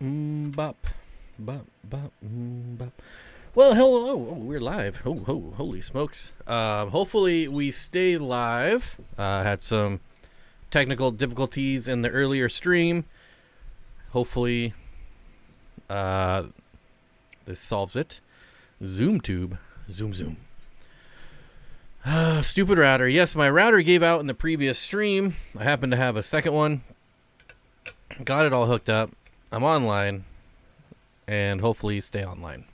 Bop, bop, bop, bop. Well, hello. Oh, we're live. Holy smokes. Hopefully we stay live. Had some technical difficulties in the earlier stream. Hopefully, this solves it. Zoom tube. Zoom. Stupid router. Yes, my router gave out in the previous stream. I happen to have a second one. Got it all hooked up. I'm online. And hopefully stay online.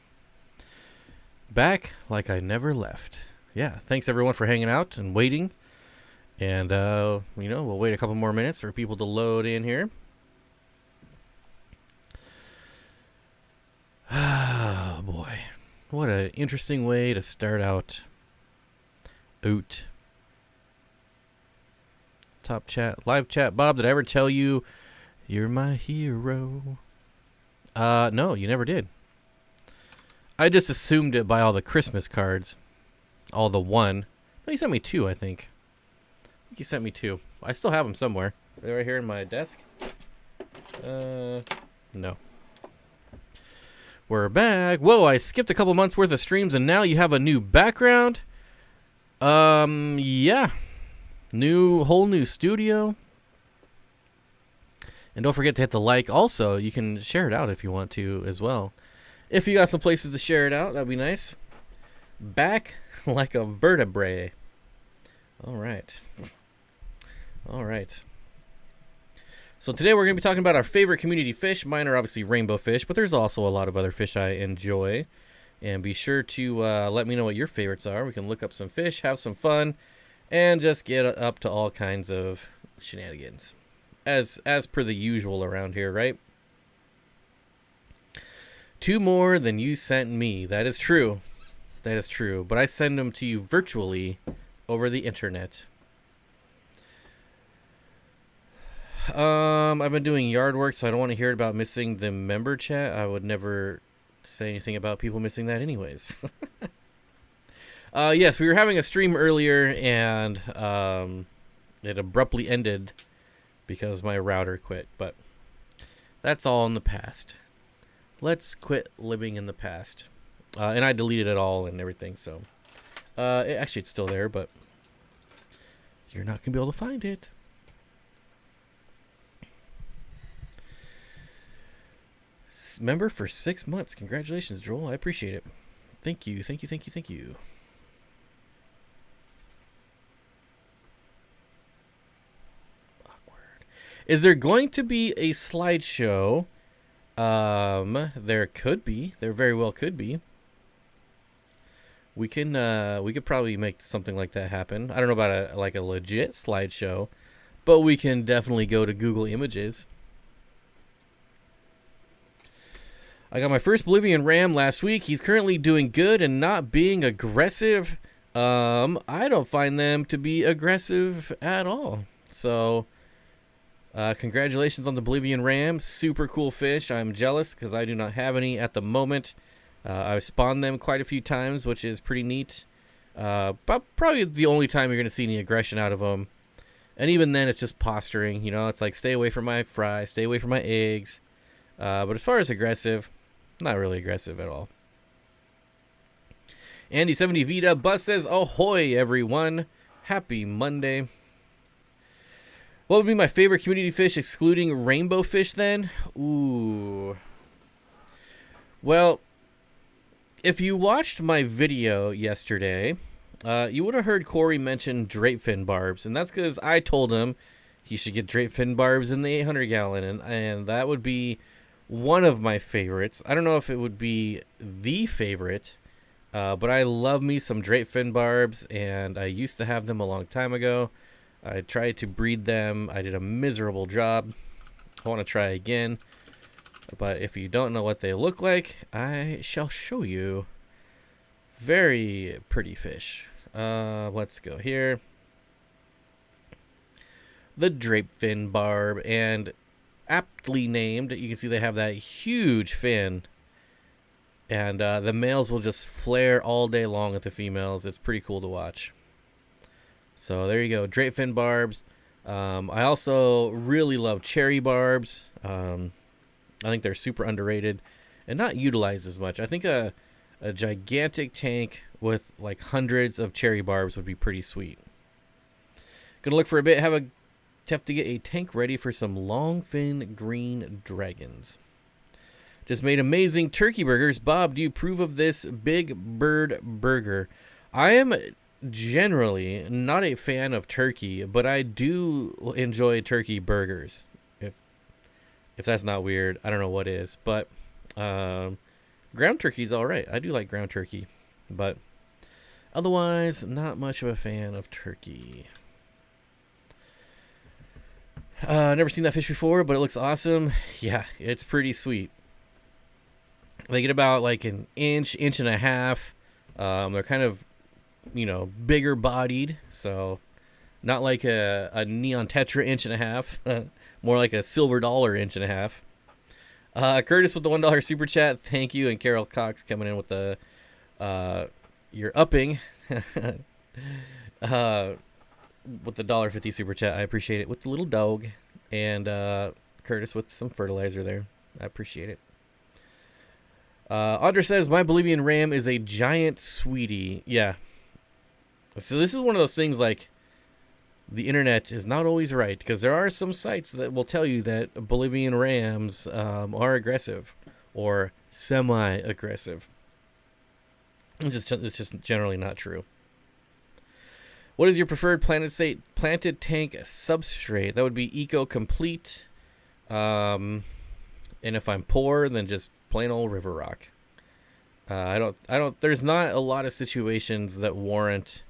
Back like I never left. Yeah, thanks everyone for hanging out and waiting. And, we'll wait a couple more minutes for people to load in here. Oh, boy. What an interesting way to start out. Top chat, live chat. Bob, did I ever tell you you're my hero? No, you never did. I just assumed it by all the Christmas cards. All the one. No, he sent me two, I think. He sent me two. I still have them somewhere. They're right here in my desk. No. We're back. Whoa, I skipped a couple months worth of streams and now you have a new background? Yeah. Whole new studio. And don't forget to hit the like. Also, you can share it out if you want to as well. If you got some places to share it out, that'd be nice. Back like a vertebrae. All right. So today we're going to be talking about our favorite community fish. Mine are obviously rainbow fish, but there's also a lot of other fish I enjoy. And be sure to let me know what your favorites are. We can look up some fish, have some fun, and just get up to all kinds of shenanigans. As per the usual around here, right? Two more than you sent me. That is true. But I send them to you virtually over the internet. I've been doing yard work, so I don't want to hear about missing the member chat. I would never say anything about people missing that anyways. Yes, we were having a stream earlier, and it abruptly ended because my router quit. But that's all in the past. Let's quit living in the past. And I deleted it all and everything, so... actually, it's still there, but... you're not going to be able to find it. Member for 6 months. Congratulations, Joel. I appreciate it. Thank you. Awkward. Is there going to be a slideshow? There could be. There very well could be. We could probably make something like that happen. I don't know about a legit slideshow, but we can definitely go to Google Images. I got my first Bolivian ram last week. He's currently doing good and not being aggressive. I don't find them to be aggressive at all. So, congratulations on the Bolivian ram. Super cool fish. I'm jealous because I do not have any at the moment. I've spawned them quite a few times, which is pretty neat. But probably the only time you're going to see any aggression out of them. And even then, it's just posturing. You know, it's like, stay away from my fry, stay away from my eggs. But as far as aggressive, not really aggressive at all. Andy70 Vita Bus says, ahoy, everyone. Happy Monday. What would be my favorite community fish excluding rainbow fish then? Ooh. Well, if you watched my video yesterday, you would have heard Corey mention drape fin barbs. And that's because I told him he should get drape fin barbs in the 800 gallon. And that would be one of my favorites. I don't know if it would be the favorite, but I love me some drape fin barbs, and I used to have them a long time ago. I tried to breed them. I did a miserable job. I want to try again, but if you don't know what they look like, I shall show you. Very pretty fish. Let's go here. The drape fin barb, and aptly named. You can see they have that huge fin, and the males will just flare all day long at the females. It's pretty cool to watch. So there you go, drape fin barbs. I also really love cherry barbs. I think they're super underrated and not utilized as much. I think a gigantic tank with like hundreds of cherry barbs would be pretty sweet. Gonna look for a bit. Have to get a tank ready for some longfin green dragons. Just made amazing turkey burgers. Bob, do you approve of this Big Bird burger? I am generally not a fan of turkey, but I do enjoy turkey burgers. If that's not weird, I don't know what is. But ground turkey's all right. I do like ground turkey, but otherwise, not much of a fan of turkey. Never seen that fish before, but it looks awesome. Yeah, it's pretty sweet. They get about like an inch and a half. They're kind of, bigger bodied, so not like a neon tetra inch and a half. More like a silver dollar inch and a half. Curtis with the $1 super chat, thank you, and Carol Cox coming in with the you're upping with the $1.50 super chat. I appreciate it, with the little dog, and Curtis with some fertilizer there. I appreciate it. Audra says, my Bolivian ram is a giant sweetie. Yeah. So this is one of those things, like, the internet is not always right, because there are some sites that will tell you that Bolivian rams are aggressive or semi-aggressive. It's just generally not true. What is your preferred planted tank substrate? That would be Eco Complete. And if I'm poor, then just plain old river rock. There's not a lot of situations that warrant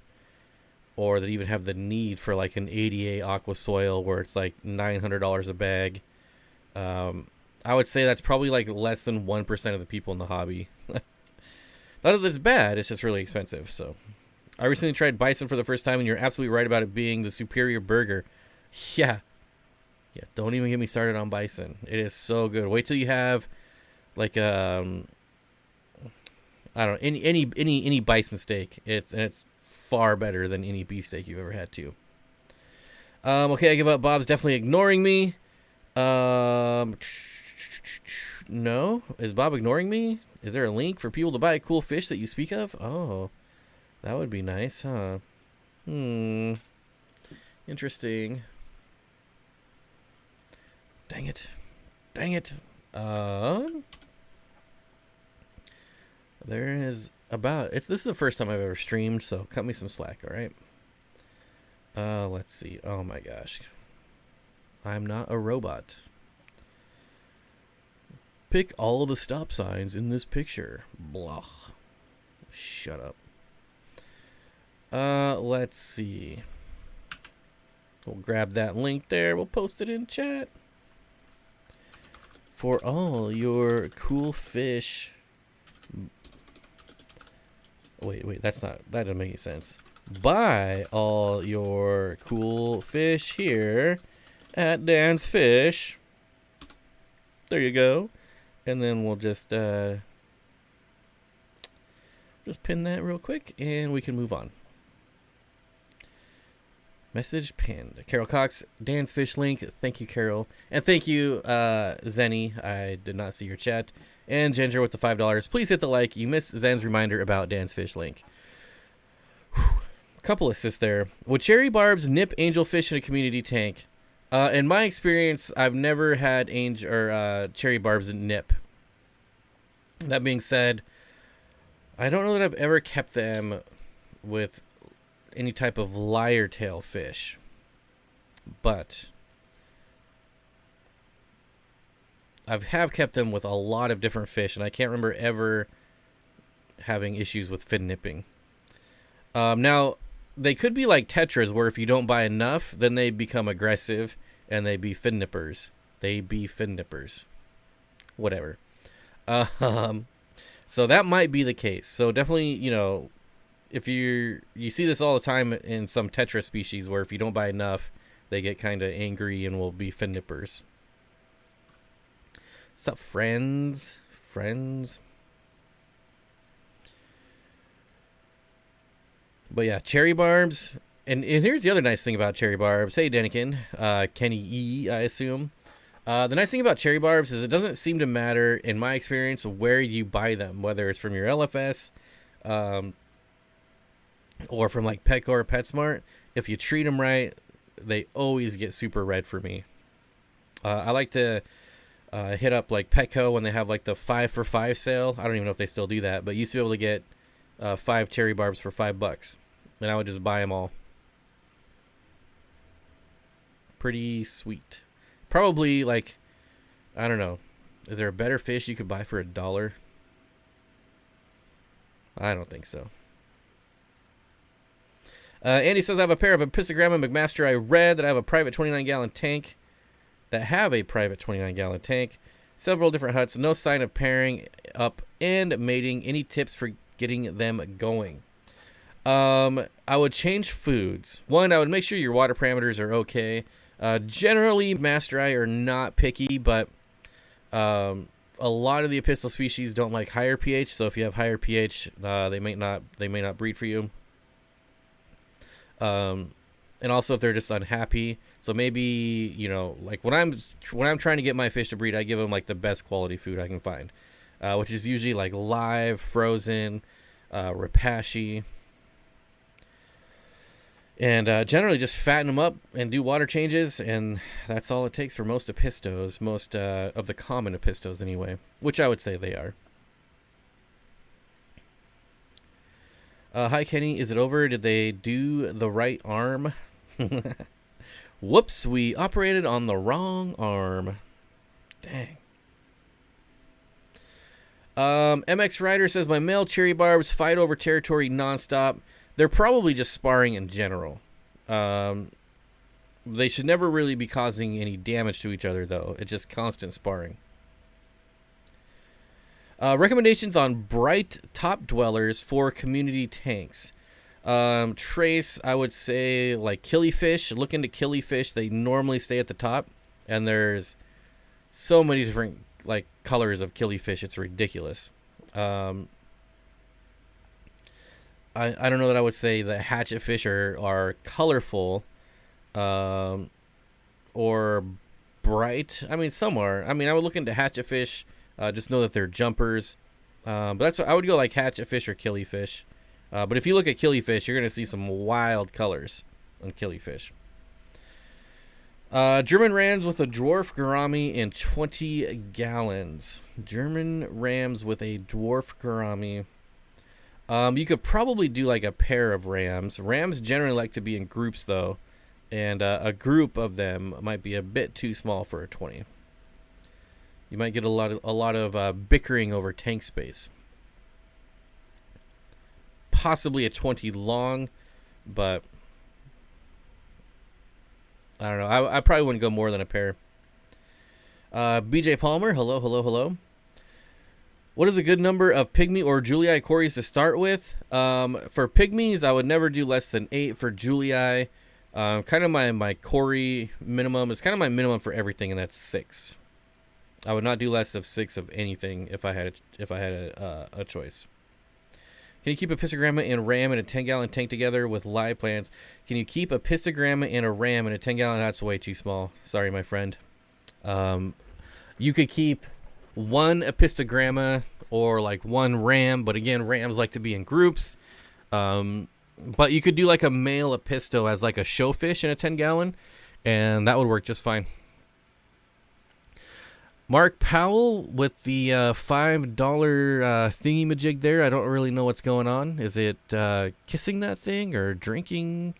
or that even have the need for like an ADA aqua soil where it's like $900 a bag. I would say that's probably like less than 1% of the people in the hobby. Not that it's bad, it's just really expensive. So I recently tried bison for the first time, and you're absolutely right about it being the superior burger. Yeah, don't even get me started on bison. It is so good. Wait till you have like I don't know, any bison steak. It's far better than any beef steak you've ever had too. Okay, I give up. Bob's definitely ignoring me. No, is Bob ignoring me? Is there a link for people to buy cool fish that you speak of? Oh, that would be nice, huh? Interesting. Dang it. There is this is the first time I've ever streamed, so cut me some slack, all right? Let's see. Oh my gosh. I'm not a robot. Pick all the stop signs in this picture. Blah. Shut up. Let's see. We'll grab that link there. We'll post it in chat. For all your cool fish. Wait, that doesn't make any sense. Buy all your cool fish here at Dan's Fish. There you go. And then we'll just pin that real quick, and we can move on. Message pinned. Carol Cox, Dan's Fish link. Thank you, Carol. And thank you, Zenny. I did not see your chat. And Ginger with the $5. Please hit the like. You missed Zen's reminder about Dan's Fish link. Couple assists there. Would cherry barbs nip angelfish in a community tank? In my experience, I've never had cherry barbs nip. That being said, I don't know that I've ever kept them with any type of lyre tail fish, but I have kept them with a lot of different fish, and I can't remember ever having issues with fin nipping. Now, they could be like tetras, where if you don't buy enough, then they become aggressive, and they be fin nippers. Whatever. So that might be the case. So definitely, if you see this all the time in some tetra species, where if you don't buy enough, they get kind of angry and will be fin nippers. What's up, friends? But yeah, cherry barbs. And here's the other nice thing about cherry barbs. Hey, Denikin. Kenny E, I assume. The nice thing about cherry barbs is it doesn't seem to matter, in my experience, where you buy them, whether it's from your LFS or from like Petco or PetSmart. If you treat them right, they always get super red for me. I like to hit up like Petco when they have like the 5 for 5 sale. I don't even know if they still do that, but you used to be able to get 5 cherry barbs for $5, and I would just buy them all. Pretty sweet. Probably like, I don't know, is there a better fish you could buy for $1? I don't think so. Andy says, I have a pair of Epistogramma McMaster I read that I have a private 29-gallon tank. Several different huts. No sign of pairing up and mating. Any tips for getting them going? I would change foods. One, I would make sure your water parameters are okay. Generally, Master Eye are not picky, but a lot of the Epistle species don't like higher pH. So if you have higher pH, they may not breed for you. And also if they're just unhappy. So maybe, you know, like when I'm trying to get my fish to breed, I give them like the best quality food I can find, which is usually like live, frozen, Repashy. And generally just fatten them up and do water changes, and that's all it takes for most Epistos, most of the common Epistos anyway, which I would say they are. Hi, Kenny. Is it over? Did they do the right arm? Whoops, we operated on the wrong arm. Dang. MX Rider says, my male cherry barbs fight over territory nonstop. They're probably just sparring in general. They should never really be causing any damage to each other, though. It's just constant sparring. Recommendations on bright top dwellers for community tanks. Trace, I would say, like killifish. Look into killifish. They normally stay at the top, and there's so many different like colors of killifish. It's ridiculous. I don't know that I would say the hatchet fish are colorful, or bright. I mean, some are. I mean, I would look into hatchet fish. Just know that they're jumpers. But that's what I would go like hatchet fish or killifish. But if you look at killifish, you're going to see some wild colors on killifish. German rams with a dwarf gourami in 20 gallons. German rams with a dwarf gourami. You could probably do like a pair of rams. Rams generally like to be in groups though, and a group of them might be a bit too small for a 20. You might get a lot of bickering over tank space. Possibly a 20 long, but I don't know. I probably wouldn't go more than a pair. BJ Palmer, hello. What is a good number of pygmy or Julii cories to start with? For pygmies, I would never do less than 8. For Julii, kind of my cory minimum is kind of my minimum for everything, and that's 6. I would not do less of 6 of anything if I had a choice. Can you keep a pistogramma and ram in a 10-gallon tank together with live plants? Can you keep a pistogramma and a ram in a 10-gallon? That's way too small. Sorry, my friend. You could keep one epistogramma or like one ram, but again, rams like to be in groups. But you could do like a male episto as like a show fish in a 10-gallon, and that would work just fine. Mark Powell with the $5 thingy-majig there. I don't really know what's going on. Is it kissing that thing or drinking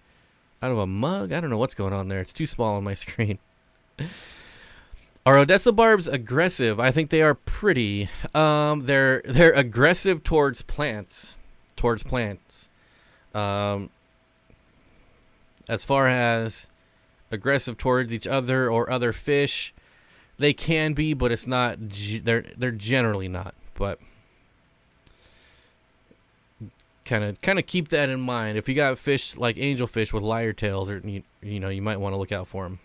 out of a mug? I don't know what's going on there. It's too small on my screen. Are Odessa barbs aggressive? I think they are pretty. They're aggressive towards plants. As far as aggressive towards each other or other fish, they can be, but it's not. They're generally not. But kind of keep that in mind. If you got fish like angelfish with lyre tails, or you might want to look out for them.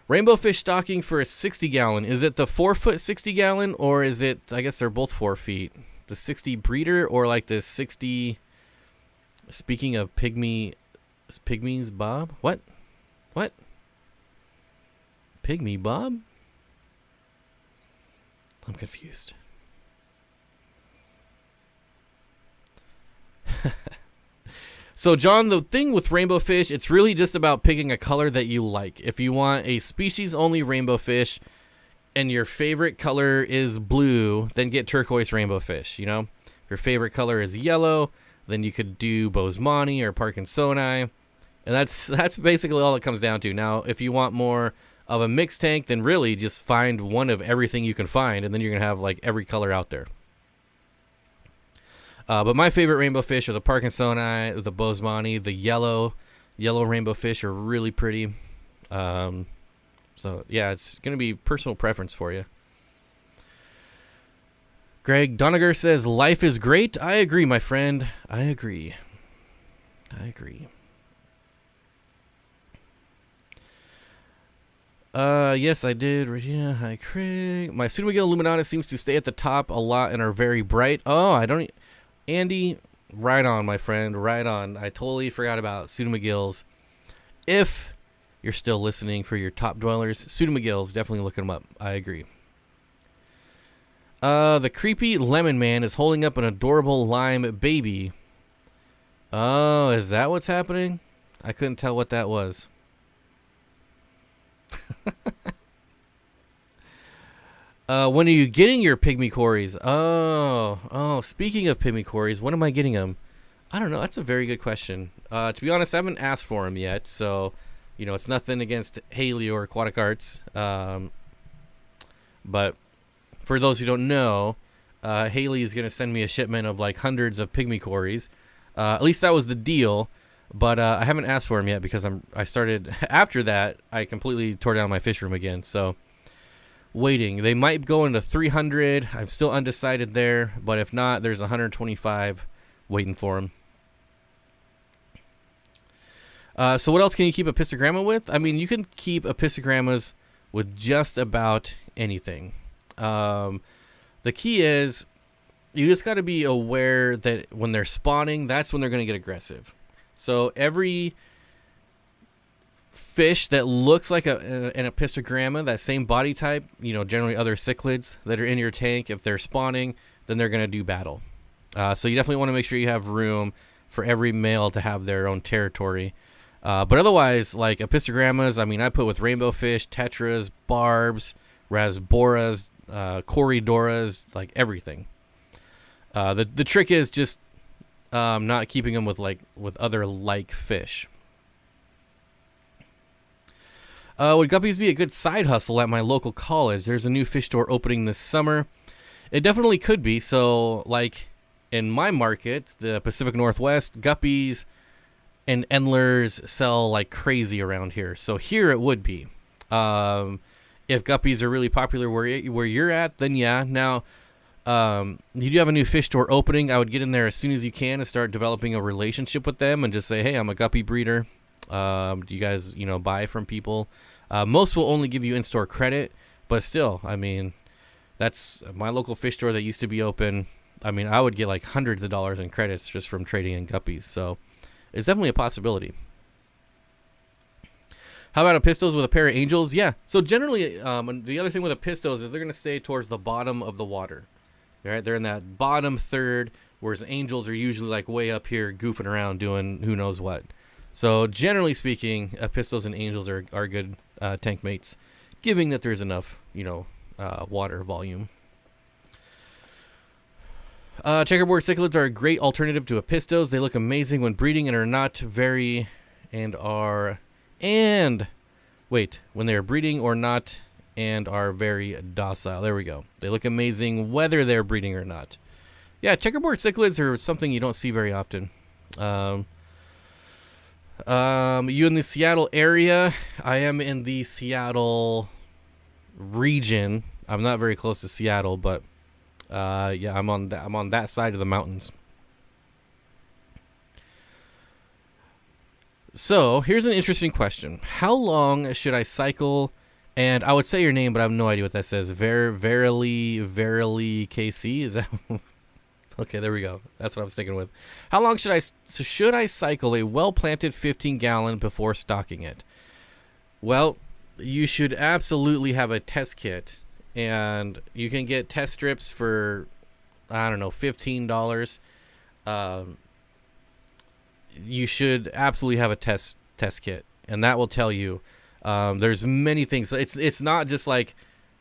Rainbow fish stocking for a 60-gallon. Is it the 4-foot 60-gallon, or is it? I guess they're both 4 feet. The 60 breeder, or like the 60. Speaking of pygmies, Bob. What? Pygmy Bob? I'm confused. So, John, the thing with rainbow fish, it's really just about picking a color that you like. If you want a species-only rainbow fish and your favorite color is blue, then get turquoise rainbow fish, you know? If your favorite color is yellow, then you could do Bosemani or Parkinsoni. And that's basically all it comes down to. Now, if you want more of a mixed tank, then really just find one of everything you can find, and then you're going to have, like, every color out there. But my favorite rainbow fish are the Parkinsoni, the Bosemani, the yellow rainbow fish are really pretty. So, yeah, it's going to be personal preference for you. Greg Doniger says, life is great. I agree, my friend. I agree. Yes, I did. Regina, hi, Craig. My Pseudomagilla luminata seems to stay at the top a lot and are very bright. Oh, I don't... Andy, right on, my friend, right on. I totally forgot about Pseudomagills. If you're still listening for your top dwellers, Pseudomagills, definitely look them up. I agree. The creepy lemon man is holding up an adorable lime baby. Oh, is that what's happening? I couldn't tell what that was. When are you getting your pygmy cories? Oh, speaking of pygmy cories, when am I getting them? I don't know. That's a very good question. To be honest, I haven't asked for them yet, so, you know, it's nothing against Haley or Aquatic Arts. But for those who don't know, Haley is going to send me a shipment of, like, hundreds of pygmy cories. At least that was the deal. But I haven't asked for them yet because I started, after that, I completely tore down my fish room again, so... Waiting. They might go into 300. I'm still undecided there, but if not, there's 125 waiting for them. So what else can you keep a pistogramma with? I mean, you can keep epistogrammas with just about anything. The key is you just got to be aware that when they're spawning, that's when they're going to get aggressive. So every fish that looks like an epistogramma, that same body type, you know, generally other cichlids that are in your tank, if they're spawning, then they're going to do battle. So you definitely want to make sure you have room for every male to have their own territory. But otherwise, like epistogrammas, I mean, I put with rainbow fish, tetras, barbs, rasboras, corydoras, like everything. The trick is just not keeping them with other like fish. Would guppies be a good side hustle at my local college? There's a new fish store opening this summer. It definitely could be. So, like, in my market, the Pacific Northwest, guppies and endlers sell like crazy around here. So here it would be. If guppies are really popular where you're at, then yeah. Now, you do have a new fish store opening. I would get in there as soon as you can and start developing a relationship with them and just say, hey, I'm a guppy breeder. Do you guys, you know, buy from people? Most will only give you in-store credit, but still, I mean, that's my local fish store that used to be open. I mean, I would get like hundreds of dollars in credits just from trading in guppies. So it's definitely a possibility. How about epistos with a pair of angels? Yeah. So generally, the other thing with epistos is they're going to stay towards the bottom of the water. All right, they're in that bottom third, whereas angels are usually like way up here goofing around doing who knows what. So generally speaking, epistos and angels are good tank mates, given that there's enough, you know, water volume. Checkerboard cichlids are a great alternative to epistos. They look amazing when breeding and are not very when they are breeding or not and are very docile. There we go. They look amazing whether they're breeding or not. Yeah, checkerboard cichlids are something you don't see very often. You in the Seattle area? I am in the Seattle region. I'm not very close to Seattle, but yeah, I'm on that side of the mountains. So here's an interesting question: how long should I cycle? And I would say your name, but I have no idea what that says. Verily, KC, is that? Okay, there we go. That's what I was thinking with. How long should I cycle a well-planted 15-gallon before stocking it? Well, you should absolutely have a test kit and you can get test strips for, I don't know, $15. You should absolutely have a test kit, and that will tell you. There's many things. It's not just like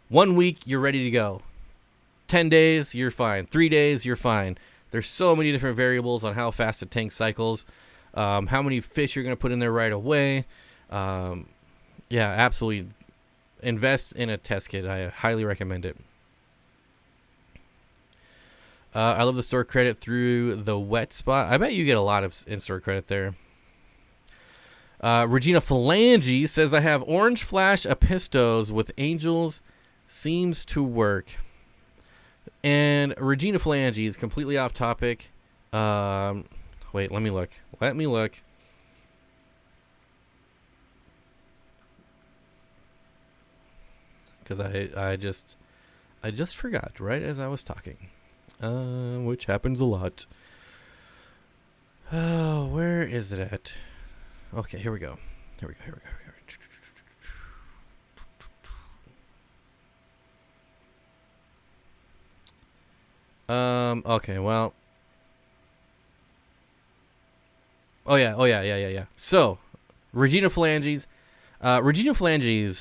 1 week you're ready to go, 10 days you're fine, 3 days you're fine. There's so many different variables on how fast the tank cycles, how many fish you're going to put in there right away. Yeah, absolutely. Invest in a test kit. I highly recommend it. I love the store credit through the wet spot. I bet you get a lot of in-store credit there. Regina Phalange says, I have orange flash apistos with angels. Seems to work. And Regina Phalange is completely off topic. Wait, let me look. Because I just forgot right as I was talking. Which happens a lot. Oh, where is it at? Okay, here we go. Okay, well. Oh yeah. So, Regina Phalanges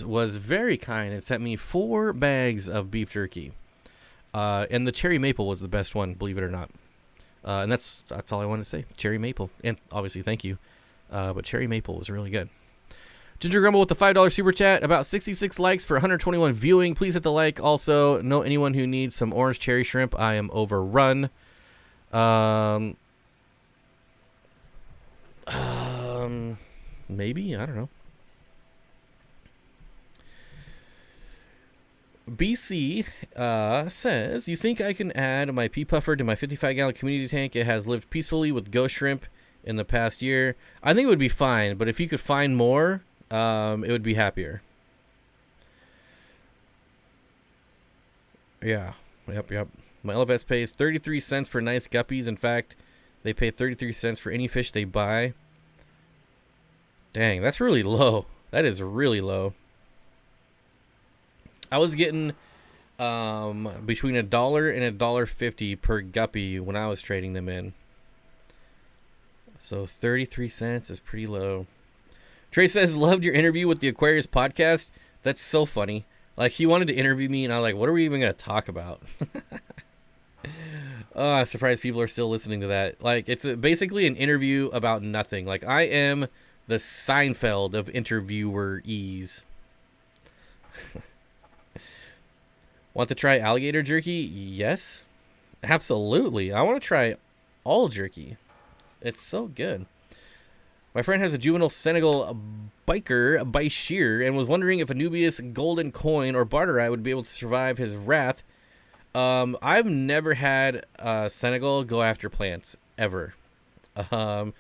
was very kind and sent me 4 bags of beef jerky. And the cherry maple was the best one, believe it or not. And that's all I wanted to say. Cherry maple. And obviously, thank you. But cherry maple was really good. Ginger Grumble with the $5 super chat. About 66 likes for 121 viewing. Please hit the like. Also, know anyone who needs some orange cherry shrimp. I am overrun. Maybe. I don't know. BC says, you think I can add my pea puffer to my 55-gallon community tank? It has lived peacefully with ghost shrimp in the past year. I think it would be fine, but if you could find more, it would be happier. Yeah. Yep. My LFS pays 33 cents for nice guppies. In fact, they pay 33 cents for any fish they buy. Dang, that's really low. That is really low. I was getting between $1 and $1.50 per guppy when I was trading them in. So 33 cents is pretty low. Trey says, loved your interview with the Aquarius podcast. That's so funny. Like, he wanted to interview me, and I was like, what are we even going to talk about? Oh, I'm surprised people are still listening to that. Like, it's basically an interview about nothing. Like, I am the Seinfeld of interviewer-ease. Want to try alligator jerky? Yes. Absolutely. I want to try all jerky. It's so good. My friend has a juvenile Senegal biker by shear and was wondering if Anubias golden coin or barterite would be able to survive his wrath. I've never had Senegal go after plants ever. I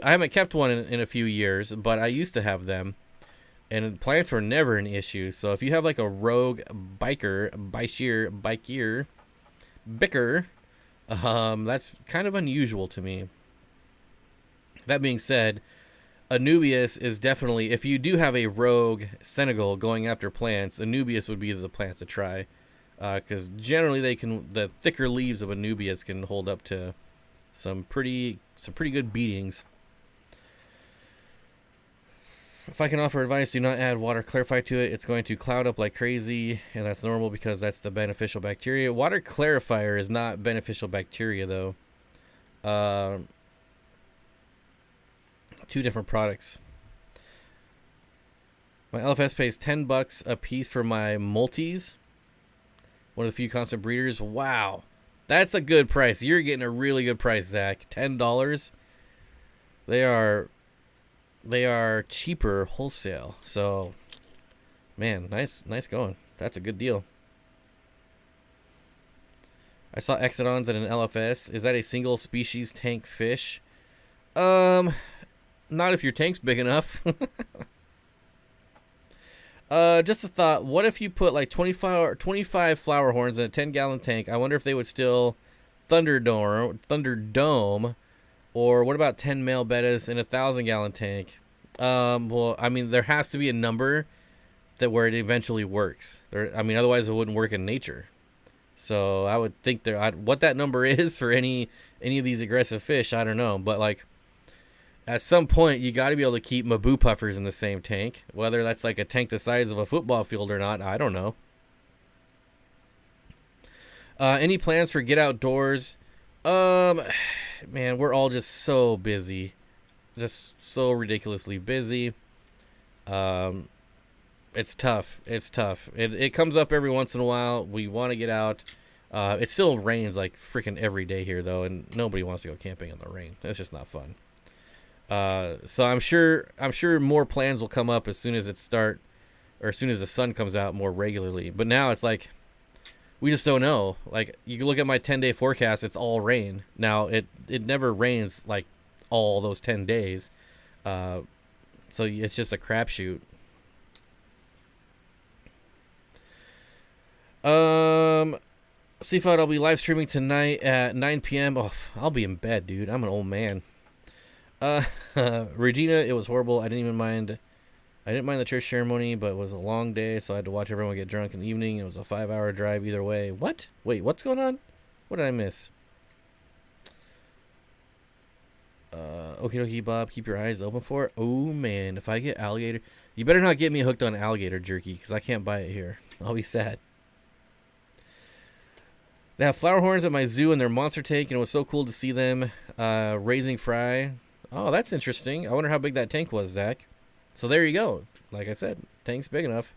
haven't kept one in a few years, but I used to have them, and plants were never an issue. So if you have like a rogue biker, bicker, that's kind of unusual to me. That being said, Anubias is definitely, if you do have a rogue Senegal going after plants, Anubias would be the plant to try, because generally the thicker leaves of Anubias can hold up to some pretty good beatings. If I can offer advice, do not add water clarify to it. It's going to cloud up like crazy, and that's normal because that's the beneficial bacteria. Water clarifier is not beneficial bacteria, though. Two different products. My LFS pays $10 a piece for my multis. One of the few constant breeders. Wow. That's a good price. You're getting a really good price, Zach. $10. They are cheaper wholesale. So, man, nice going. That's a good deal. I saw Exodons at an LFS. Is that a single species tank fish? Not if your tank's big enough. Just a thought. What if you put like 25 flower horns in a 10-gallon tank? I wonder if they would still Thunderdome. Or what about 10 male bettas in a 1,000-gallon tank? Well, I mean, there has to be a number that where it eventually works. I mean, otherwise it wouldn't work in nature. So I would think what that number is for any of these aggressive fish, I don't know. But like, at some point, you got to be able to keep Mabu puffers in the same tank. Whether that's like a tank the size of a football field or not, I don't know. Any plans for get outdoors? Man, we're all just so busy. Just so ridiculously busy. It's tough. It comes up every once in a while. We want to get out. It still rains like freaking every day here, though, and nobody wants to go camping in the rain. It's just not fun. So I'm sure more plans will come up as soon as as soon as the sun comes out more regularly. But now it's like, we just don't know. Like, you can look at my 10-day forecast, it's all rain. Now, it never rains, like, all those 10 days. So it's just a crapshoot. Steenfott, I'll be live streaming tonight at 9 p.m. Oh, I'll be in bed, dude. I'm an old man. Regina, it was horrible. I didn't mind the church ceremony, but it was a long day, so I had to watch everyone get drunk in the evening. It was a 5-hour drive either way. What? Wait, what's going on? What did I miss? Okie dokie, Bob. Keep your eyes open for it. Oh, man. If I get alligator... You better not get me hooked on alligator jerky, because I can't buy it here. I'll be sad. They have flower horns at my zoo in their monster tank, and it was so cool to see them raising fry. Oh, that's interesting. I wonder how big that tank was, Zach. So there you go. Like I said, tank's big enough.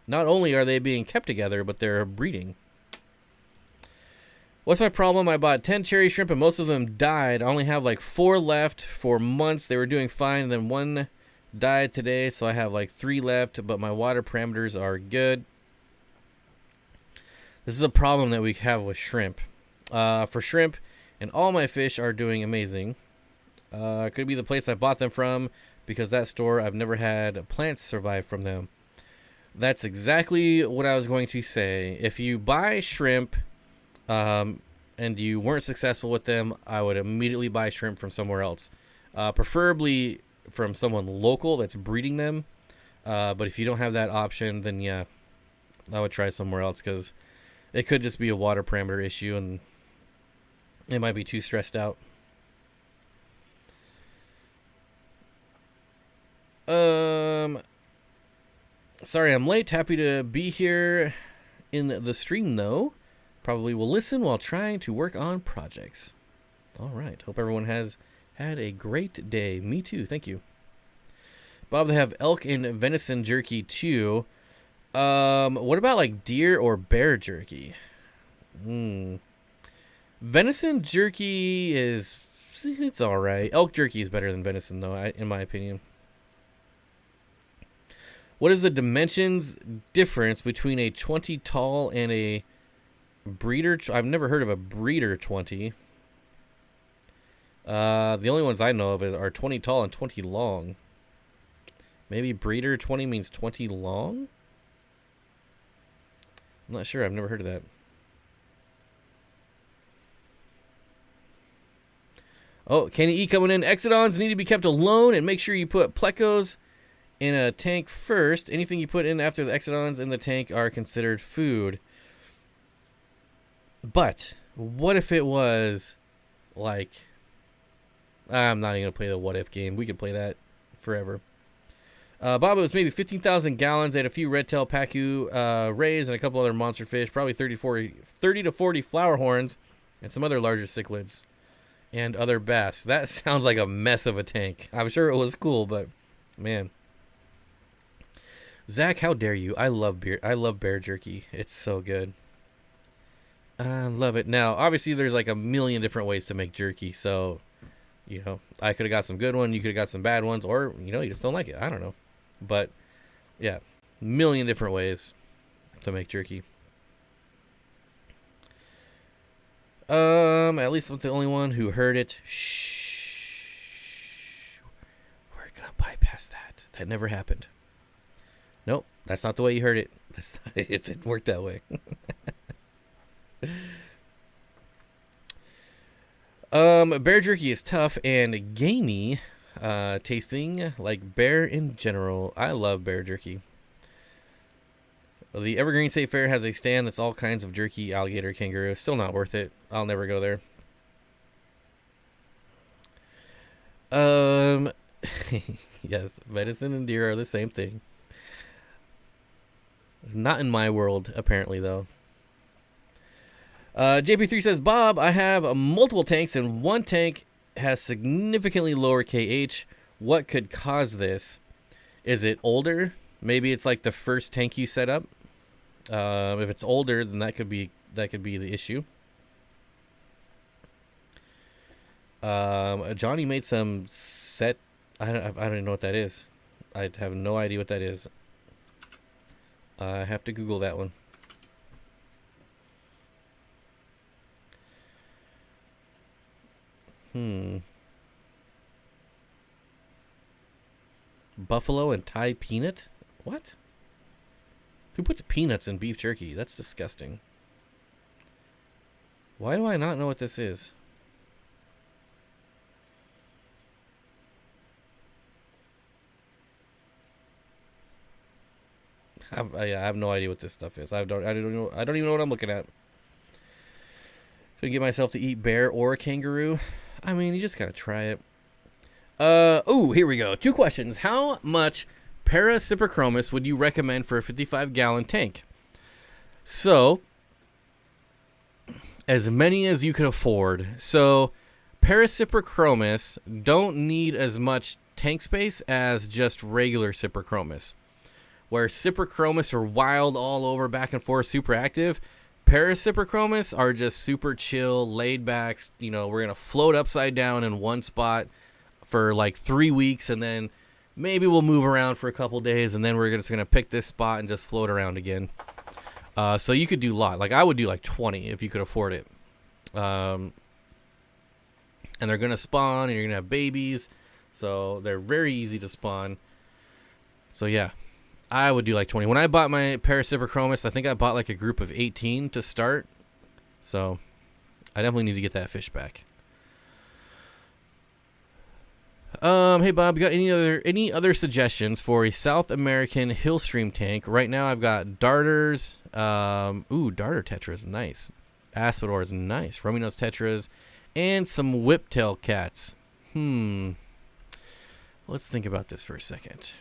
Not only are they being kept together, but they're breeding. What's my problem? I bought 10 cherry shrimp and most of them died. I only have like 4 left for months. They were doing fine, and then 1 died today, so I have like 3 left, but my water parameters are good. This is a problem that we have with shrimp. For shrimp, and all my fish are doing amazing. Could be the place I bought them from, because that store, I've never had plants survive from them. That's exactly what I was going to say. If you buy shrimp and you weren't successful with them, I would immediately buy shrimp from somewhere else. Preferably from someone local that's breeding them. But if you don't have that option, then yeah, I would try somewhere else, because it could just be a water parameter issue and it might be too stressed out. Sorry I'm late. Happy to be here in the stream, though. Probably will listen while trying to work on projects. All right. Hope everyone has had a great day. Me too. Thank you. Bob, they have elk and venison jerky, too. What about, like, deer or bear jerky? Venison jerky it's all right. Elk jerky is better than venison, though, in my opinion. What is the dimensions difference between a 20 tall and a breeder? I've never heard of a breeder 20. The only ones I know of are 20 tall and 20 long. Maybe breeder 20 means 20 long? I'm not sure. I've never heard of that. Oh, Kenny E coming in. Exodons need to be kept alone, and make sure you put plecos in a tank first. Anything you put in after the exodons in the tank are considered food. But what if it was like... I'm not even going to play the what if game. We could play that forever. Bob, it was maybe 15,000 gallons. They had a few red-tail pacu rays and a couple other monster fish. Probably 30 to 40 flower horns and some other larger cichlids and other bass. That sounds like a mess of a tank. I'm sure it was cool, but man... Zach, how dare you? I love bear jerky. It's so good. I love it. Now, obviously, there's like a million different ways to make jerky. So, you know, I could have got some good ones. You could have got some bad ones. Or, you know, you just don't like it. I don't know. But, yeah, million different ways to make jerky. At least I'm the only one who heard it. Shh. We're going to bypass that. That never happened. Nope, that's not the way you heard it. It didn't work that way. Bear jerky is tough and gamey tasting, like bear in general. I love bear jerky. The Evergreen State Fair has a stand that's all kinds of jerky, alligator, kangaroo. Still not worth it. I'll never go there. Yes, medicine and deer are the same thing. Not in my world, apparently, though. JP3 says, Bob, I have multiple tanks, and one tank has significantly lower KH. What could cause this? Is it older? Maybe it's like the first tank you set up. If it's older, then that could be the issue. Johnny made some set. I don't even know what that is. I have no idea what that is. I have to Google that one. Buffalo and Thai peanut? What? Who puts peanuts in beef jerky? That's disgusting. Why do I not know what this is? I have no idea what this stuff is. I don't even know what I'm looking at. Couldn't get myself to eat bear or kangaroo. I mean, you just gotta try it. Oh, here we go. 2 questions. How much Paracyprochromis would you recommend for a 55-gallon tank? So, as many as you can afford. So, Paracyprochromis don't need as much tank space as just regular Cyprochromis. Where Cyprochromis are wild all over, back and forth, super active. Paracyprochromis are just super chill, laid back. You know, we're going to float upside down in one spot for like 3 weeks, and then maybe we'll move around for a couple days, and then we're just going to pick this spot and just float around again. So you could do a lot. Like I would do like 20 if you could afford it. And they're going to spawn, and you're going to have babies. So they're very easy to spawn. So yeah. I would do like 20. When I bought my Paracyprochromis, I think I bought like a group of 18 to start. So I definitely need to get that fish back. Hey Bob, you got any other suggestions for a South American hillstream tank? Right now I've got darters. Darter tetras, nice. Aspidors, nice. Rummy-nosed tetras, and some whiptail cats. Let's think about this for a second.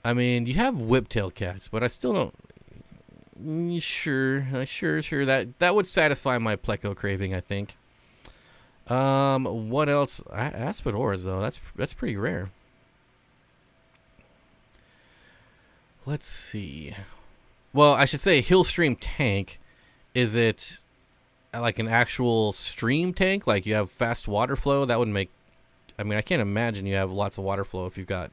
I mean, you have whiptail cats, but I still don't. Sure. That would satisfy my pleco craving, I think. What else? Aspidors, though. That's pretty rare. Let's see. Well, I should say hillstream tank. Is it like an actual stream tank? Like you have fast water flow? That would make. I mean, I can't imagine you have lots of water flow if you've got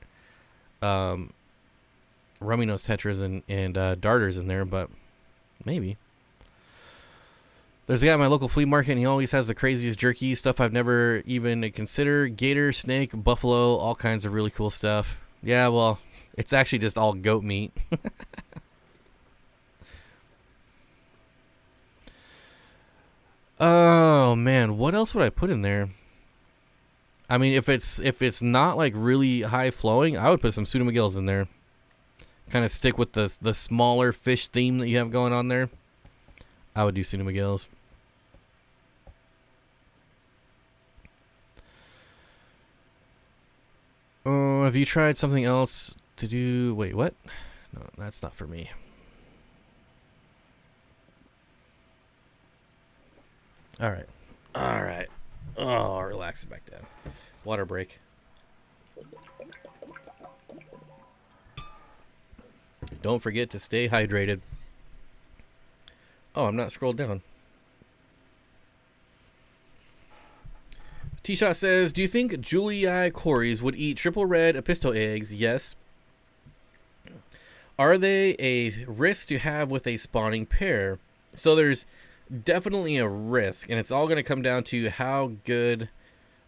rummy-nosed tetras and darters in there, but maybe. There's a guy at my local flea market, and he always has the craziest jerky stuff I've never even considered. Gator, snake, buffalo, all kinds of really cool stuff. Yeah, well, it's actually just all goat meat. Oh, man, what else would I put in there? I mean, if it's not like really high flowing, I would put some pseudomagills in there. Kind of stick with the smaller fish theme that you have going on there. I would do pseudomagills. Oh, have you tried something else to do? Wait, what? No, that's not for me. All right. Oh, relax it back down. Water break. Don't forget to stay hydrated. Oh, I'm not scrolled down. T-Shot says, do you think Julii cories would eat triple red episto eggs? Yes. Are they a risk to have with a spawning pair? So there's definitely a risk, and it's all going to come down to how good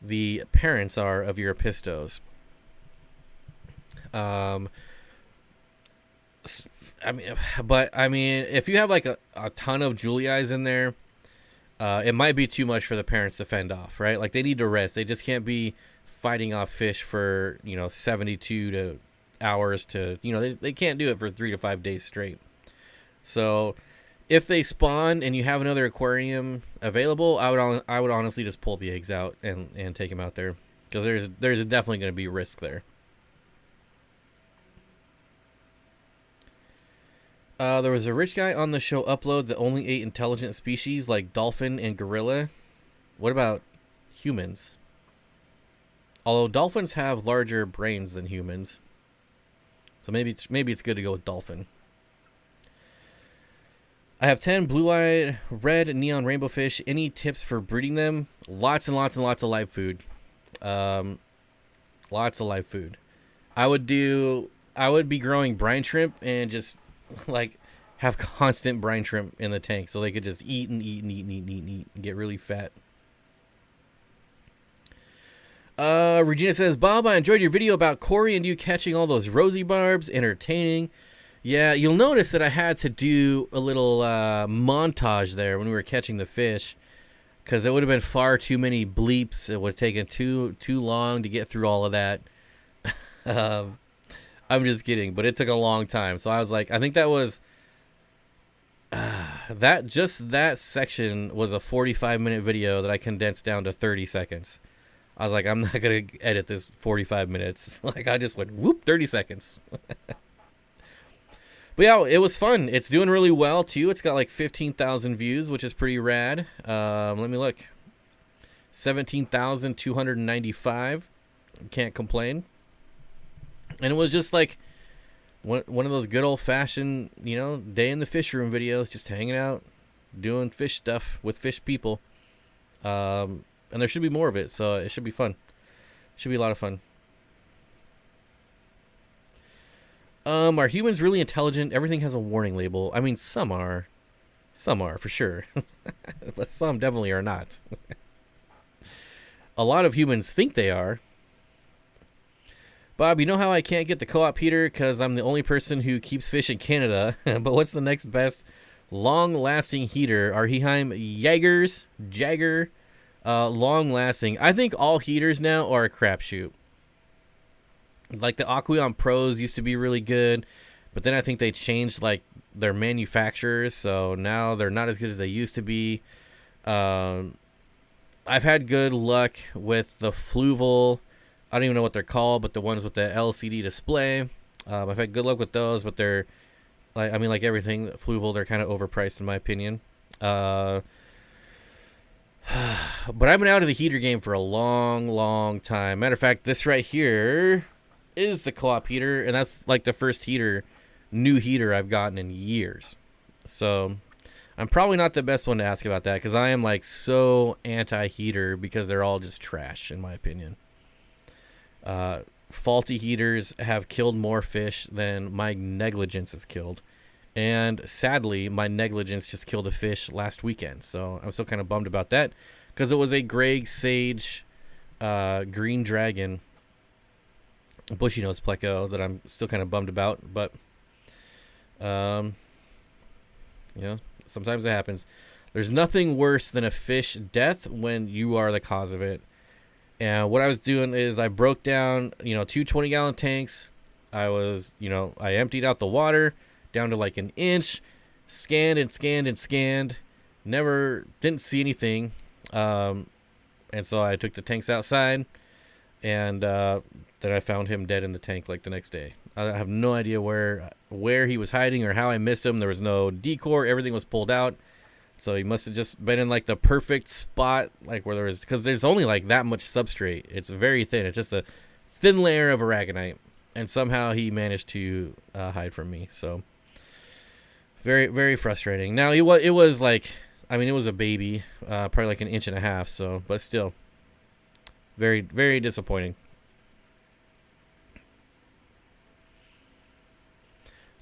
the parents are of your epistos. I mean, if you have like a ton of Juliis in there, it might be too much for the parents to fend off, right? Like they need to rest. They just can't be fighting off fish for 72 to hours to, they can't do it for 3 to 5 days straight. So if they spawn and you have another aquarium available, I would honestly just pull the eggs out and take them out there, because there's definitely going to be risk there. There was a rich guy on the show Upload that only ate intelligent species like dolphin and gorilla. What about humans? Although dolphins have larger brains than humans, so maybe it's good to go with dolphin. I have 10 blue-eyed red neon rainbow fish. Any tips for breeding them? Lots and lots and lots of live food. Lots of live food. I would be growing brine shrimp and just like have constant brine shrimp in the tank, so they could just eat and eat and eat and eat and eat and eat and get really fat. Regina says, Bob, I enjoyed your video about Corey and you catching all those rosy barbs. Entertaining. Yeah, you'll notice that I had to do a little montage there when we were catching the fish, because it would have been far too many bleeps. It would have taken too long to get through all of that. I'm just kidding, but it took a long time. So I was like, I think that was that section was a 45-minute video that I condensed down to 30 seconds. I was like, I'm not gonna edit this 45 minutes. Like, I just went whoop, 30 seconds. But yeah, it was fun. It's doing really well too. It's got like 15,000 views, which is pretty rad. Let me look. 17,295. Can't complain. And it was just like one of those good old-fashioned, day in the fish room videos, just hanging out, doing fish stuff with fish people. And there should be more of it, so it should be fun. Should be a lot of fun. Are humans really intelligent? Everything has a warning label. I mean, some are. Some are, for sure. But some definitely are not. A lot of humans think they are. Bob, you know how I can't get the co-op heater because I'm the only person who keeps fish in Canada. But what's the next best long-lasting heater? Are Heheim Jagger long-lasting? I think all heaters now are a crapshoot. Like the Aquarium Pros used to be really good, but then I think they changed like their manufacturers, so now they're not as good as they used to be. I've had good luck with the Fluval. I don't even know what they're called, but the ones with the LCD display. I've had good luck with those, but they're like everything Fluval, they're kind of overpriced in my opinion. But I've been out of the heater game for a long time. Matter of fact, this right here is the co-op heater, and that's like the first new heater I've gotten in years. So I'm probably not the best one to ask about that, because I am like so anti-heater because they're all just trash in my opinion. Faulty heaters have killed more fish than my negligence has killed, and sadly my negligence just killed a fish last weekend, so I'm still kind of bummed about that, because it was a Greg Sage green dragon bushy nose pleco that I'm still kind of bummed about. But sometimes it happens. There's nothing worse than a fish death when you are the cause of it. And what I was doing is I broke down 2 20-gallon tanks. I emptied out the water down to like an inch, scanned never didn't see anything, and so I took the tanks outside, and then I found him dead in the tank like the next day. I have no idea where he was hiding or how I missed him. There was no decor. Everything was pulled out. So he must have just been in like the perfect spot, like where there was, because there's only like that much substrate. It's very thin. It's just a thin layer of aragonite. And somehow he managed to hide from me. So very, very frustrating. Now it was like, it was a baby, probably like an inch and a half. So, but still very, very disappointing.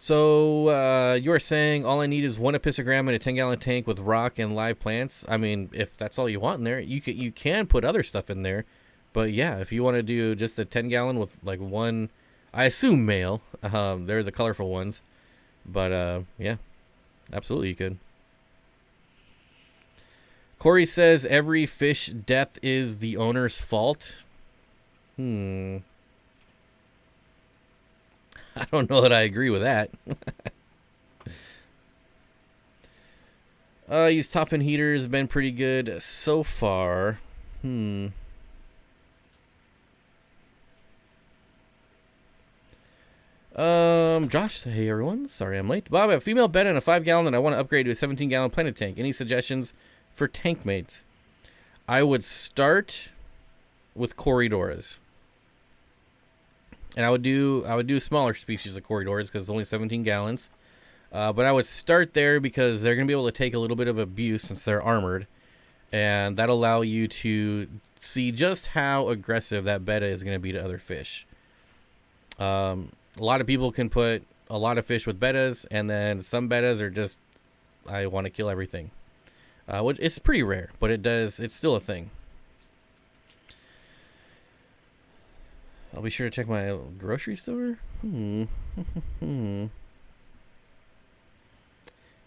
So you are saying all I need is 1 episogram in a 10-gallon tank with rock and live plants. I mean, if that's all you want in there, you can put other stuff in there. But yeah, if you want to do just a 10-gallon with like 1, I assume male. They're the colorful ones. But yeah, absolutely you could. Corey says every fish death is the owner's fault. I don't know that I agree with that. Use top fin heaters, been pretty good so far. Josh, hey everyone. Sorry I'm late. Bob, I have a female Betta in a 5-gallon and I want to upgrade to a 17-gallon planet tank. Any suggestions for tank mates? I would start with Corridoras. And I would do smaller species of Corridoras because it's only 17 gallons. But I would start there because they're going to be able to take a little bit of abuse since they're armored. And that'll allow you to see just how aggressive that Betta is going to be to other fish. A lot of people can put a lot of fish with Bettas, and then some Bettas are just, I want to kill everything. Which it's pretty rare, but it's still a thing. I'll be sure to check my grocery store. And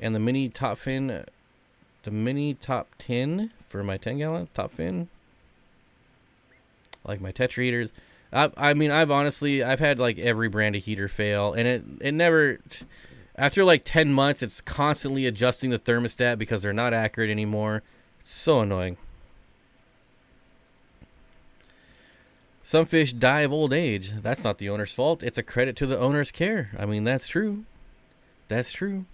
the mini top fin, the mini top 10 for my 10-gallon top fin. Like my Tetra heaters. I mean, I've had like every brand of heater fail, and it never, after like 10 months, it's constantly adjusting the thermostat because they're not accurate anymore. It's so annoying. Some fish die of old age. That's not the owner's fault. It's a credit to the owner's care. I mean, that's true. That's true.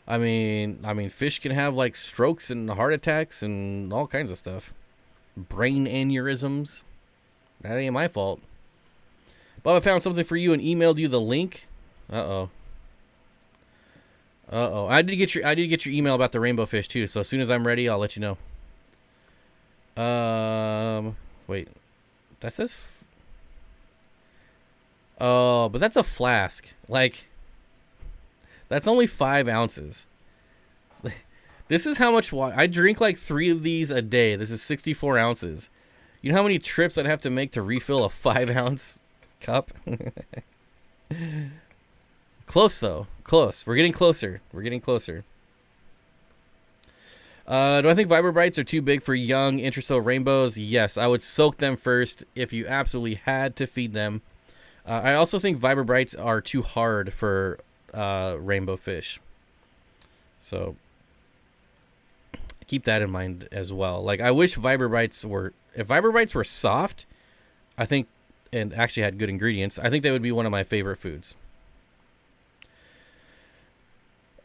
I mean, fish can have like strokes and heart attacks and all kinds of stuff. Brain aneurysms. That ain't my fault. Bob, I found something for you and emailed you the link. Uh-oh. I did get your email about the rainbow fish too. So as soon as I'm ready, I'll let you know. Wait. That says... Oh, but that's a flask. Like, that's only 5 ounces. This is how much water... I drink like 3 of these a day. This is 64 ounces. You know how many trips I'd have to make to refill a 5-ounce cup? Close, though. Close. We're getting closer. We're getting closer. Do I think Vibrobrites are too big for young Interso rainbows? Yes, I would soak them first if you absolutely had to feed them. I also think Vibrobrites are too hard for rainbow fish. So keep that in mind as well. Like, I wish Vibrobrites were... If Vibrobrites were soft, I think, and actually had good ingredients, I think they would be one of my favorite foods.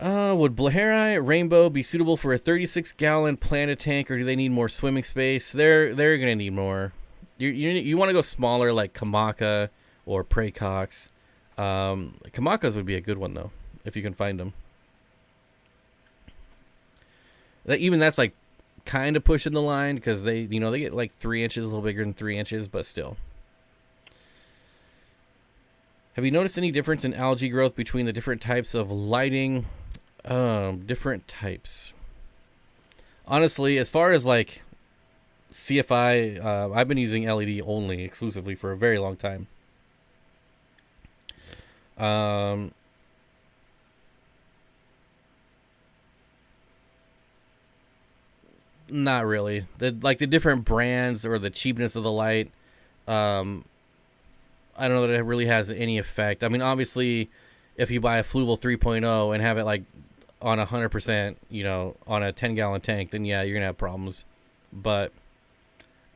Would Blahari Rainbow be suitable for a 36-gallon planet tank, or do they need more swimming space? They're gonna need more. You want to go smaller, like Kamaka or Pracox. Kamakas would be a good one though, if you can find them. That's like kind of pushing the line because they get like 3 inches, a little bigger than 3 inches, but still. Have you noticed any difference in algae growth between the different types of lighting? Different types. Honestly, as far as like CFI, I've been using LED only exclusively for a very long time. Not really. The different brands or the cheapness of the light, I don't know that it really has any effect. I mean, obviously, if you buy a Fluval 3.0 and have it like on 100%, on a 10-gallon tank, then yeah, you're gonna have problems. But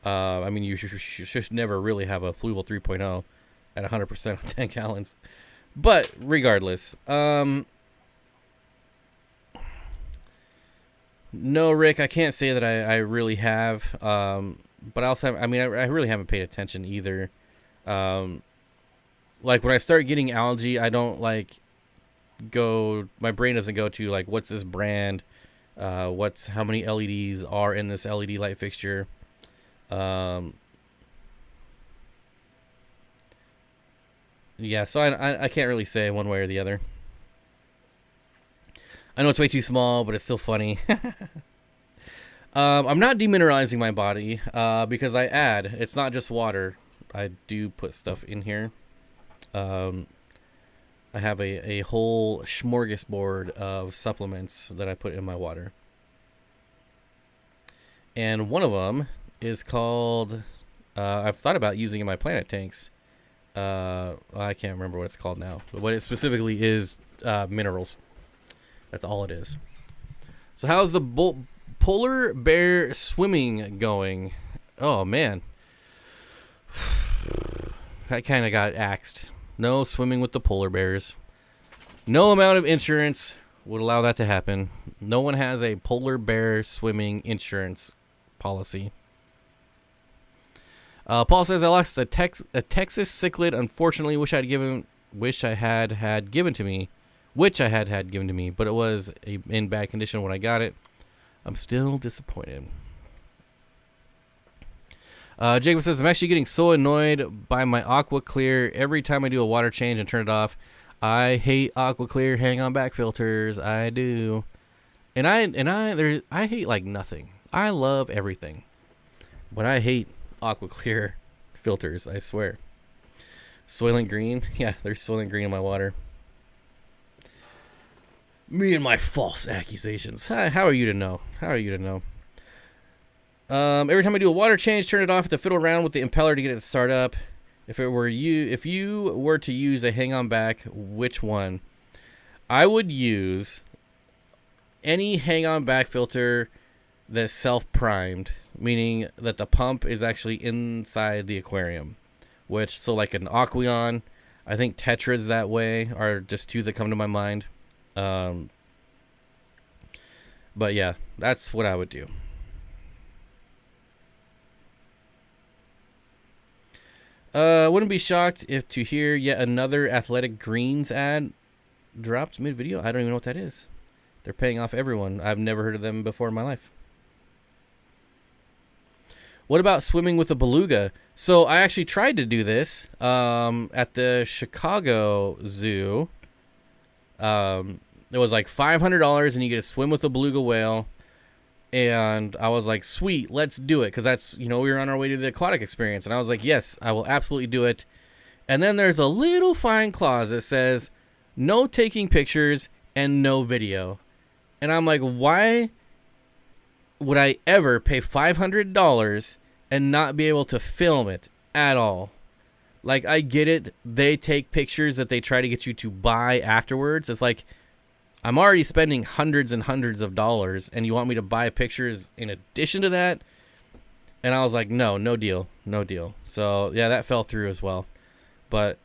I mean, you should never really have a Fluval 3.0 at 100% on 10 gallons. But regardless, no, Rick, I can't say that I really have. But I also have, I really haven't paid attention either. Like when I start getting algae, I don't my brain doesn't go to like, what's this brand? How many LEDs are in this LED light fixture? Yeah, so I can't really say one way or the other. I know it's way too small, but it's still funny. I'm not demineralizing my body because it's not just water. I do put stuff in here. I have a whole smorgasbord of supplements that I put in my water. And one of them is called, I've thought about using in my planet tanks. I can't remember what it's called now, but what it specifically is, minerals. That's all it is. So how's the polar bear swimming going? Oh man, I kind of got axed. No swimming with the polar bears. No amount of insurance would allow that to happen. No one has a polar bear swimming insurance policy. Paul says I lost a Texas cichlid. Unfortunately, which I had given to me, but it was in bad condition when I got it. I'm still disappointed. Jacob says I'm actually getting so annoyed by my Aqua Clear every time I do a water change and turn it off. I hate Aqua Clear hang on back filters. I do, and I hate like nothing. I love everything, but I hate Aqua Clear filters. I swear. Soylent Green, yeah, there's Soylent Green in my water. Me and my false accusations. How are you to know? Every time I do a water change, turn it off to fiddle around with the impeller to get it to start up. If you were to use a hang on back, which one? I would use any hang on back filter that's self-primed, meaning that the pump is actually inside the aquarium. So like an Aquarium, I think Tetra's that way, are just two that come to my mind. But yeah, that's what I would do. Wouldn't be shocked to hear yet another Athletic Greens ad dropped mid-video. I don't even know what that is. They're paying off everyone. I've never heard of them before in my life. What about swimming with a beluga? So I actually tried to do this at the Chicago Zoo. It was like $500 and you get to swim with a beluga whale. And I was like, sweet, let's do it. Because that's, we were on our way to the aquatic experience. And I was like, yes, I will absolutely do it. And then there's a little fine clause that says, no taking pictures and no video. And I'm like, why would I ever pay $500 and not be able to film it at all? Like, I get it. They take pictures that they try to get you to buy afterwards. It's like, I'm already spending hundreds and hundreds of dollars, and you want me to buy pictures in addition to that? And I was like, no deal. So, yeah, that fell through as well. But,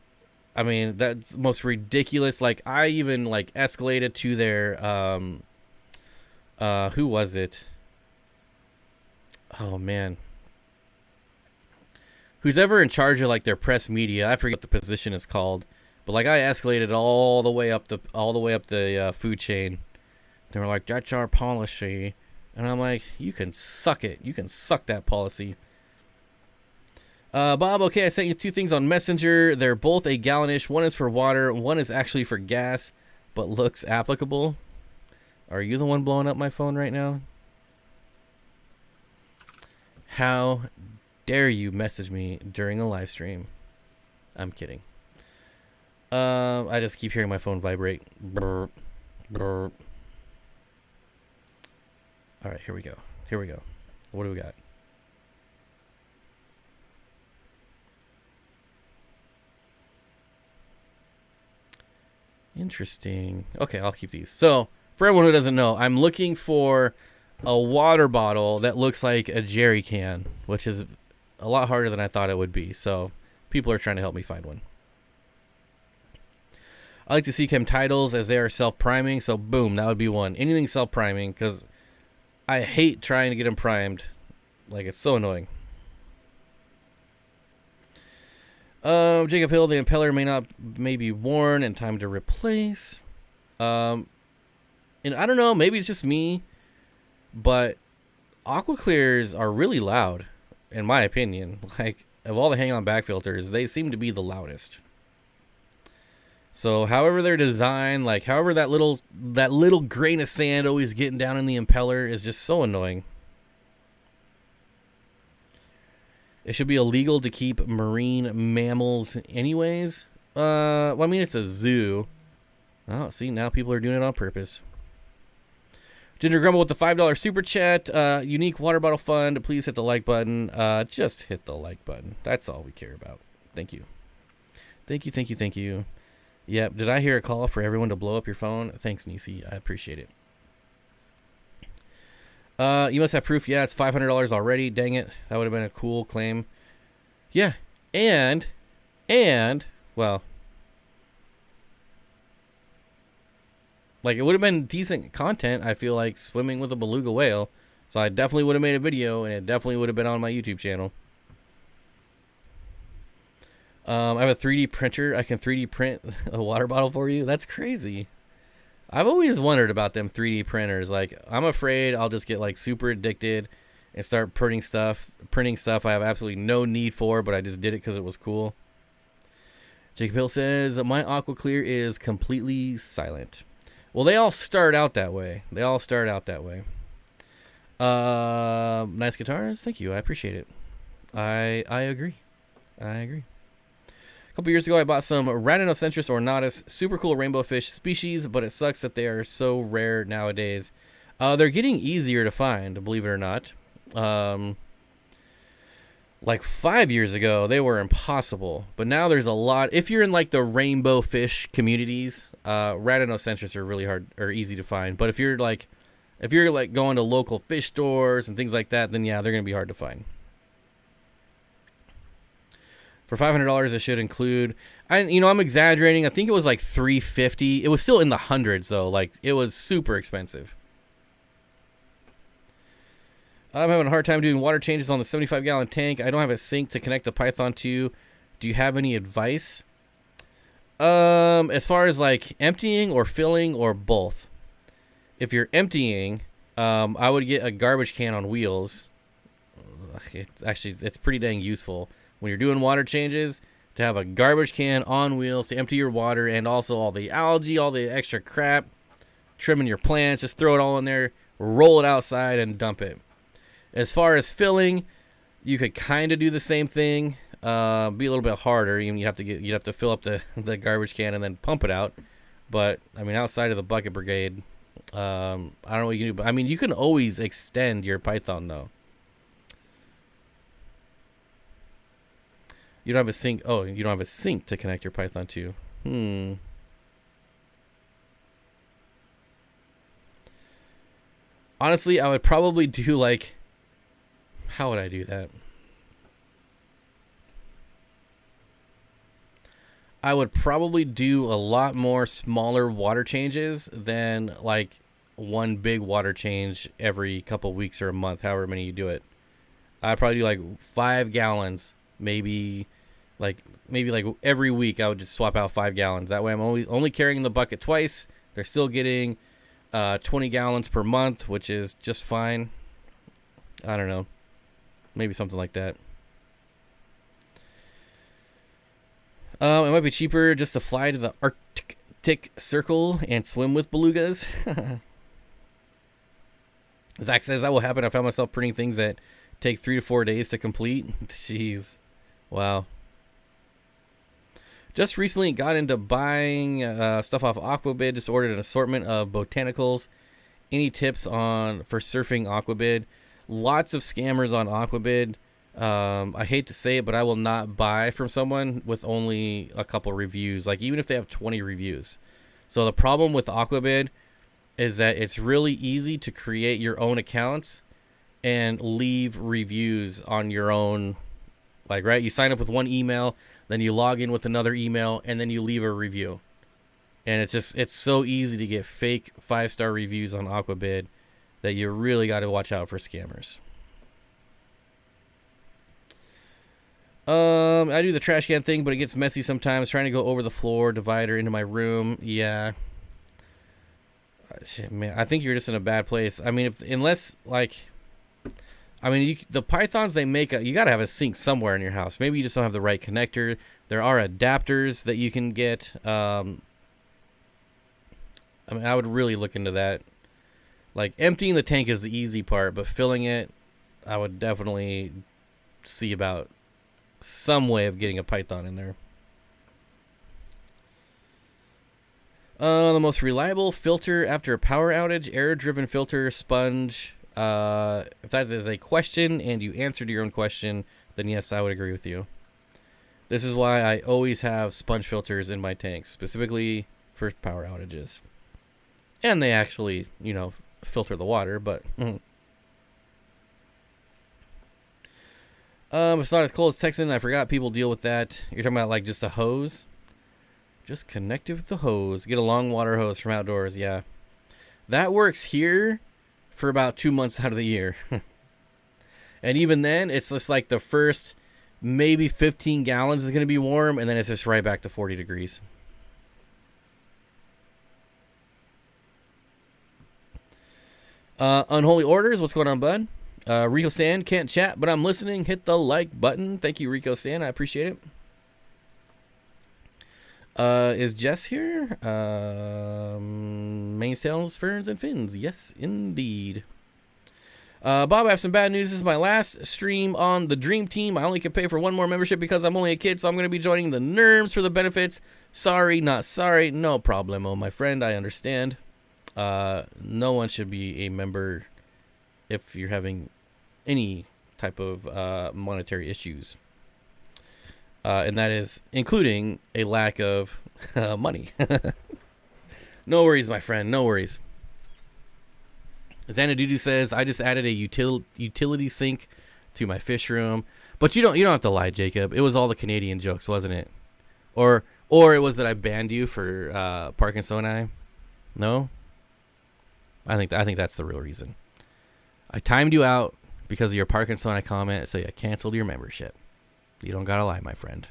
I mean, that's most ridiculous. Like, I even, escalated to their, who was it? Oh, man. Who's ever in charge of, their press media? I forget what the position is called. But I escalated all the way up the food chain. They were like, "That's our policy," and I'm like, "You can suck it. You can suck that policy." Bob, okay, I sent you two things on Messenger. They're both a gallonish. One is for water. One is actually for gas, but looks applicable. Are you the one blowing up my phone right now? How dare you message me during a live stream? I'm kidding. I just keep hearing my phone vibrate. Burp, burp. All right, here we go. What do we got? Interesting. Okay, I'll keep these. So, for everyone who doesn't know, I'm looking for a water bottle that looks like a jerry can, which is a lot harder than I thought it would be. So, people are trying to help me find one. I like to see chem titles as they are self-priming, so boom, that would be one. Anything self-priming, because I hate trying to get them primed. It's so annoying. Jacob Hill, the impeller may be worn and time to replace. And I don't know, maybe it's just me, but Aqua Clears are really loud, in my opinion. Of all the hang-on back filters, they seem to be the loudest. So however they're designed, however that little grain of sand always getting down in the impeller is just so annoying. It should be illegal to keep marine mammals anyways. Well, I mean, it's a zoo. Oh, see, now people are doing it on purpose. Ginger Grumble with the $5 super chat. Unique water bottle fund. Please hit the like button. Just hit the like button. That's all we care about. Thank you. Thank you, thank you, thank you. Yep. Did I hear a call for everyone to blow up your phone? Thanks, Nisi. I appreciate it. You must have proof. Yeah, it's $500 already. Dang it. That would have been a cool claim. Yeah. And, well, like, it would have been decent content, I feel like, swimming with a beluga whale. So I definitely would have made a video, and it definitely would have been on my YouTube channel. I have a 3D printer. I can 3D print a water bottle for you. That's crazy. I've always wondered about them 3D printers. Like, I'm afraid I'll just get, like, super addicted and start printing stuff I have absolutely no need for, but I just did it because it was cool. Jacob Hill says, my aqua clear is completely silent. Well, they all start out that way. Nice guitars. Thank you. I appreciate it. I agree. A couple years ago, I bought some Rhamnocentris ornatus, super cool rainbow fish species, but it sucks that they are so rare nowadays. They're getting easier to find, believe it or not. Like 5 years ago, they were impossible, but now there's a lot. If you're in like the rainbow fish communities, Rhamnocentris are really hard or easy to find. But if you're like going to local fish stores and things like that, then yeah, they're gonna be hard to find. For $500, it should include. I'm exaggerating. I think it was like $350. It was still in the hundreds though. Like, it was super expensive. I'm having a hard time doing water changes on the 75-gallon tank. I don't have a sink to connect the Python to. Do you have any advice? As far as like emptying or filling or both. If you're emptying, I would get a garbage can on wheels. It's pretty dang useful when you're doing water changes to have a garbage can on wheels to empty your water and also all the algae, all the extra crap, trimming your plants. Just throw it all in there, roll it outside, and dump it. As far as filling, you could kind of do the same thing. Be a little bit harder. You'd have to fill up the garbage can and then pump it out. But I mean, outside of the bucket brigade, I don't know what you can do. But I mean, you can always extend your Python though. You don't have a sink. Oh, you don't have a sink to connect your Python to. Honestly, I would probably do like. How would I do that? I would probably do a lot more smaller water changes than like one big water change every couple weeks or a month, however many you do it. I'd probably do like 5 gallons, maybe like every week I would just swap out 5 gallons. That way I'm only carrying the bucket twice. They're still getting 20 gallons per month, which is just fine. I don't know. Maybe something like that. It might be cheaper just to fly to the Arctic Circle and swim with belugas. Zach says that will happen. I found myself printing things that take 3 to 4 days to complete. Jeez. Wow. Just recently got into buying stuff off Aquabid. Just ordered an assortment of botanicals. Any tips for surfing Aquabid? Lots of scammers on Aquabid. I hate to say it, but I will not buy from someone with only a couple reviews. Like, even if they have 20 reviews. So the problem with Aquabid is that it's really easy to create your own accounts and leave reviews on your own. Like, right? You sign up with one email, then you log in with another email, and then you leave a review. And it's so easy to get fake 5-star reviews on Aquabid that you really got to watch out for scammers. I do the trash can thing, but it gets messy sometimes. Trying to go over the floor divider into my room. Yeah. Shit, man, I think you're just in a bad place. I mean, the pythons they make, you got to have a sink somewhere in your house. Maybe you just don't have the right connector. There are adapters that you can get. I would really look into that. Like, emptying the tank is the easy part, but filling it, I would definitely see about some way of getting a python in there. The most reliable filter after a power outage, air-driven filter, sponge. If that is a question and you answered your own question, then yes, I would agree with you. This is why I always have sponge filters in my tanks, specifically for power outages. And they actually, you know, filter the water, but... It's not as cold as Texan. I forgot people deal with that. You're talking about like just a hose? Just connect it with the hose. Get a long water hose from outdoors. Yeah. That works here for about 2 months out of the year. And even then, it's just like the first maybe 15 gallons is going to be warm, and then it's just right back to 40 degrees. Unholy Orders, what's going on, bud? Rico Sand, can't chat, but I'm listening. Hit the like button. Thank you, Rico Sand. I appreciate it. Is Jess here? Mainsails, ferns, and fins. Yes, indeed. Bob, I have some bad news. This is my last stream on the Dream Team. I only can pay for one more membership because I'm only a kid, so I'm going to be joining the NERMs for the benefits. Sorry, not sorry. No problemo, my friend. I understand. No one should be a member if you're having any type of monetary issues. And that is including a lack of money. No worries, my friend. No worries. Xanadudu says, I just added a utility sink to my fish room. But you don't have to lie, Jacob. It was all the Canadian jokes, wasn't it? Or it was that I banned you for Parkinsoni? No? I think that's the real reason. I timed you out because of your Parkinsoni comment, so I canceled your membership. You don't gotta lie, my friend.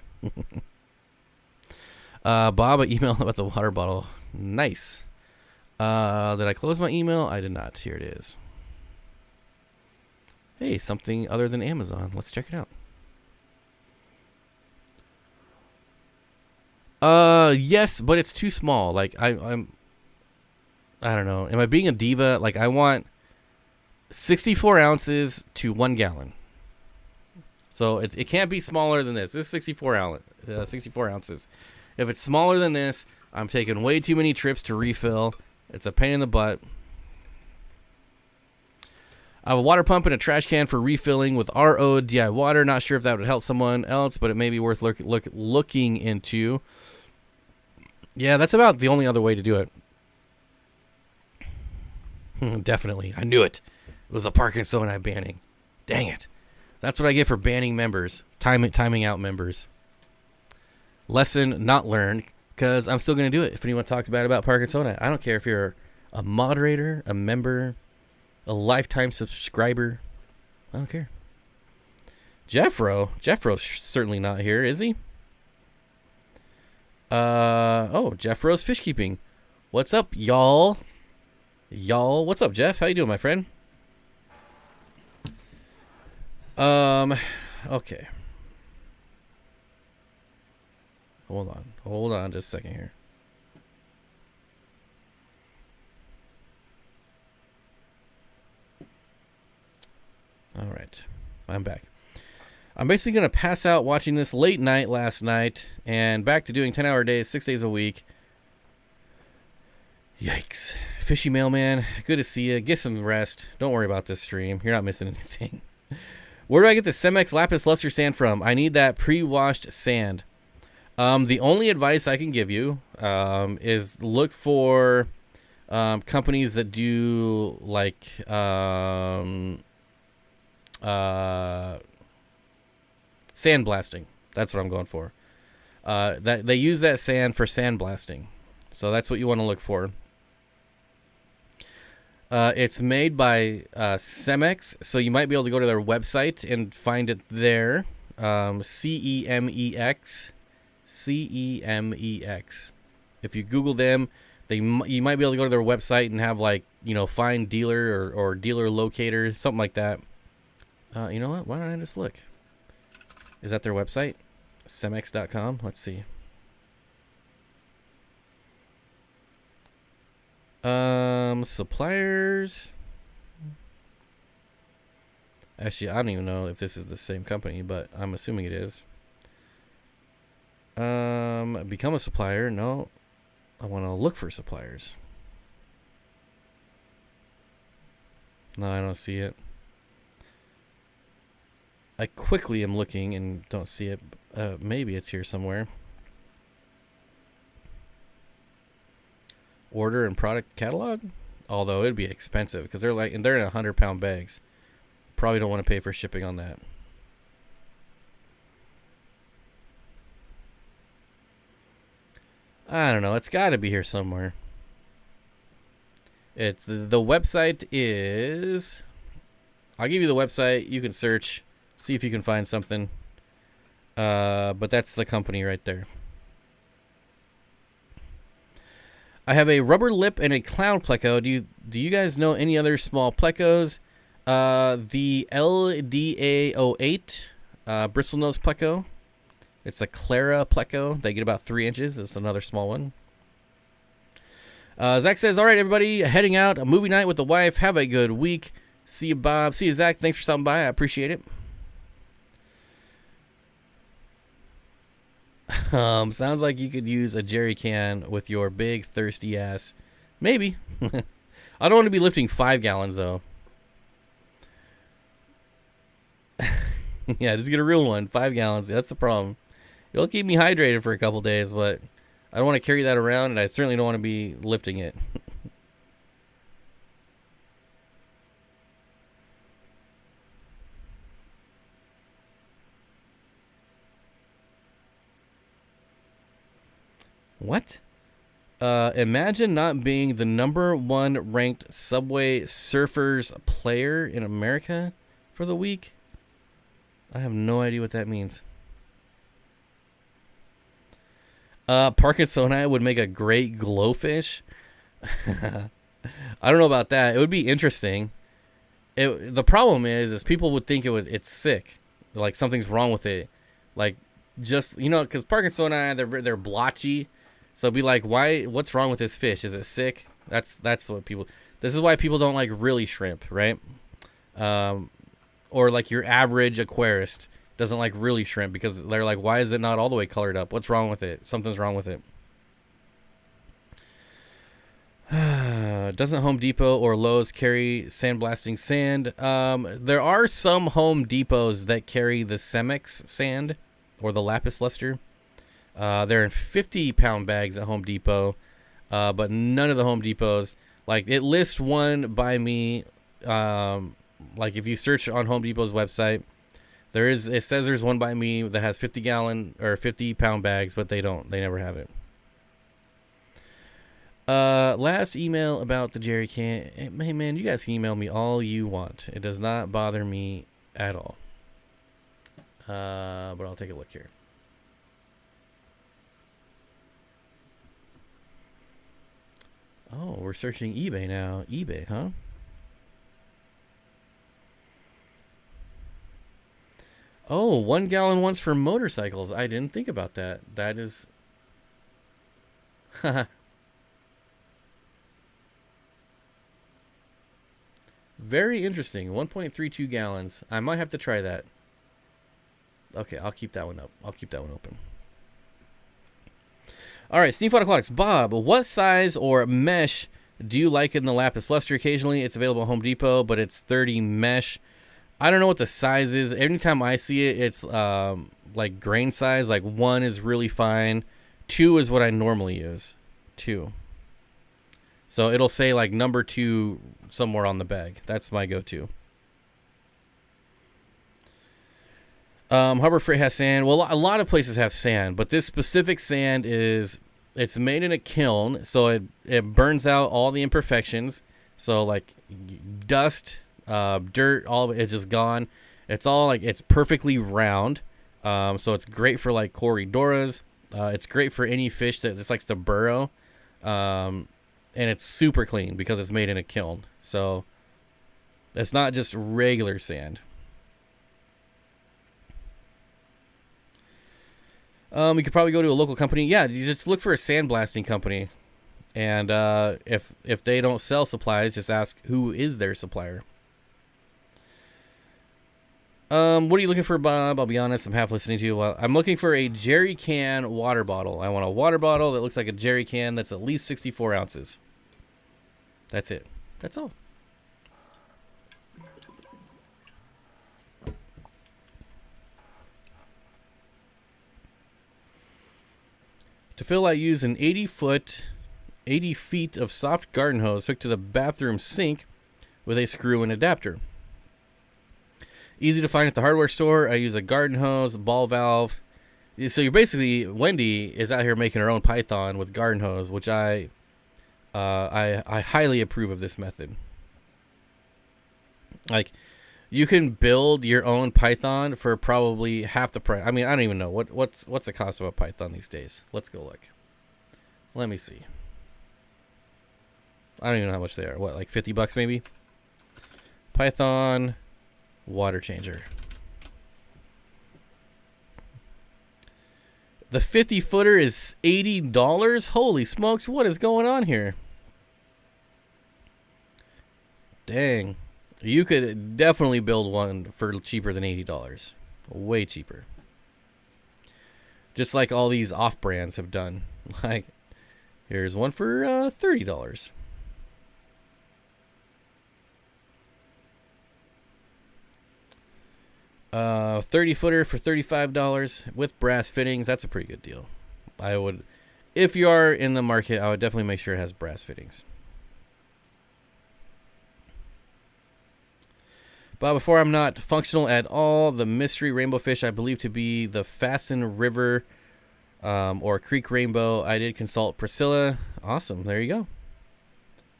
Bob, an email about the water bottle. Nice. Did I close my email? I did not. Here it is. Hey, something other than Amazon. Let's check it out. Yes, but it's too small. Like I don't know. Am I being a diva? Like I want 64 ounces to 1 gallon. So it can't be smaller than this. This is 64 ounces. If it's smaller than this, I'm taking way too many trips to refill. It's a pain in the butt. I have a water pump and a trash can for refilling with RO DI water. Not sure if that would help someone else, but it may be worth looking into. Yeah, that's about the only other way to do it. Definitely. I knew it. It was a Parkinsoni banning. Dang it. That's what I get for banning members. Timing out members. Lesson not learned, because I'm still going to do it if anyone talks bad about Parkinsoni. I don't care if you're a moderator, a member, a lifetime subscriber. I don't care. Jeffro's certainly not here, is he? Jeffro's Fish Keeping. What's up, y'all? What's up, Jeff? How you doing, my friend? Okay. Hold on just a second here. All right. I'm back. I'm basically going to pass out watching this late night last night and back to doing 10-hour days, 6 days a week. Yikes. Fishy mailman, good to see you. Get some rest. Don't worry about this stream. You're not missing anything. Where do I get the Cemex Lapis Luster sand from? I need that pre-washed sand. The only advice I can give you is look for companies that do like sandblasting. That's what I'm going for. That they use that sand for sandblasting. So that's what you want to look for. It's made by Cemex, so you might be able to go to their website and find it there. CEMEX. CEMEX. If you Google them, you might be able to go to their website and have find dealer or dealer locator, something like that. You know what? Why don't I just look? Is that their website? Cemex.com? Let's see. Suppliers. Actually, I don't even know if this is the same company, but I'm assuming it is. Become a supplier. No, I want to look for suppliers. No, I don't see it. I quickly am looking and don't see it. Maybe it's here somewhere. Order and product catalog? Although it'd be expensive because they're in 100-pound bags. Probably don't want to pay for shipping on that. I don't know. It's got to be here somewhere. It's the website is. I'll give you the website. You can search, see if you can find something. But that's the company right there. I have a rubber lip and a clown pleco. Do you guys know any other small plecos? The LDA08 bristlenose pleco. It's a Clara pleco. They get about 3 inches. It's another small one. Zach says, all right, everybody, heading out. A movie night with the wife. Have a good week. See you, Bob. See you, Zach. Thanks for stopping by. I appreciate it. Sounds like you could use a jerry can with your big thirsty ass. Maybe. I don't want to be lifting 5 gallons though. Yeah, just get a real one. 5 gallons. That's the problem. It'll keep me hydrated for a couple days, but I don't want to carry that around, and I certainly don't want to be lifting it. What? Imagine not being the #1 ranked Subway Surfers player in America for the week. I have no idea what that means. Parkinsoni would make a great glowfish. I don't know about that. It would be interesting. The problem is people would think it's sick, like something's wrong with it, like just because Parkinsoni they're blotchy. So be like, what's wrong with this fish? Is it sick? That's what people. This is why people don't like really shrimp, right? Or like your average aquarist doesn't like really shrimp because they're like, why is it not all the way colored up? What's wrong with it? Something's wrong with it. Doesn't Home Depot or Lowe's carry sandblasting sand? There are some Home Depots that carry the Cemex sand or the lapis luster. They're in 50-pound bags at Home Depot, but none of the Home Depots, like it lists one by me. Like if you search on Home Depot's website, it says there's one by me that has 50-gallon or 50-pound bags, but they never have it. Last email about the jerry can. Hey man, you guys can email me all you want. It does not bother me at all. But I'll take a look here. Oh, we're searching eBay now. eBay, huh? Oh, 1 gallon ones for motorcycles. I didn't think about that. That is... Very interesting. 1.32 gallons. I might have to try that. Okay, I'll keep that one up. I'll keep that one open. All right, Steenfott Aquatics. Bob, what size or mesh do you like in the lapis luster? Occasionally, it's available at Home Depot, but it's 30 mesh. I don't know what the size is. Anytime I see it, it's like grain size. Like 1 is really fine. 2 is what I normally use. 2. So it'll say like number 2 somewhere on the bag. That's my go-to. Harbor Freight has sand. Well, a lot of places have sand, but this specific sand it's made in a kiln, so it burns out all the imperfections. So like dust, dirt, all of it is just gone. It's all like it's perfectly round. So it's great for like Corydoras. It's great for any fish that just likes to burrow. And it's super clean because it's made in a kiln. So it's not just regular sand. You could probably go to a local company. Yeah, you just look for a sandblasting company. And if they don't sell supplies, just ask who is their supplier. What are you looking for, Bob? I'll be honest, I'm half listening to you. I'm looking for a jerry can water bottle. I want a water bottle that looks like a jerry can that's at least 64 ounces. That's it. That's all. To fill, I use an 80 feet of soft garden hose hooked to the bathroom sink with a screw and adapter. Easy to find at the hardware store. I use a garden hose, ball valve. So you're basically, Wendy is out here making her own python with garden hose, which I highly approve of this method. Like, you can build your own python for probably half the price. I mean, I don't even know what's the cost of a python these days. Let's go look. Let me see. I don't even know how much they are. What, like $50 maybe? Python water changer. The 50-footer is $80? Holy smokes, what is going on here? Dang. You could definitely build one for cheaper than $80. Way cheaper. Just like all these off-brands have done. Like, here's one for $30. 30-footer for $35 with brass fittings. That's a pretty good deal. I would, if you are in the market, I would definitely make sure it has brass fittings. But before I'm not functional at all, the mystery rainbow fish I believe to be the Fasten River or Creek Rainbow. I did consult Priscilla. Awesome. There you go.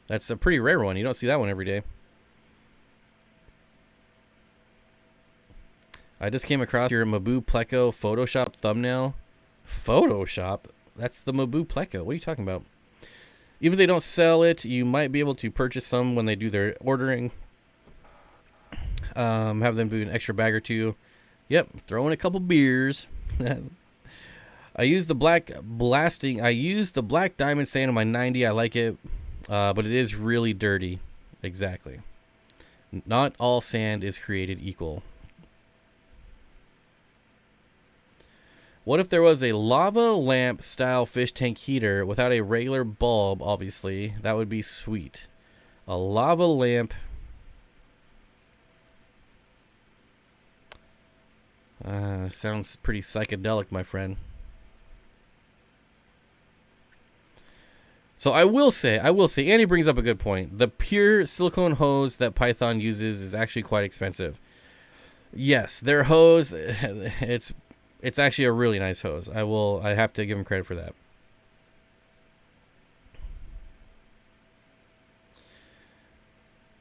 That's a pretty rare one. You don't see that one every day. I just came across your Mabu Pleco Photoshop thumbnail. Photoshop? That's the Mabu Pleco. What are you talking about? Even if they don't sell it, you might be able to purchase some when they do their ordering. Have them do an extra bag or two. Yep, throw in a couple beers. I use the black diamond sand on my 90. I like it, but it is really dirty. Exactly. Not all sand is created equal. What if there was a lava lamp style fish tank heater without a regular bulb, obviously? That would be sweet. A lava lamp. Sounds pretty psychedelic, my friend. So I will say, Andy brings up a good point. The pure silicone hose that Python uses is actually quite expensive. Yes, their hose, it's actually a really nice hose. I have to give them credit for that.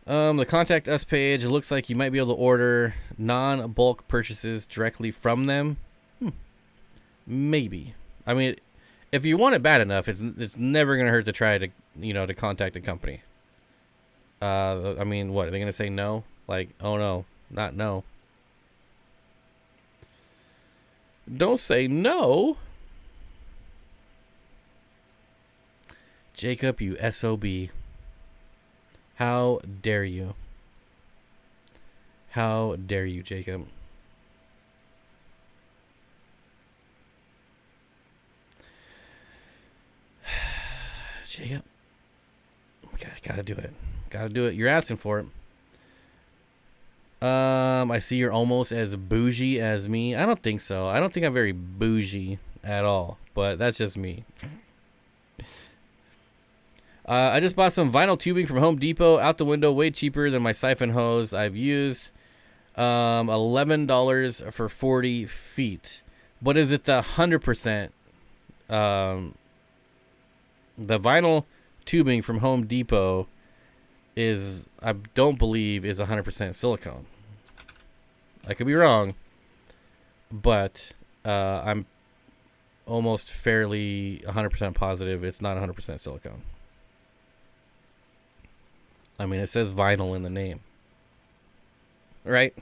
The contact us page, it looks like you might be able to order non-bulk purchases directly from them. Maybe. I mean, if you want it bad enough, it's never gonna hurt to try to to contact a company. I mean, what are they gonna say? No? Like, oh no, not no. Don't say no. Jacob, you SOB. How dare you? How dare you, Jacob? Jacob. Gotta do it. Gotta do it. You're asking for it. I see you're almost as bougie as me. I don't think so. I don't think I'm very bougie at all, but that's just me. I just bought some vinyl tubing from Home Depot. Out the window, way cheaper than my siphon hose I've used. $11 for 40 feet. But is it the 100%? The vinyl tubing from Home Depot is, I don't believe, is 100% silicone. I could be wrong, but I'm almost fairly 100% positive it's not 100% silicone. I mean, it says vinyl in the name. Right?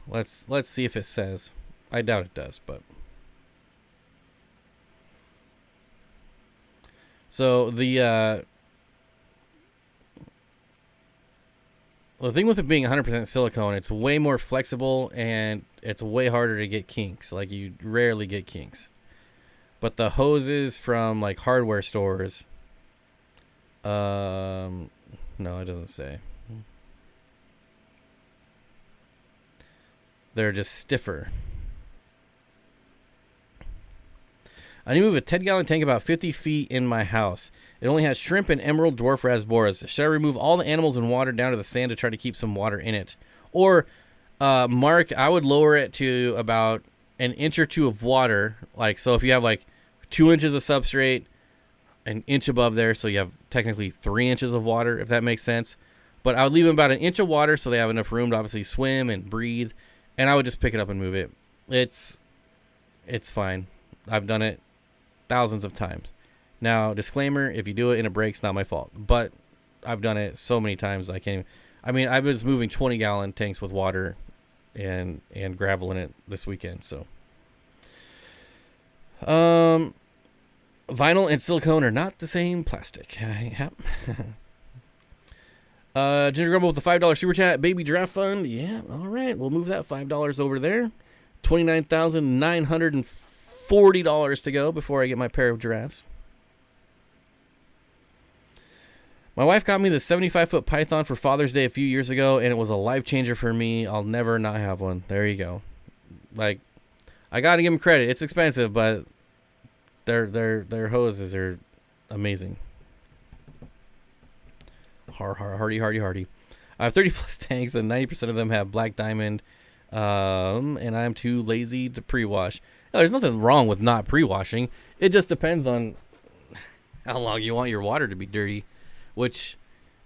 Let's see if it says. I doubt it does, but so the thing with it being 100% silicone, it's way more flexible and it's way harder to get kinks. Like, you rarely get kinks. But the hoses from like hardware stores, no, it doesn't say. They're just stiffer. I need to move a 10-gallon tank about 50 feet in my house. It only has shrimp and emerald dwarf rasboras. Should I remove all the animals and water down to the sand to try to keep some water in it? Or, Mark, I would lower it to about an inch or two of water. Like, so if you have like 2 inches of substrate, an inch above there, so you have technically 3 inches of water, if that makes sense. But I would leave them about an inch of water so they have enough room to obviously swim and breathe. And I would just pick it up and move it. It's fine. I've done it thousands of times. Now, disclaimer, if you do it and it breaks, not my fault. But I've done it so many times I can't even. I mean, I was moving 20-gallon tanks with water and gravel in it this weekend. So, vinyl and silicone are not the same plastic. Yep. Ginger Grumble with the $5 super chat. Baby Draft Fund. Yeah, all right. We'll move that $5 over there. $29,940 to go before I get my pair of giraffes. My wife got me the 75-foot python for Father's Day a few years ago, and it was a life changer for me. I'll never not have one. There you go. Like, I gotta give them credit. It's expensive, but their hoses are amazing. Hardy. I have 30 plus tanks, and 90% of them have black diamond. And I'm too lazy to pre-wash. Now, there's nothing wrong with not pre-washing. It just depends on how long you want your water to be dirty. Which,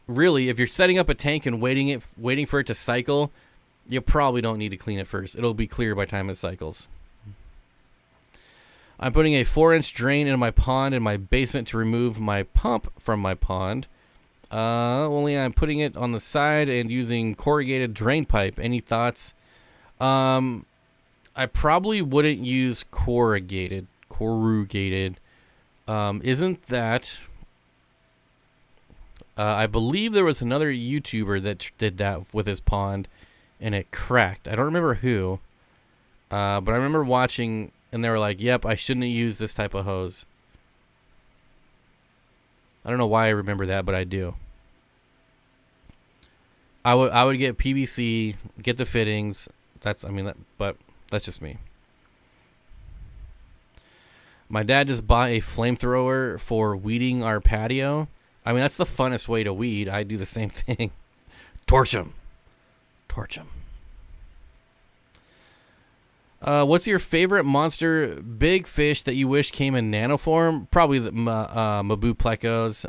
really, if you're setting up a tank and waiting for it to cycle, you probably don't need to clean it first. It'll be clear by the time it cycles. I'm putting a 4-inch drain in my pond in my basement to remove my pump from my pond. Only I'm putting it on the side and using corrugated drain pipe. Any thoughts? I probably wouldn't use corrugated. Isn't that... I believe there was another YouTuber that did that with his pond, and it cracked. I don't remember who, but I remember watching, and they were like, yep, I shouldn't have used this type of hose. I don't know why I remember that, but I do. I would get PVC, get the fittings. But that's just me. My dad just bought a flamethrower for weeding our patio. I mean, that's the funnest way to weed. I do the same thing. Torch them. What's your favorite monster big fish that you wish came in nano form? Probably the Mabu plecos.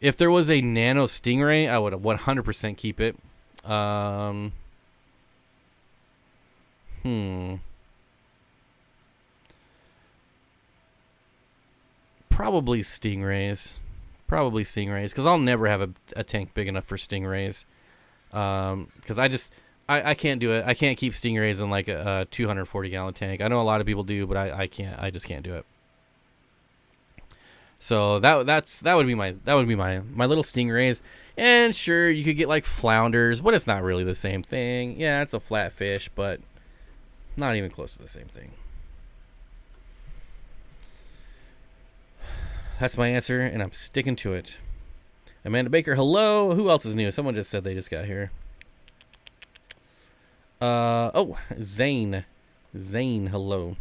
If there was a nano stingray, I would 100% keep it. Probably stingrays. Because I'll never have a tank big enough for stingrays. Because I can't do it. I can't keep stingrays in like a 240-gallon tank. I know a lot of people do, but I can't. I just can't do it. So that would be my little stingrays. And sure, you could get like flounders, but it's not really the same thing. Yeah, it's a flat fish, but not even close to the same thing. That's my answer, and I'm sticking to it. Amanda Baker, hello. Who else is new? Someone just said they just got here. Zane, hello.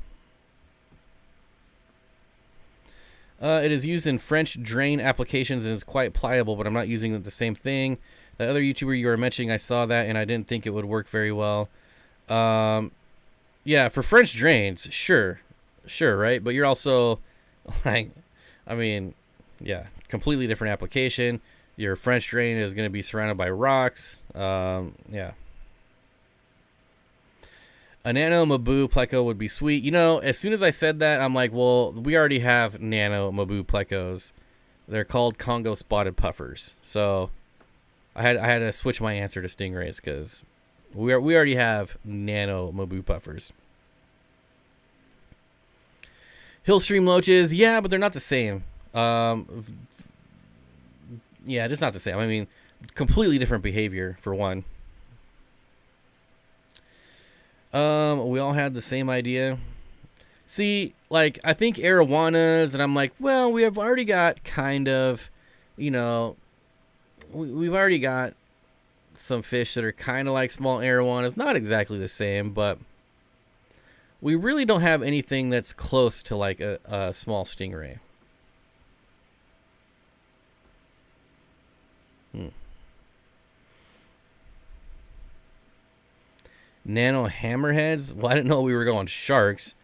It is used in French drain applications and is quite pliable, but I'm not using it the same thing. The other YouTuber you were mentioning, I saw that, and I didn't think it would work very well. Yeah, for French drains, sure, right? But you're also, like... I mean, yeah, completely different application. Your French drain is going to be surrounded by rocks. Yeah. A Nano Mabu pleco would be sweet. You know, as soon as I said that, I'm like, well, we already have Nano Mabu plecos. They're called Congo spotted puffers. So I had to switch my answer to stingrays because we already have Nano Mabu puffers. Hillstream loaches, yeah, but they're not the same. Yeah, just not the same. I mean, completely different behavior for one. We all had the same idea. See, like, I think arowanas, and I'm like, well, we have already got kind of, you know, we've already got some fish that are kind of like small arowanas. Not exactly the same, but we really don't have anything that's close to like a small stingray. Nano hammerheads? Well, I didn't know we were going sharks.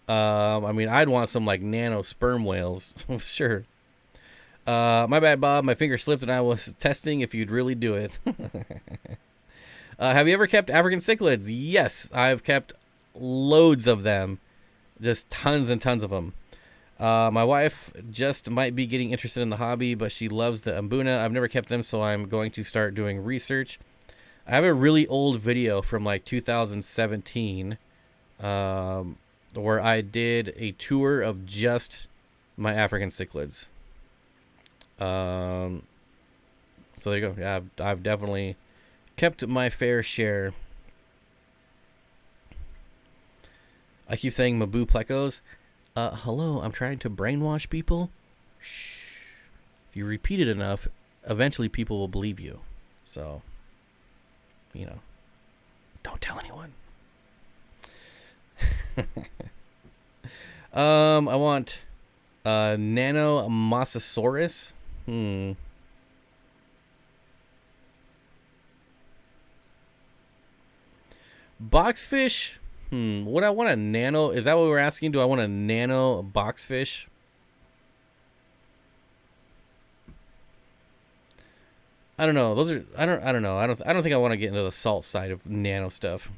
I mean, I'd want some like nano sperm whales. Sure. My bad, Bob. My finger slipped and I was testing if you'd really do it. Have you ever kept African cichlids? Yes, I've kept loads of them. Just tons and tons of them. My wife just might be getting interested in the hobby, but she loves the Mbuna. I've never kept them, so I'm going to start doing research. I have a really old video from like 2017 where I did a tour of just my African cichlids. So there you go. Yeah, I've definitely kept my fair share. I keep saying Mabu plecos. Hello, I'm trying to brainwash people. Shh. If you repeat it enough, eventually people will believe you. So, you know, don't tell anyone. I want Nano Mosasaurus. Boxfish. Would I want a nano? Is that what we're asking? Do I want a nano boxfish? I don't know. Those are I don't know. I don't think I want to get into the salt side of nano stuff.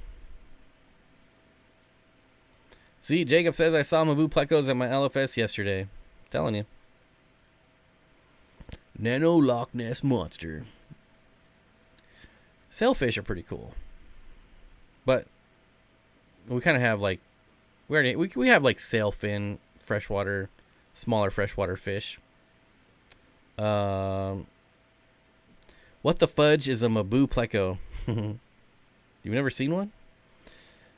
See, Jacob says I saw Mabu plecos at my LFS yesterday. Telling you. Nano Loch Ness Monster. Sailfish are pretty cool. But we kind of have like we have like sailfin freshwater, smaller freshwater fish. What the fudge is a Mabu pleco? You've never seen one?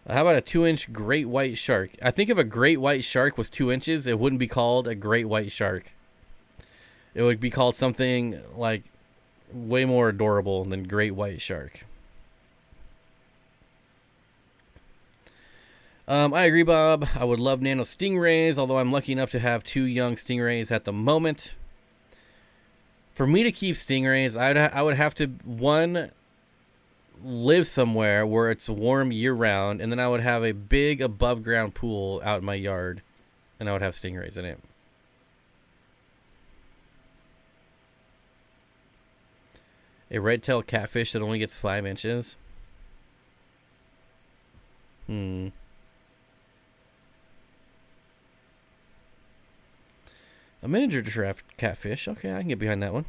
How about a 2-inch great white shark? I think if a great white shark was 2 inches, it wouldn't be called a great white shark. It would be called something like way more adorable than great white shark. I agree, Bob. I would love nano stingrays, although I'm lucky enough to have 2 young stingrays at the moment. For me to keep stingrays, I would have to, one, live somewhere where it's warm year-round, and then I would have a big above-ground pool out in my yard, and I would have stingrays in it. A red-tailed catfish that only gets 5 inches. A miniature giraffe catfish. Okay, I can get behind that one.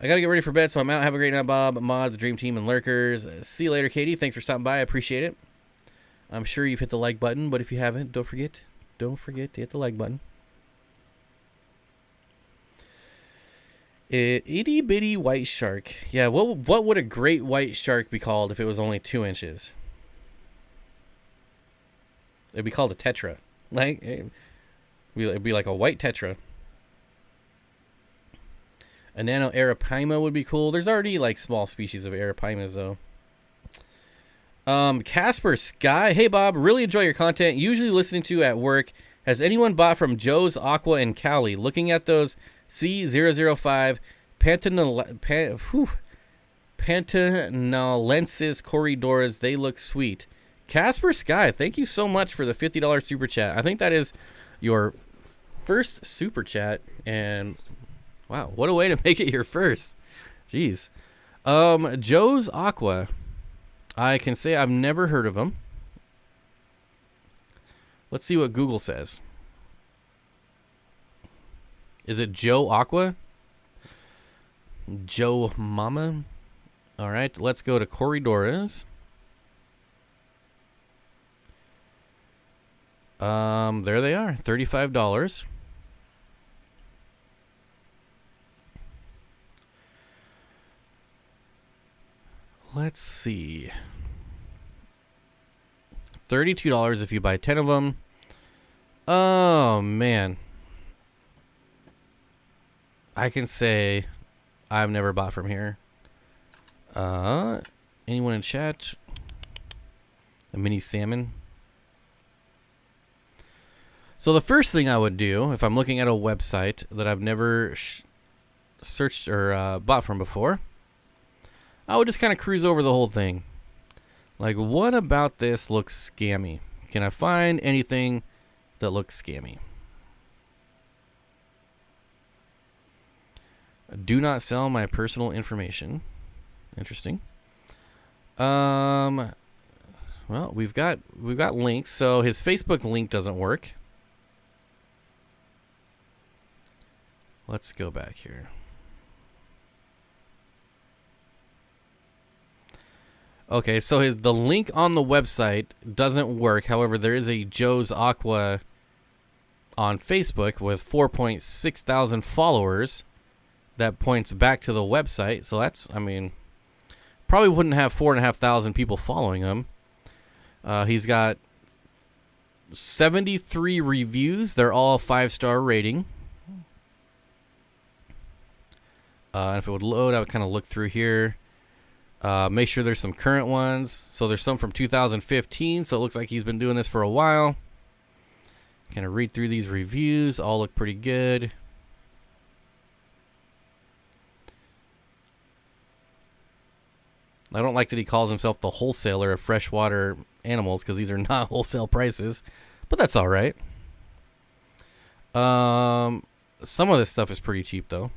I got to get ready for bed, so I'm out. Have a great night, Bob, Mods, Dream Team, and Lurkers. See you later, Katie. Thanks for stopping by. I appreciate it. I'm sure you've hit the like button, but if you haven't, don't forget to hit the like button. Itty bitty white shark. Yeah, what would a great white shark be called if it was only 2 inches? It'd be called a tetra. Like, it'd be like a white tetra. A nano arapaima would be cool. There's already like small species of arapaimas though. Casper Sky. Hey Bob, really enjoy your content. Usually listening to at work. Has anyone bought from Joe's Aqua in Cali? Looking at those C005 Pantanalensis corridors, they look sweet. Casper Sky, thank you so much for the $50 super chat. I think that is your first super chat, and wow, what a way to make it your first. Jeez. Joe's Aqua. I can say I've never heard of them. Let's see what Google says. Is it Joe Aqua? Joe Mama? All right, let's go to Corridores. There they are, $35. Let's see. $32 if you buy 10 of them. Oh, man. I can say I've never bought from here. Anyone in chat? A mini salmon. So the first thing I would do if I'm looking at a website that I've never searched or bought from before, I would just kind of cruise over the whole thing. Like, what about this looks scammy? Can I find anything that looks scammy? Do not sell my personal information. Interesting. Well, we've got links. So his Facebook link doesn't work. Let's go back here. Okay, so the link on the website doesn't work. However, there is a Joe's Aqua on Facebook with 4.6 thousand followers that points back to the website. So that's, I mean, probably wouldn't have 4,500 people following him. He's got 73 reviews. They're all 5-star rating. And if it would load, I would kind of look through here. Make sure there's some current ones. So there's some from 2015. So it looks like he's been doing this for a while. Kind of read through these reviews. All look pretty good. I don't like that he calls himself the wholesaler of freshwater animals because these are not wholesale prices. But that's all right. Some of this stuff is pretty cheap, though.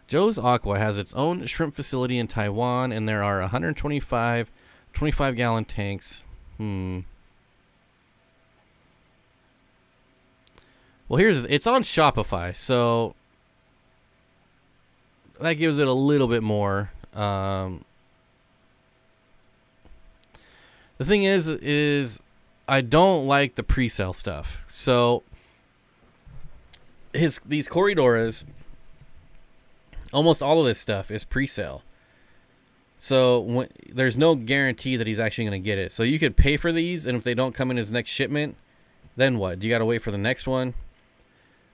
Joe's Aqua has its own shrimp facility in Taiwan, and there are 125 25-gallon tanks. Well, it's on Shopify, so that gives it a little bit more. The thing is I don't like the pre-sale stuff. So these Corridoras, almost all of this stuff is pre-sale. So there's no guarantee that he's actually going to get it. So you could pay for these, and if they don't come in his next shipment, then what? Do you got to wait for the next one?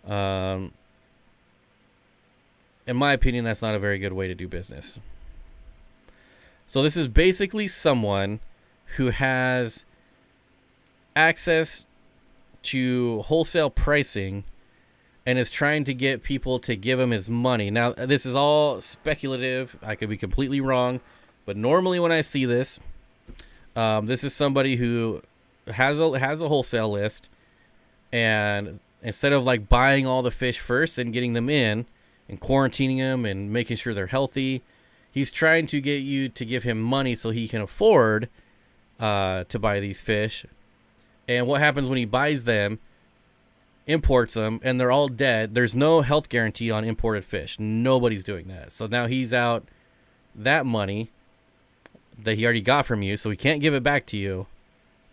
In my opinion, that's not a very good way to do business. So this is basically someone who has access to wholesale pricing and is trying to get people to give him his money. Now, this is all speculative. I could be completely wrong. But normally when I see this, this is somebody who has a wholesale list, and instead of like buying all the fish first and getting them in and quarantining them and making sure they're healthy, he's trying to get you to give him money so he can afford to buy these fish. And what happens when he buys them, imports them, and they're all dead? There's no health guarantee on imported fish. Nobody's doing that. So now he's out that money that he already got from you, so he can't give it back to you.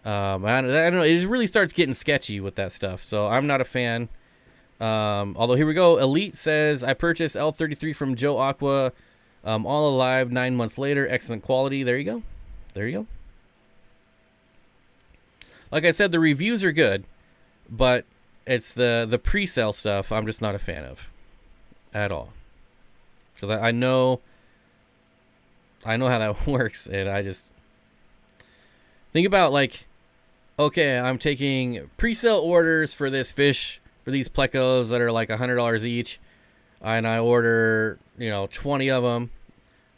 I don't know. It really starts getting sketchy with that stuff. So I'm not a fan. Although here we go. Elite says, I purchased L33 from Joe Aqua, all alive 9 months later. Excellent quality. There you go. There you go. Like I said, the reviews are good, but it's the pre-sale stuff I'm just not a fan of at all. Because I know how that works, and I just think about, like, okay, I'm taking pre-sale orders for this fish, for these plecos that are like $100 each, and I order, 20 of them.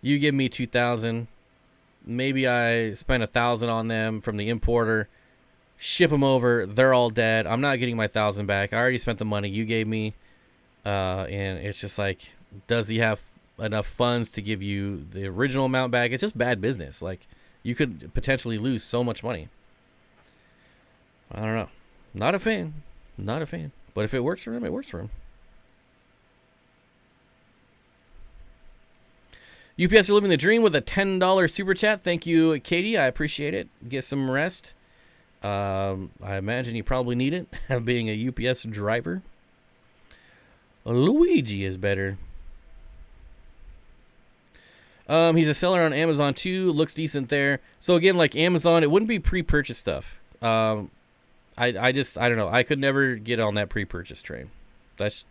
You give me 2,000. Maybe I spend 1,000 on them from the importer. Ship them over. They're all dead. I'm not getting my 1,000 back. I already spent the money you gave me, and it's just like, does he have enough funds to give you the original amount back? It's just bad business. Like, you could potentially lose so much money. I don't know. Not a fan. Not a fan. But if it works for him, it works for him. UPS, you're living the dream with a $10 super chat. Thank you, Katie. I appreciate it. Get some rest. I imagine you probably need it, being a UPS driver. Luigi is better. He's a seller on Amazon too. Looks decent there. So again, like Amazon, it wouldn't be pre-purchase stuff. I I don't know. I could never get on that pre-purchase train. That's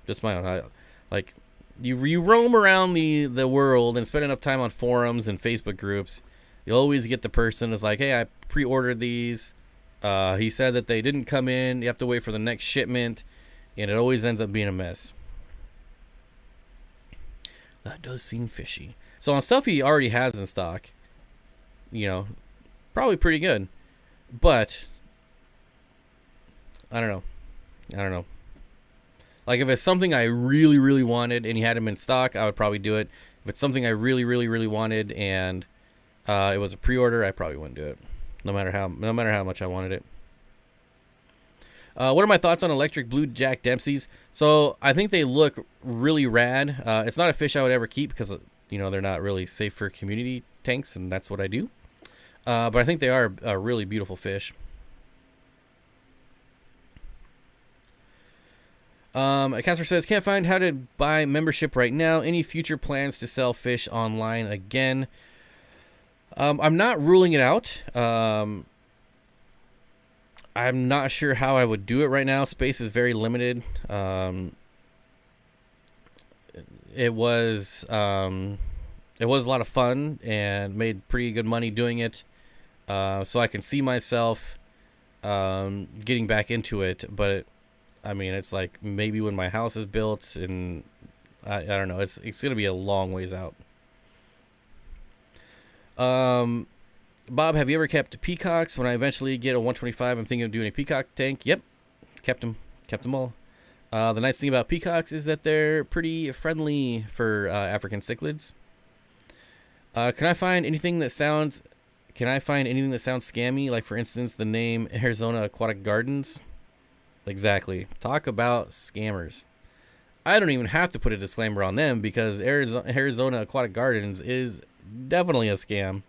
just my own. Like you roam around the world and spend enough time on forums and Facebook groups, you always get the person that's like, hey, I pre-ordered these. He said that they didn't come in. You have to wait for the next shipment, and it always ends up being a mess. That does seem fishy. So on stuff he already has in stock, probably pretty good. But I don't know. Like if it's something I really, really wanted and he had them in stock, I would probably do it. If it's something I really, really, really wanted and it was a pre-order, I probably wouldn't do it. No matter how much I wanted it. What are my thoughts on electric blue jack Dempseys? So I think they look really rad. It's not a fish I would ever keep because they're not really safe for community tanks, and that's what I do. But I think they are a really beautiful fish. Casper says, can't find how to buy membership right now. Any future plans to sell fish online again? I'm not ruling it out. I'm not sure how I would do it right now. Space is very limited. It was a lot of fun and made pretty good money doing it. So I can see myself getting back into it, but I mean, it's like maybe when my house is built, and I don't know. It's gonna be a long ways out. Bob, have you ever kept peacocks? When I eventually get a 125, I'm thinking of doing a peacock tank. Yep, kept them all. The nice thing about peacocks is that they're pretty friendly for African cichlids. Can I find anything that sounds scammy? Like, for instance, the name Arizona Aquatic Gardens. Exactly. Talk about scammers. I don't even have to put a disclaimer on them because Arizona Aquatic Gardens is definitely a scam.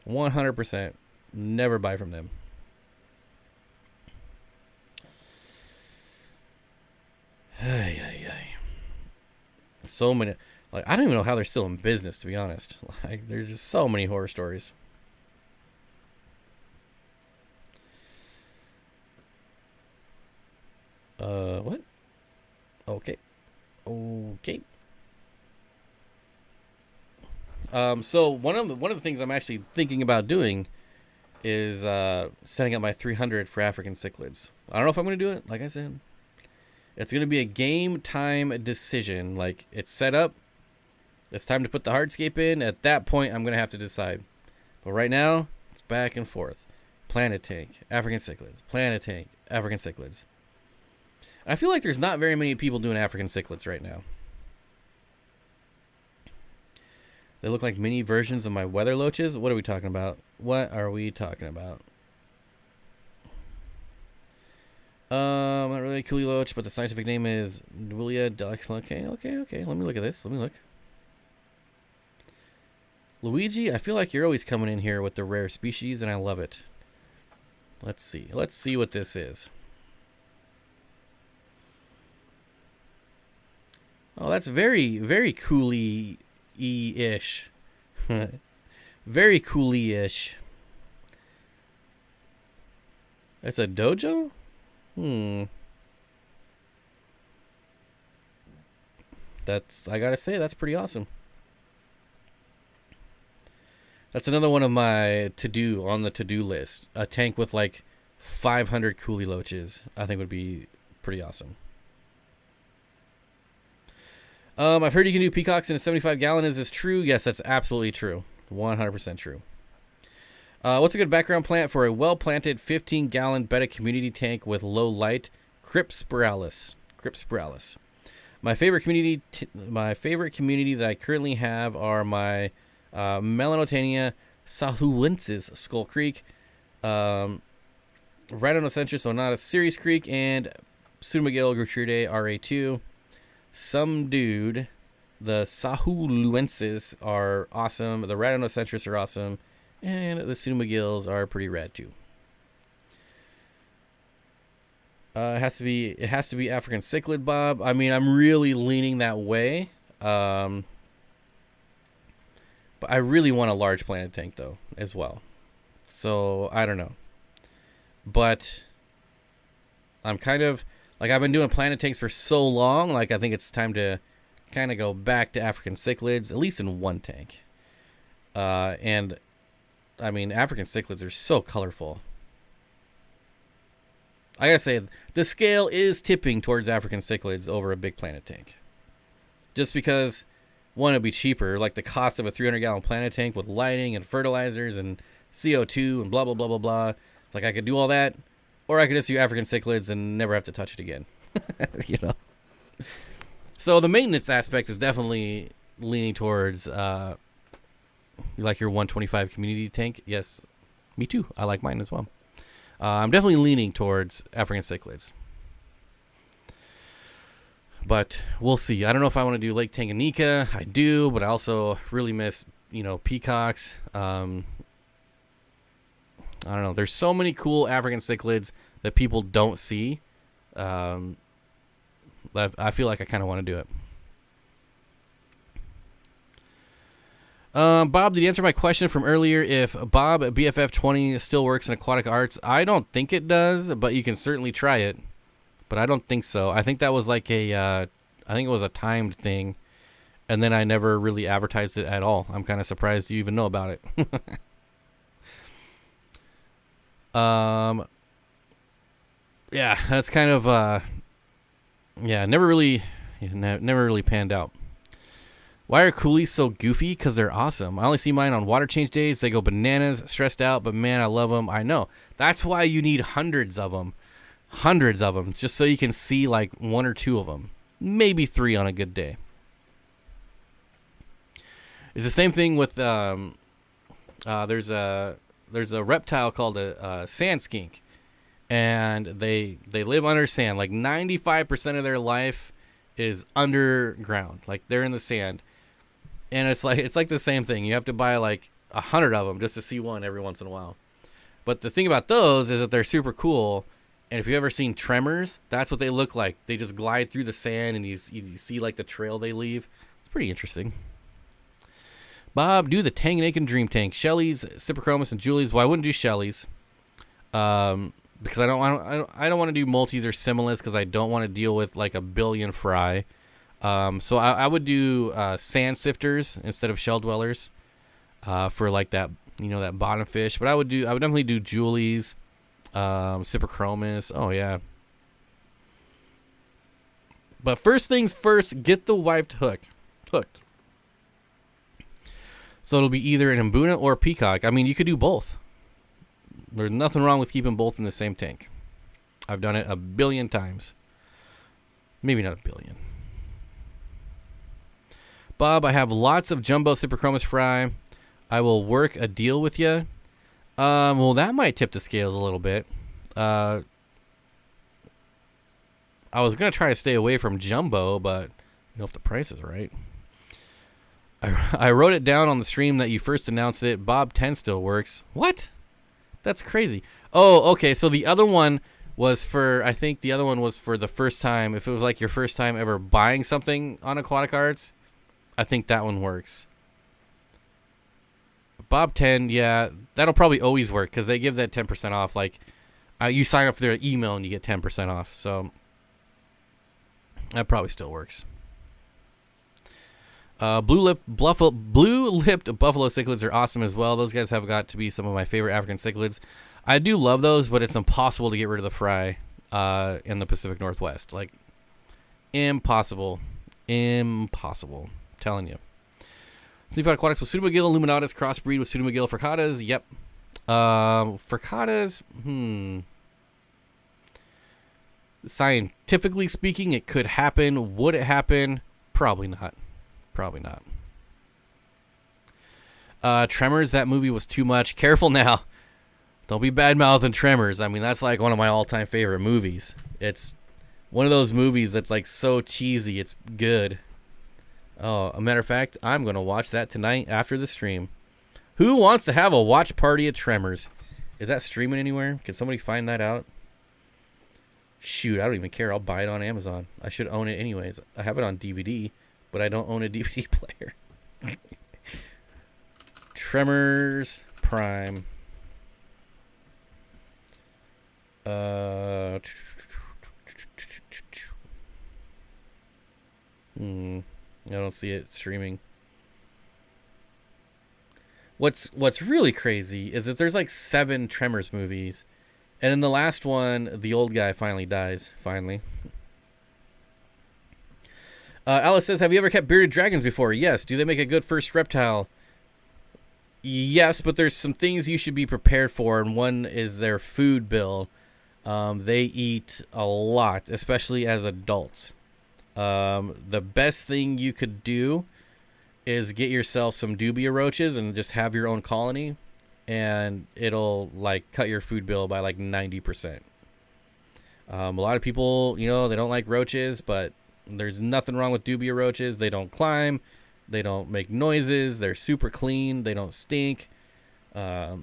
100%. Never buy from them. So many. Like, I don't even know how they're still in business, to be honest. Like, there's just so many horror stories. What? Okay. So one of the things I'm actually thinking about doing is setting up my 300 for African cichlids. I don't know if I'm going to do it. Like I said, it's going to be a game time decision. Like, it's set up. It's time to put the hardscape in. At that point, I'm going to have to decide. But right now, it's back and forth. Planet tank, African cichlids. Planet tank, African cichlids. I feel like there's not very many people doing African cichlids right now. They look like mini versions of my weather loaches. What are we talking about? Not really a Coolie loach, but the scientific name is Duilia delicata. Okay. Let me look at this. Luigi, I feel like you're always coming in here with the rare species, and I love it. Let's see what this is. Oh, that's very, very Coolie-ish. Very Coolie-ish. That's a dojo? I gotta say, that's pretty awesome. That's another one of my on the to-do list. A tank with like 500 Coolie loaches, I think would be pretty awesome. I've heard you can do peacocks in a 75-gallon. Is this true? Yes, that's absolutely true. 100% true. What's a good background plant for a well-planted 15-gallon Betta community tank with low light? Crypspiralis. My favorite community that I currently have are my Melanotania sahuensis Skull Creek, Rhinocentris Onata Ceres Creek, and Pseudomygale Gertrude RA2. Some dude, the Sahuluensis are awesome, the Rhinocentris are awesome, and the Pseudomygales are pretty rad too. It has to be African cichlid, Bob. I mean, I'm really leaning that way. But I really want a large planet tank though, as well. So I don't know. but I'm kind of like, I've been doing planet tanks for so long. Like, I think it's time to kind of go back to African cichlids, at least in one tank. And I mean, African cichlids are so colorful. I gotta say, the scale is tipping towards African cichlids over a big planet tank. Just because, one, it'd be cheaper. Like, the cost of a 300-gallon planet tank with lighting and fertilizers and CO2 and blah, blah, blah, blah, blah. It's like, I could do all that, or I could just do African cichlids and never have to touch it again. You know? So the maintenance aspect is definitely leaning towards, you like your 125 community tank? Yes, me too. I like mine as well. I'm definitely leaning towards African cichlids. But we'll see. I don't know if I want to do Lake Tanganyika. I do, but I also really miss, you know, peacocks. I don't know. There's so many cool African cichlids that people don't see. I feel like I kind of want to do it. Bob, did you answer my question from earlier if Bob at BFF20 still works in aquatic arts? I don't think it does, but you can certainly try it. But I don't think so. I think that was like I think it was a timed thing, and then I never really advertised it at all. I'm kind of surprised you even know about it. Yeah, that's kind of never really panned out. Why are Coolies so goofy? Because they're awesome. I only see mine on water change days. They go bananas, stressed out, but man, I love them. I know. That's why you need hundreds of them. Hundreds of them, just so you can see like one or two of them. Maybe three on a good day. It's the same thing with, there's a reptile called a sand skink. And they live under sand. Like 95% of their life is underground. Like they're in the sand. And it's like the same thing. You have to buy like 100 of them just to see one every once in a while. But the thing about those is that they're super cool. And if you've ever seen Tremors, that's what they look like. They just glide through the sand and you see like the trail they leave. It's pretty interesting. Bob, do the Tanganyikan Dream Tank. Shelly's, Cyprochromis, and Julie's. Well, I wouldn't do Shelly's. Because I don't want to do multis or similas because I don't want to deal with like a billion fry. So I would do sand sifters instead of shell dwellers for like that, you know, that bottom fish. But I would definitely do Julie's, Cyprochromis. Oh yeah. But first things first, get the wiped hooked. So it'll be either an Mbuna or a peacock. I mean, you could do both. There's nothing wrong with keeping both in the same tank. I've done it a billion times. Maybe not a billion. Bob, I have lots of jumbo Cyprochromis fry. I will work a deal with you. Well, that might tip the scales a little bit. I was going to try to stay away from jumbo, but you know, if the price is right. I wrote it down on the stream that you first announced it. Bob 10 still works. What? That's crazy. Oh, okay. So the other one was for, I think the other one was for the first time. If it was like your first time ever buying something on Aquatic Arts, I think that one works. Bob 10, yeah, that'll probably always work because they give that 10% off. Like, you sign up for their email and you get 10% off. So that probably still works. Blue-lipped buffalo cichlids are awesome as well. Those guys have got to be some of my favorite African cichlids. I do love those, but it's impossible to get rid of the fry in the Pacific Northwest. Like, impossible. Impossible. I'm telling you. Steenfott Aquatics with Pseudomogil illuminatus crossbreed with Pseudomogil furcatas. Yep. Furcatas, Scientifically speaking, it could happen. Would it happen? Probably not. Probably not. Tremors, that movie was too much. Careful now. Don't be bad-mouthing Tremors. I mean, that's like one of my all-time favorite movies. It's one of those movies that's like so cheesy, it's good. Oh, a matter of fact, I'm going to watch that tonight after the stream. Who wants to have a watch party at Tremors? Is that streaming anywhere? Can somebody find that out? Shoot, I don't even care. I'll buy it on Amazon. I should own it anyways. I have it on DVD, but I don't own a DVD player. Tremors Prime. I don't see it streaming. What's really crazy is that there's like 7 Tremors movies, and in the last one, the old guy finally dies. Finally. Alice says, have you ever kept bearded dragons before? Yes. Do they make a good first reptile? Yes, but there's some things you should be prepared for, and one is their food bill. They eat a lot, especially as adults. The best thing you could do is get yourself some dubia roaches and just have your own colony, and it'll like cut your food bill by like 90%. A lot of people, they don't like roaches, but there's nothing wrong with dubia roaches. They don't climb, they don't make noises, they're super clean, they don't stink. Yeah,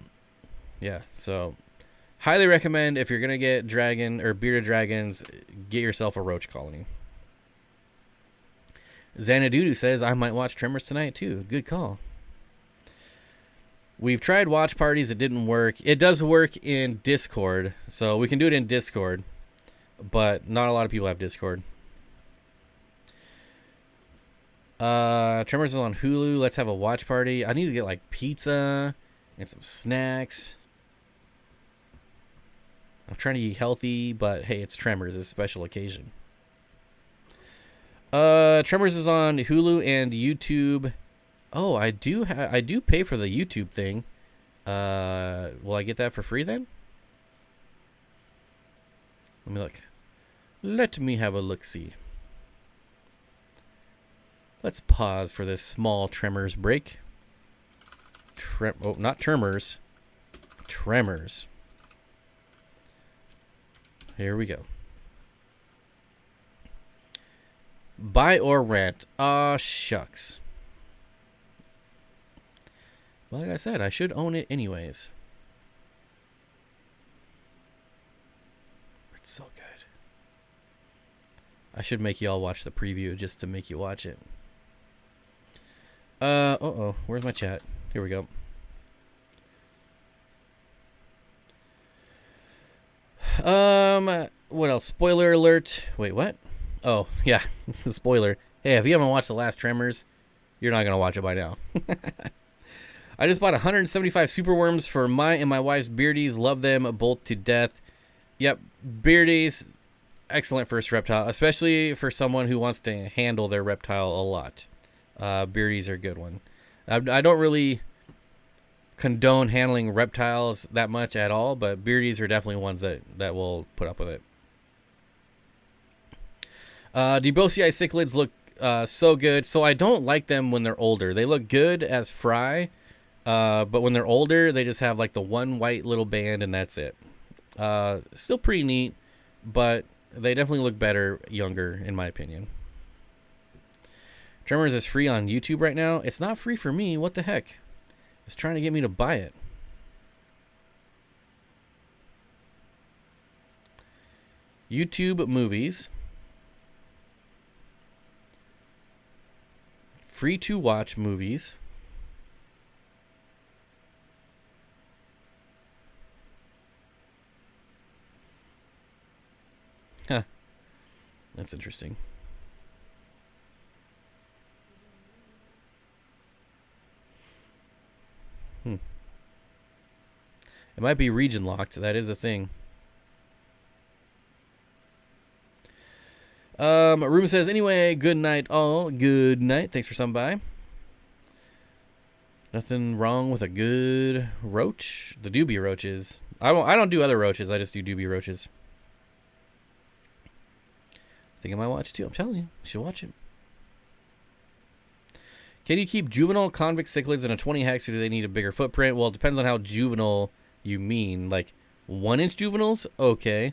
so highly recommend, if you're gonna get dragon or bearded dragons, get yourself a roach colony. Xanadudu says, I might watch Tremors tonight too. Good call. We've tried watch parties. It didn't work. It does work in Discord, so we can do it in Discord, but not a lot of people have Discord. Tremors is on Hulu. Let's have a watch party. I need to get like pizza and some snacks. I'm trying to eat healthy, but hey, it's Tremors. It's a special occasion. Tremors is on Hulu and YouTube. Oh, I do pay for the YouTube thing. Will I get that for free then? Let me look. Let me have a look-see. Let's pause for this small Tremors break. Not Tremors. Tremors. Here we go. Buy or rent? Aw, shucks. Well, like I said, I should own it anyways. It's so good. I should make y'all watch the preview just to make you watch it. Uh-oh. Where's my chat? Here we go. What else? Spoiler alert. Wait, what? Oh, yeah, it's a spoiler. Hey, if you haven't watched the last Tremors, you're not going to watch it by now. I just bought 175 superworms for my and my wife's beardies. Love them both to death. Yep, beardies, excellent first reptile, especially for someone who wants to handle their reptile a lot. Beardies are a good one. I don't really condone handling reptiles that much at all, but beardies are definitely ones that will put up with it. Debosii cichlids look so good. So I don't like them when they're older. They look good as fry, but when they're older, they just have like the one white little band and that's it. Still pretty neat, but they definitely look better younger, in my opinion. Tremors is free on YouTube right now. It's not free for me. What the heck? It's trying to get me to buy it. YouTube movies. Free to watch movies. Huh. That's interesting. It might be region locked. That is a thing. Room says, anyway, good night all. Good night. Thanks for stopping by. Nothing wrong with a good roach. The dubia roaches. I don't do other roaches. I just do dubia roaches. I think I might watch it too. I'm telling you. You should watch it. Can you keep juvenile convict cichlids in a 20 hex, or do they need a bigger footprint? Well, it depends on how juvenile you mean. Like 1-inch juveniles? Okay.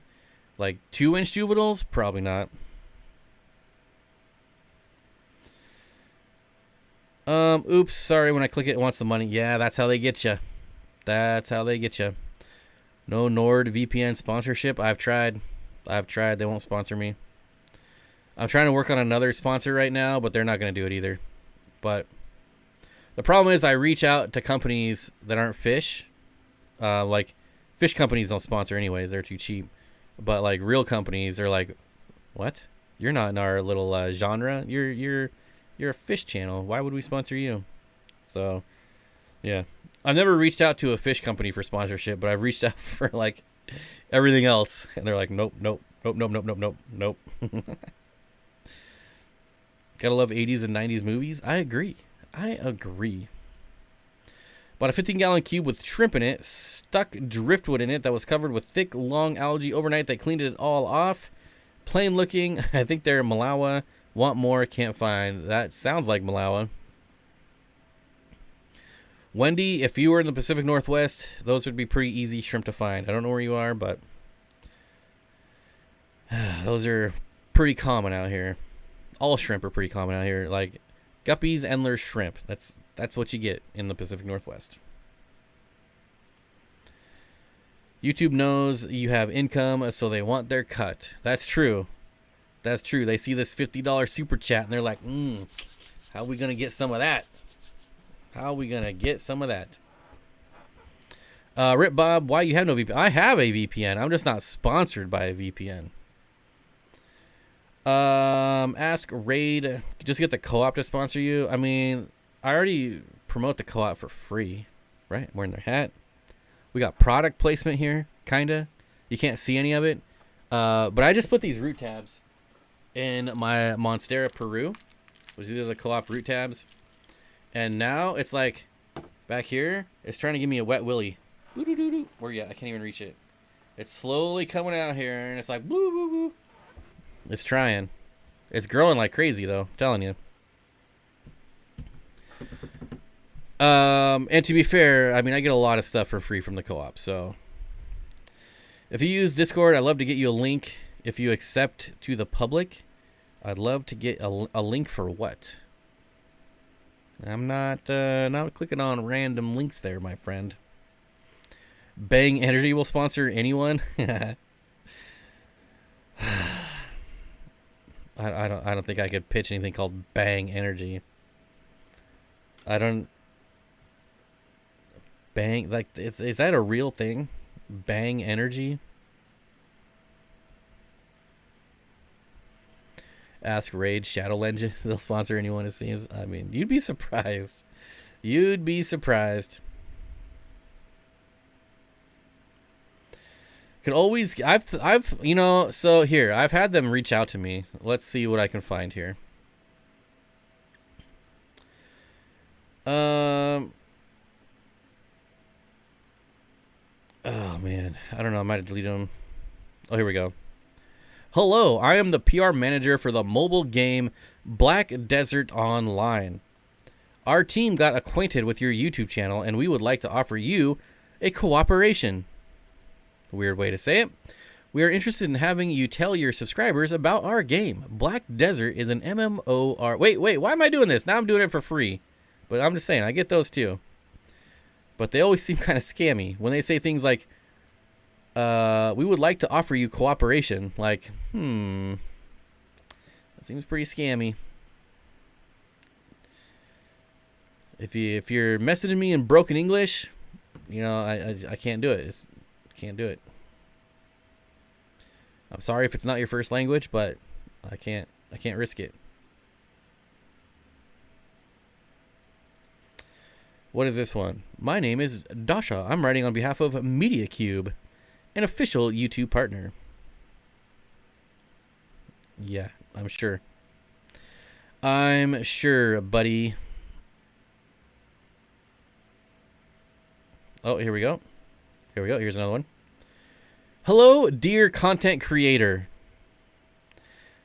Like 2-inch juveniles? Probably not. Oops, sorry, when I click it wants the money. Yeah, that's how they get you. That's how they get you. No NordVPN sponsorship. I've tried. They won't sponsor me. I'm trying to work on another sponsor right now, but they're not going to do it either. But the problem is I reach out to companies that aren't fish. Like fish companies don't sponsor anyways. They're too cheap. But like real companies are like, what? You're not in our little genre. You're a fish channel. Why would we sponsor you? So, yeah. I've never reached out to a fish company for sponsorship, but I've reached out for like everything else, and they're like, nope, nope, nope, nope, nope, nope, nope, nope. Gotta love 80s and 90s movies. I agree. Bought a 15-gallon cube with shrimp in it, stuck driftwood in it that was covered with thick, long algae overnight that cleaned it all off. Plain looking. I think they're Malawi. Want more, can't find. That sounds like Malawi. Wendy, if you were in the Pacific Northwest, those would be pretty easy shrimp to find. I don't know where you are, but those are pretty common out here. All shrimp are pretty common out here. Like guppies, endlers, shrimp. That's what you get in the Pacific Northwest. YouTube knows you have income, so they want their cut. That's true. That's true. They see this $50 super chat, and they're like, how are we going to get some of that? How are we going to get some of that? Rip Bob, why you have no VPN? I have a VPN. I'm just not sponsored by a VPN. Ask Raid, just get the co-op to sponsor you. I mean, I already promote the co-op for free, right? Wearing their hat. We got product placement here, kinda. You can't see any of it. But I just put these root tabs in my Monstera Peru, which is the co-op root tabs. And now it's like back here, it's trying to give me a wet willy. Where you at? I can't even reach it. It's slowly coming out here, and it's like woo woo woo. It's trying. It's growing like crazy, though. I'm telling you. And to be fair, I mean, I get a lot of stuff for free from the co-op. So if you use Discord, I'd love to get you a link. If you accept to the public, I'd love to get a link for what? I'm not clicking on random links there, my friend. Bang Energy will sponsor anyone. I don't think I could pitch anything called Bang Energy. Bang, like, is that a real thing? Bang Energy? Ask Raid, Shadow Legend. They'll sponsor anyone, it seems. I mean, you'd be surprised. You'd be surprised. Could always, I've you know, so here, I've had them reach out to me. Let's see what I can find here. Oh man, I don't know, I might have deleted them. Oh, here we go. Hello, I am the PR manager for the mobile game Black Desert Online. Our team got acquainted with your YouTube channel, and we would like to offer you a cooperation. Weird way to say it. We are interested in having you tell your subscribers about our game. Black Desert is an MMOR. Wait, why am I doing this? Now I'm doing it for free. But I'm just saying, I get those too. But they always seem kind of scammy. When they say things like, we would like to offer you cooperation. Like, that seems pretty scammy. If you're messaging me in broken English, you know, I can't do it. Can't do it. I'm sorry if it's not your first language, but I can't risk it. What is this one? My name is Dasha. I'm writing on behalf of MediaCube, an official YouTube partner. Yeah, I'm sure. I'm sure, buddy. Oh, here we go. Here's another one. Hello, dear content creator.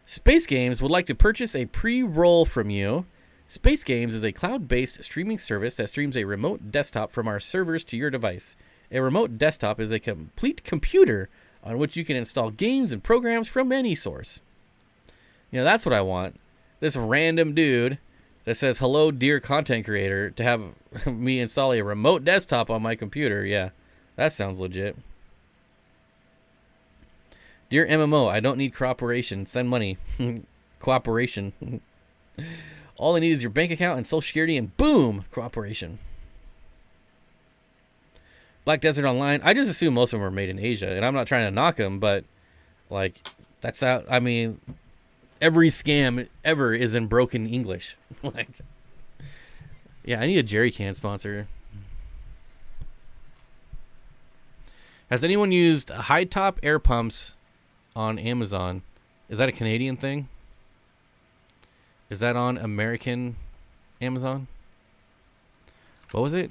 Space Games would like to purchase a pre-roll from you. Space Games is a cloud-based streaming service that streams a remote desktop from our servers to your device. A remote desktop is a complete computer on which you can install games and programs from any source. You know, that's what I want. This random dude that says, hello, dear content creator, to have me install a remote desktop on my computer. Yeah. That sounds legit. Dear MMO, I don't need cooperation. Send money. Cooperation. All I need is your bank account and social security, and boom, cooperation. Black Desert Online. I just assume most of them are made in Asia, and I'm not trying to knock them, but Like, that's how, I mean, every scam ever is in broken English. Like, yeah, I need a jerry can sponsor. Has anyone used high top air pumps on Amazon? Is that a Canadian thing? Is that on American Amazon? What was it?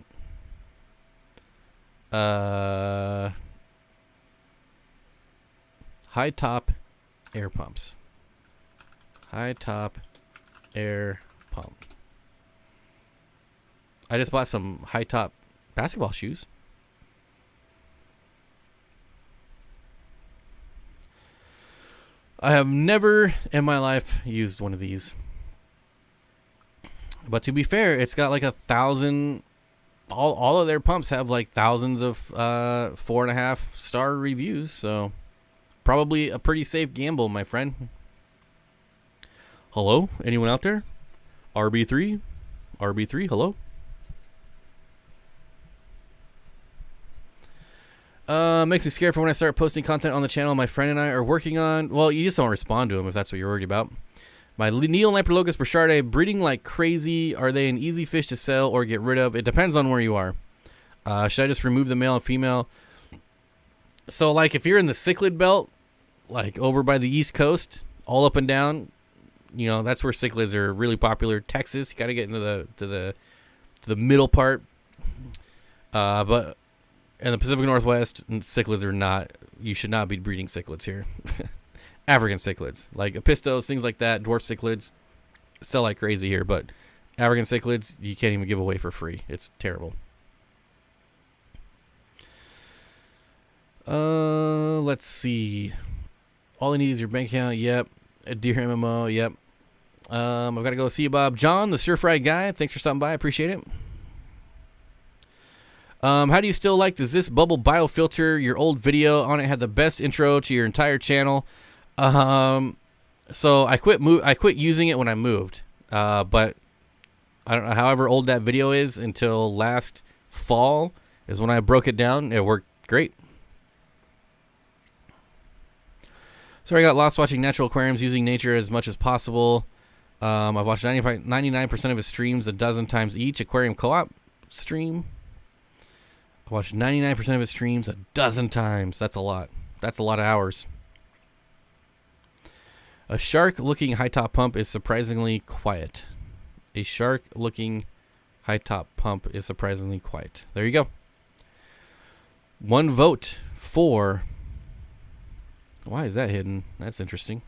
High top air pumps. High top air pump. I just bought some high top basketball shoes. I have never in my life used one of these. But to be fair, it's got like 1,000. All of their pumps have like thousands of 4.5 star reviews. So probably a pretty safe gamble, my friend. Hello? Anyone out there? RB3? RB3, hello? Makes me scared for when I start posting content on the channel my friend and I are working on. Well, you just don't respond to them if that's what you're worried about. My Neolamprolochus burchardae breeding like crazy. Are they an easy fish to sell or get rid of? It depends on where you are. Should I just remove the male and female? So, like, if you're in the Cichlid belt, like over by the East Coast, all up and down, you know, that's where cichlids are really popular. Texas, you got to get into the middle part. But in the Pacific Northwest, cichlids are not. You should not be breeding cichlids here. African cichlids, like apistos, things like that, dwarf cichlids, sell like crazy here. But African cichlids, you can't even give away for free. It's terrible. Let's see. All I need is your bank account. Yep. A Deer MMO. Yep. I've got to go see you, Bob. John, the stir fry guy. Thanks for stopping by. I appreciate it. How do you still like? Does this bubble biofilter? Your old video on it had the best intro to your entire channel. So I quit using it when I moved. But I don't know. However old that video is, until last fall is when I broke it down. It worked great. So I got lost watching natural aquariums, using nature as much as possible. I've watched 99% of his streams a dozen times each. Aquarium co-op stream. I watched 99% of his streams a dozen times. That's a lot. That's a lot of hours. A shark-looking high-top pump is surprisingly quiet. A shark-looking high-top pump is surprisingly quiet. There you go. 1 vote for... Why is that hidden? That's interesting.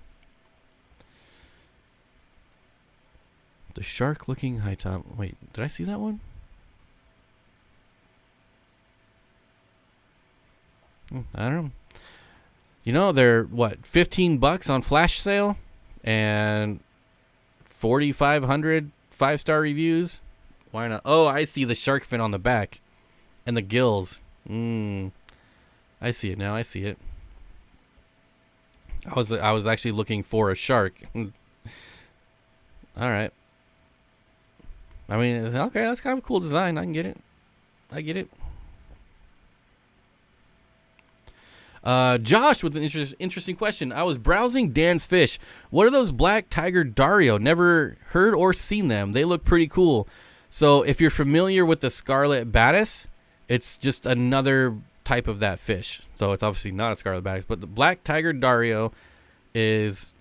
The shark-looking high-top... Wait, did I see that one? I don't know. You know, they're, what, $15 on flash sale? And 4,500 5-star reviews? Why not? Oh, I see the shark fin on the back. And the gills. I see it now. I see it. I was actually looking for a shark. All right. I mean, okay, that's kind of a cool design. I can get it. I get it. Josh with an interesting question. I was browsing Dan's fish. What are those black tiger Dario? Never heard or seen them. They look pretty cool. So if you're familiar with the scarlet batis, it's just another type of that fish. So it's obviously not a scarlet batis, but the black tiger Dario is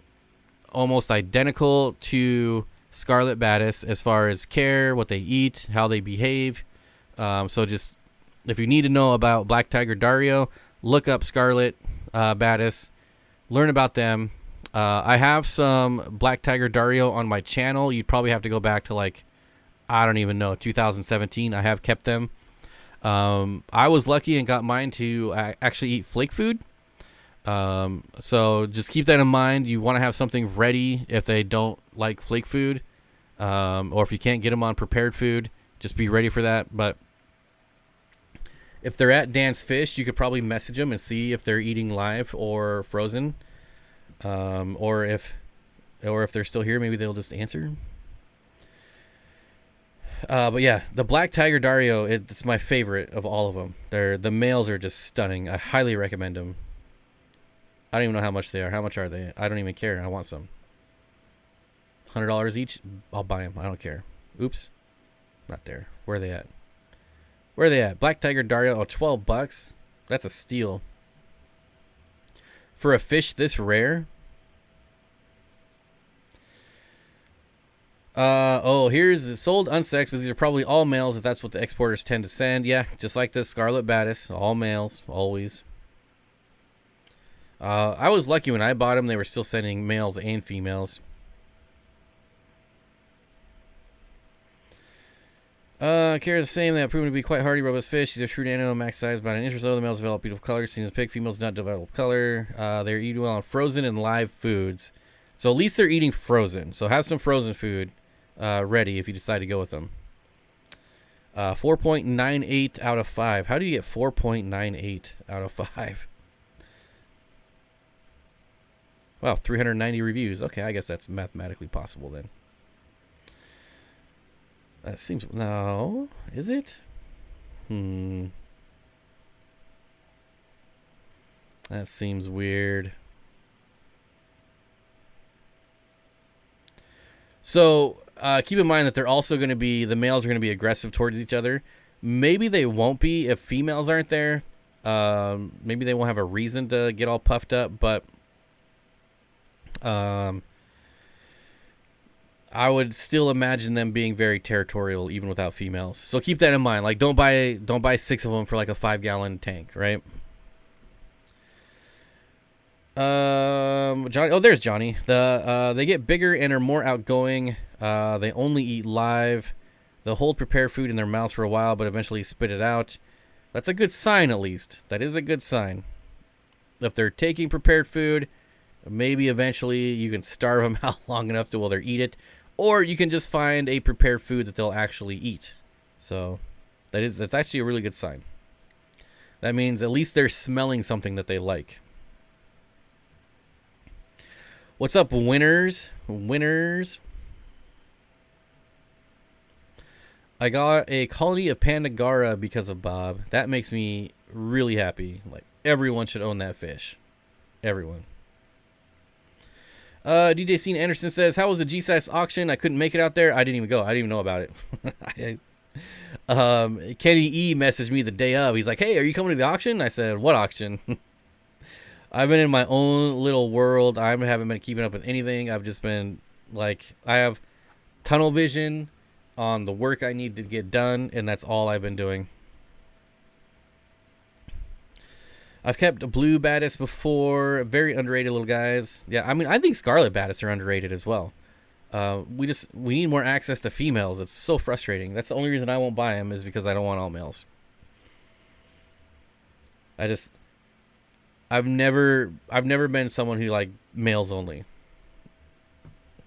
almost identical to scarlet batis as far as care, what they eat, how they behave. So just if you need to know about black tiger Dario, look up scarlet batis, learn about them. I have some black tiger Dario on my channel. You'd probably have to go back to, like, I don't even know, 2017. I have kept them. I was lucky and got mine to actually eat flake food. So just keep that in mind. You want to have something ready if they don't like flake food, or if you can't get them on prepared food, just be ready for that. But if they're at Dan's Fish, you could probably message them and see if they're eating live or frozen, or if they're still here, maybe they'll just answer. But yeah, the black tiger Dario, it's my favorite of all of them. The males are just stunning. I highly recommend them. I don't even know how much they are. How much are they? I don't even care. I want some. $100 each? I'll buy them. I don't care. Oops. Not there. Where are they at? Where are they at? Black Tiger Dario. Oh, $12. That's a steal. For a fish this rare? Oh, here's the sold unsexed, but these are probably all males, if that's what the exporters tend to send. Yeah, just like this Scarlet Battis. All males, always. I was lucky when I bought them. They were still sending males and females. Carry the same. They have proven to be quite hardy, robust fish. These are true Nano, max size, about an inch or so. The males develop beautiful color. Seen as pig. Females do not develop color. They're eating well on frozen and live foods. So at least they're eating frozen. So have some frozen food ready if you decide to go with them. 4.98 out of 5. How do you get 4.98 out of 5? Wow, 390 reviews. Okay, I guess that's mathematically possible then. That seems... No. Is it? That seems weird. So, keep in mind that they're also going to be... The males are going to be aggressive towards each other. Maybe they won't be if females aren't there. Maybe they won't have a reason to get all puffed up, but... I would still imagine them being very territorial even without females. So keep that in mind. Like don't buy 6 of them for like a 5-gallon tank, right? Johnny, oh, there's Johnny. They get bigger and are more outgoing. They only eat live. They'll hold prepared food in their mouths for a while, but eventually spit it out. That's a good sign, at least. That is a good sign. If they're taking prepared food, maybe eventually you can starve them out long enough to while they eat it, or you can just find a prepared food that they'll actually eat. So that's actually a really good sign. That means at least they're smelling something that they like. What's up, winners? Winners. I got a colony of Pandagara because of Bob. That makes me really happy. Like everyone should own that fish. Everyone. DJ Steen Anderson says, how was the G-Size auction? I couldn't make it out there. I didn't even go. I didn't even know about it. Kenny E messaged me the day of. He's like, hey, are you coming to the auction? I said, what auction? I've been in my own little world. I haven't been keeping up with anything. I've just been like, I have tunnel vision on the work I need to get done, and that's all I've been doing. I've kept a blue Battis before. Very underrated little guys. Yeah, I mean, I think Scarlet Battis are underrated as well. We need more access to females. It's so frustrating. That's the only reason I won't buy them, is because I don't want all males. I've never been someone who like males only.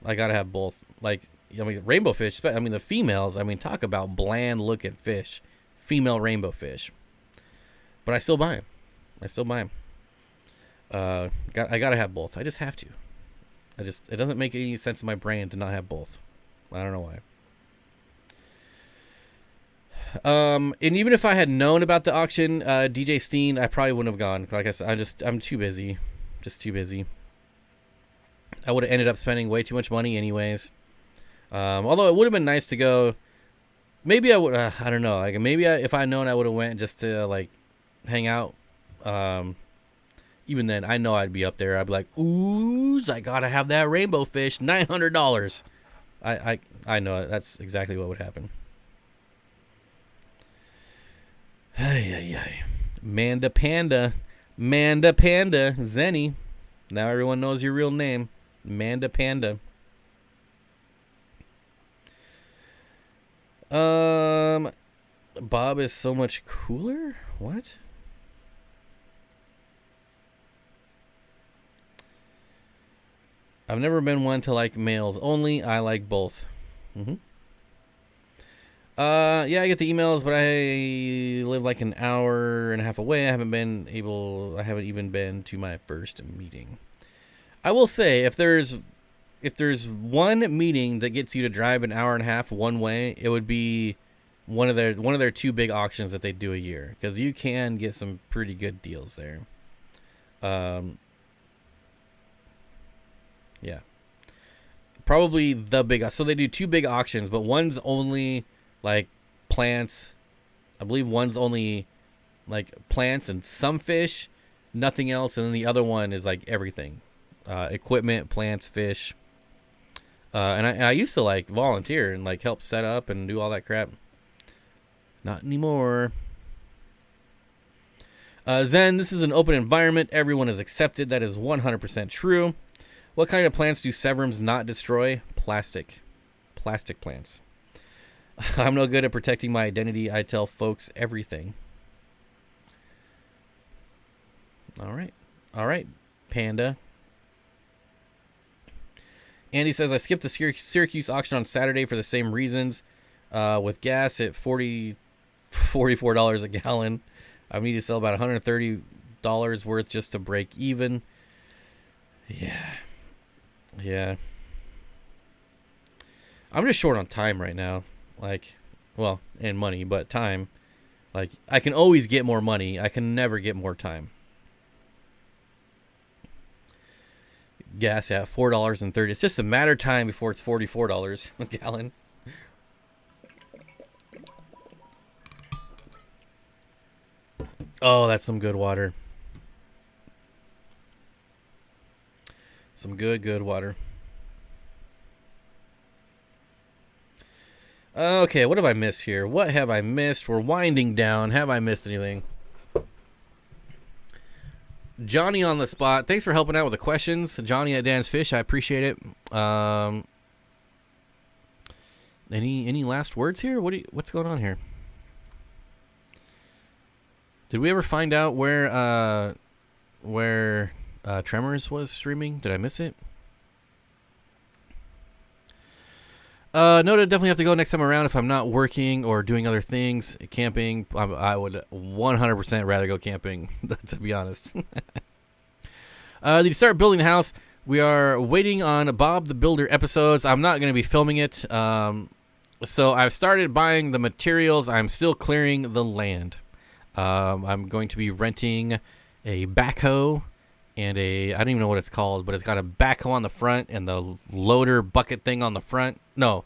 I gotta have both. Like, I mean, rainbow fish. I mean, the females. I mean, talk about bland looking fish. Female rainbow fish. But I still buy them. I gotta have both. I just have to. It doesn't make any sense in my brain to not have both. I don't know why. And even if I had known about the auction, DJ Steen, I probably wouldn't have gone. Like I said, I'm too busy. Just too busy. I would have ended up spending way too much money anyways. Although it would have been nice to go. Maybe I would. I don't know. Like maybe if I had known, I would have went just to like hang out. Even then, I know I'd be up there. I'd be like, ooh, I gotta have that rainbow fish, $900. I know it. That's exactly what would happen. Ay. Manda Panda, Zenny. Now everyone knows your real name, Manda Panda. Bob is so much cooler. What? I've never been one to like males only. I like both. Yeah, I get the emails, but I live like an hour and a half away. I haven't even been to my first meeting. I will say, if there's one meeting that gets you to drive an hour and a half one way, it would be one of their 2 big auctions that they do a year, because you can get some pretty good deals there. Yeah. Probably the big. So they do 2 big auctions, but one's only like plants. I believe one's only like plants and some fish, nothing else, and then the other one is like everything, equipment, plants, fish. And I used to like volunteer and like help set up and do all that crap. Not anymore. Zen, this is an open environment. Everyone is accepted. That is 100% true. What kind of plants do Severums not destroy? Plastic. Plastic plants. I'm no good at protecting my identity. I tell folks everything. All right. All right, Panda. Andy says, I skipped the Syracuse auction on Saturday for the same reasons. With gas at $44 a gallon. I need to sell about $130 worth just to break even. Yeah. Yeah. I'm just short on time right now. Like, well, and money, but time. Like, I can always get more money. I can never get more time. Gas at $4.30. It's just a matter of time before it's $44 a gallon. Oh, that's some good water. Some good water. Okay, what have I missed here? What have I missed? We're winding down. Have I missed anything? Johnny on the spot. Thanks for helping out with the questions. Johnny at Dan's Fish. I appreciate it. Any last words here? What's going on here? Did we ever find out where Tremors was streaming? Did I miss it? No, to definitely have to go next time around if I'm not working or doing other things. Camping, I would 100% rather go camping, to be honest. Did you start building the house? We are waiting on Bob the Builder episodes. I'm not going to be filming it. So I've started buying the materials. I'm still clearing the land. I'm going to be renting a backhoe and I don't even know what it's called, but it's got a backhoe on the front and the loader bucket thing on the front. No,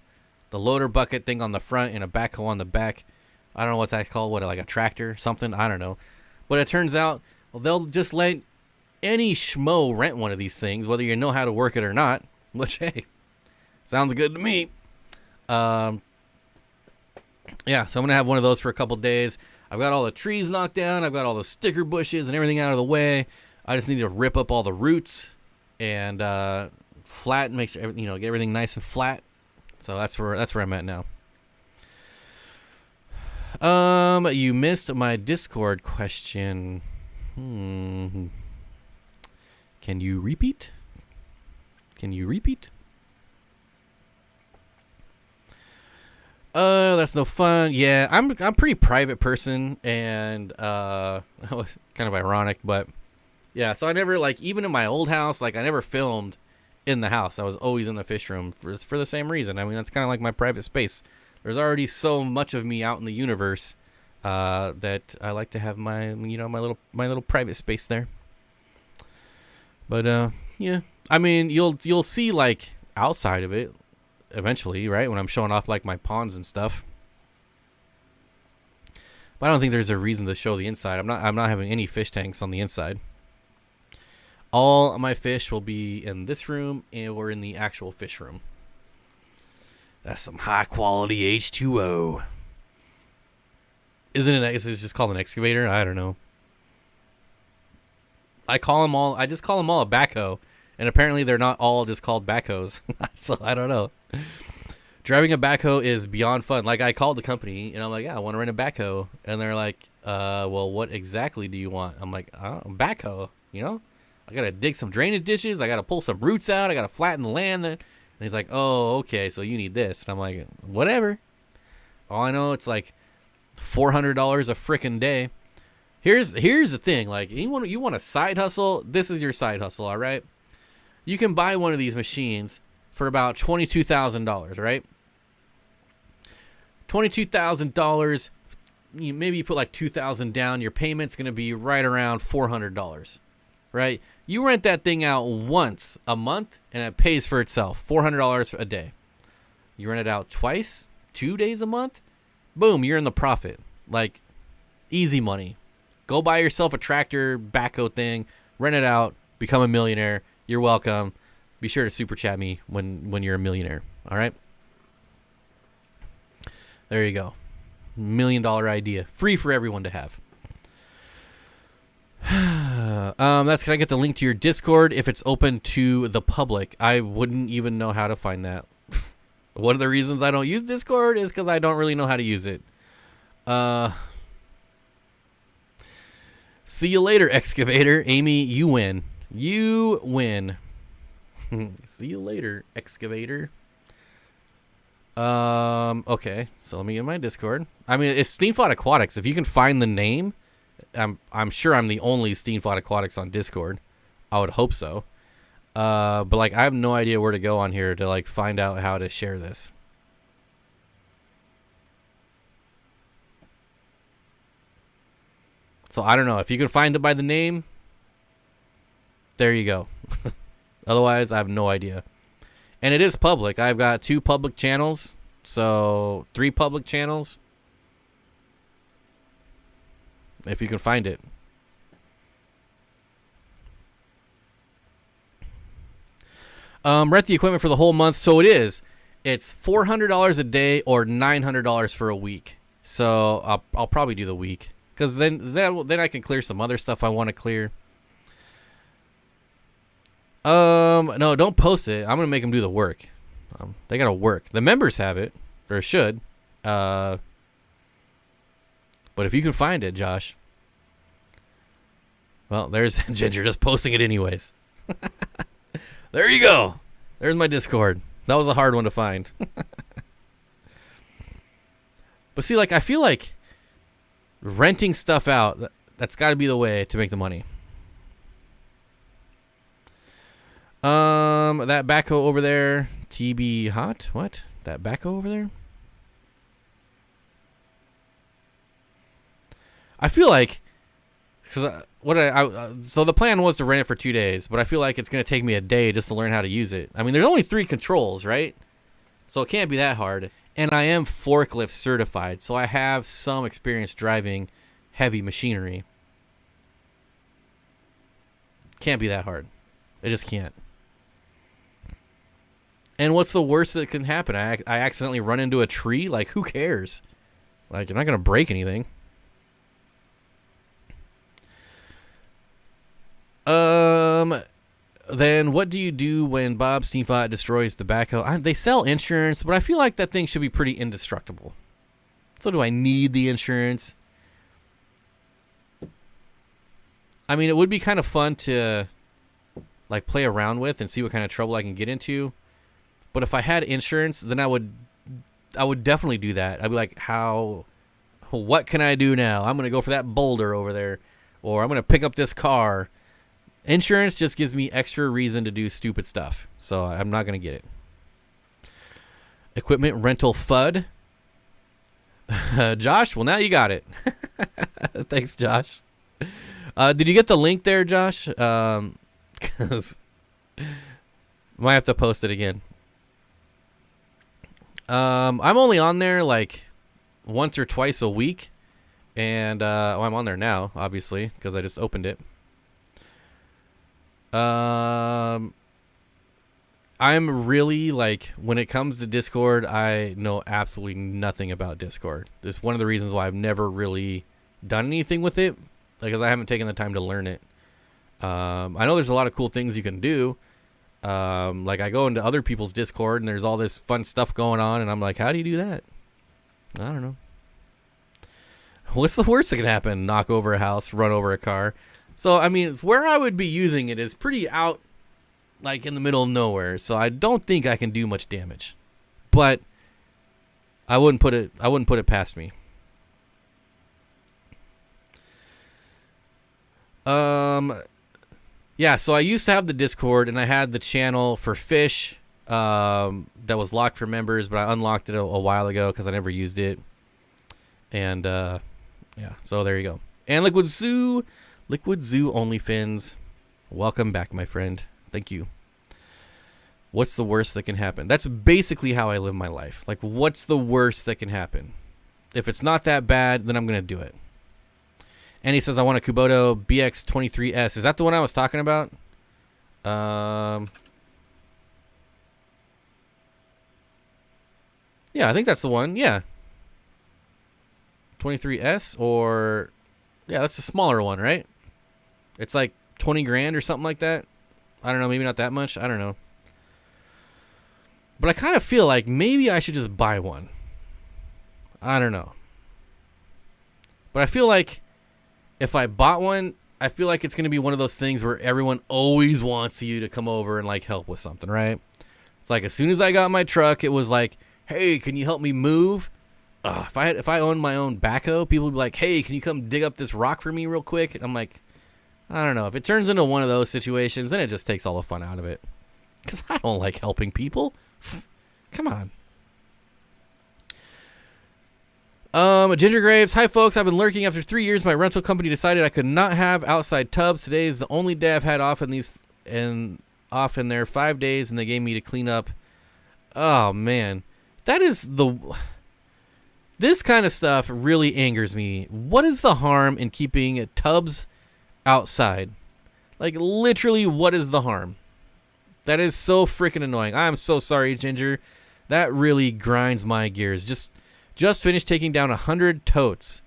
the loader bucket thing on the front and a backhoe on the back. I don't know what that's called. What, like a tractor, something? I don't know. But it turns out, well, they'll just let any schmo rent one of these things, whether you know how to work it or not. Which, hey, sounds good to me. Yeah, so I'm going to have one of those for a couple days. I've got all the trees knocked down. I've got all the sticker bushes and everything out of the way. I just need to rip up all the roots and flatten, make sure, get everything nice and flat. So that's where I'm at now. You missed my Discord question. Can you repeat? That's no fun. Yeah, I'm a pretty private person, and kind of ironic, but yeah. So I never, like, even in my old house, like, I never filmed in the house. I was always in the fish room for the same reason. I mean, that's kind of like my private space. There's already so much of me out in the universe that I like to have my little private space there. But yeah, I mean, you'll see like outside of it eventually, right? When I'm showing off like my ponds and stuff. But I don't think there's a reason to show the inside. I'm not having any fish tanks on the inside. All my fish will be in this room or in the actual fish room. That's some high quality H2O. Isn't it? Is it just called an excavator? I don't know. I just call them all a backhoe, and apparently they're not all just called backhoes. So I don't know. Driving a backhoe is beyond fun. Like, I called the company and I'm like, yeah, I want to rent a backhoe, and they're like, well, what exactly do you want? I'm like, backhoe. I gotta dig some drainage ditches. I gotta pull some roots out. I gotta flatten the land. And he's like, oh, okay, so you need this. And I'm like, whatever. All I know, it's like $400 a frickin' day. Here's the thing. Like, you want a side hustle? This is your side hustle, all right? You can buy one of these machines for about $22,000, right? $22,000. Maybe you put like $2,000 down. Your payment's gonna be right around $400, right? You rent that thing out once a month, and it pays for itself. $400 a day. You rent it out twice, 2 days a month. Boom, you're in the profit. Like, easy money. Go buy yourself a tractor, backhoe thing, rent it out, become a millionaire. You're welcome. Be sure to super chat me when you're a millionaire. All right? There you go. $1 million idea. Free for everyone to have. Can I get the link to your Discord if it's open to the public? I wouldn't even know how to find that. One of the reasons I don't use Discord is because I don't really know how to use it. See you later, Excavator. Amy, you win. You win. See you later, Excavator. Okay, so let me get my Discord. I mean, it's Steenfott Aquatics. If you can find the name, I'm sure I'm the only Steenfott Aquatics on Discord. I would hope so. But like, I have no idea where to go on here to like find out how to share this. So I don't know. If you can find it by the name, there you go. Otherwise, I have no idea. And it is public. I've got 2 public channels. So 3 public channels. If you can find it. Rent the equipment for the whole month. So it is. It's $400 a day or $900 for a week. So I'll probably do the week. Because then I can clear some other stuff I want to clear. No, don't post it. I'm going to make them do the work. They got to work. The members have it. Or should. But if you can find it, Josh. Well, there's Ginger just posting it anyways. There you go. There's my Discord. That was a hard one to find. But see, like, I feel like renting stuff out, that's got to be the way to make the money. That backhoe over there, TB hot? What? That backhoe over there? I feel like, because so the plan was to rent it for 2 days, but I feel like it's going to take me a day just to learn how to use it. I mean, there's only 3 controls, right? So it can't be that hard. And I am forklift certified, so I have some experience driving heavy machinery. Can't be that hard. It just can't. And what's the worst that can happen? I accidentally run into a tree? Like, who cares? Like, you're not going to break anything. Then what do you do when Bob Steenfott destroys the backhoe? They sell insurance, but I feel like that thing should be pretty indestructible. So do I need the insurance? I mean, it would be kind of fun to like play around with and see what kind of trouble I can get into. But if I had insurance, then I would definitely do that. I'd be like, what can I do now? I'm going to go for that boulder over there, or I'm going to pick up this car. Insurance just gives me extra reason to do stupid stuff, so I'm not going to get it. Equipment rental FUD. Josh, well, now you got it. Thanks, Josh. Did you get the link there, Josh? Because might have to post it again. I'm only on there like once or twice a week, and I'm on there now, obviously, because I just opened it. I'm really like, when it comes to Discord, I know absolutely nothing about Discord. It's one of the reasons why I've never really done anything with it, because I haven't taken the time to learn it. I know there's a lot of cool things you can do. Like I go into other people's Discord and there's all this fun stuff going on, and I'm like, how do you do that? I don't know. What's the worst that can happen? Knock over a house, run over a car. So, I mean, where I would be using it is pretty out, like in the middle of nowhere. So I don't think I can do much damage, but I wouldn't put it past me. Yeah, so I used to have the Discord, and I had the channel for fish that was locked for members, but I unlocked it a while ago because I never used it. And, yeah, so there you go. And Liquid Zoo OnlyFins. Welcome back, my friend. Thank you. What's the worst that can happen? That's basically how I live my life. Like, what's the worst that can happen? If it's not that bad, then I'm going to do it. And he says, I want a Kubota BX23S. Is that the one I was talking about? Yeah, I think that's the one. Yeah. 23S or... Yeah, that's the smaller one, right? It's like 20 grand or something like that. I don't know, maybe not that much. I don't know. But I kind of feel like maybe I should just buy one. I don't know. But I feel like if I bought one, I feel like it's going to be one of those things where everyone always wants you to come over and like help with something, right? It's like as soon as I got my truck, it was like, hey, can you help me move? If I owned my own backhoe, people would be like, hey, can you come dig up this rock for me real quick? And I'm like, I don't know. If it turns into one of those situations, then it just takes all the fun out of it. Because I don't like helping people. Come on. Ginger Graves. Hi, folks. I've been lurking. After 3 years, my rental company decided I could not have outside tubs. Today is the only day I've had off in there 5 days, and they gave me to clean up. Oh, man. This kind of stuff really angers me. What is the harm in keeping tubs outside? Like, literally, what is the harm? That is so freaking annoying. I'm so sorry, Ginger. That really grinds my gears. Just finished taking down 100 totes.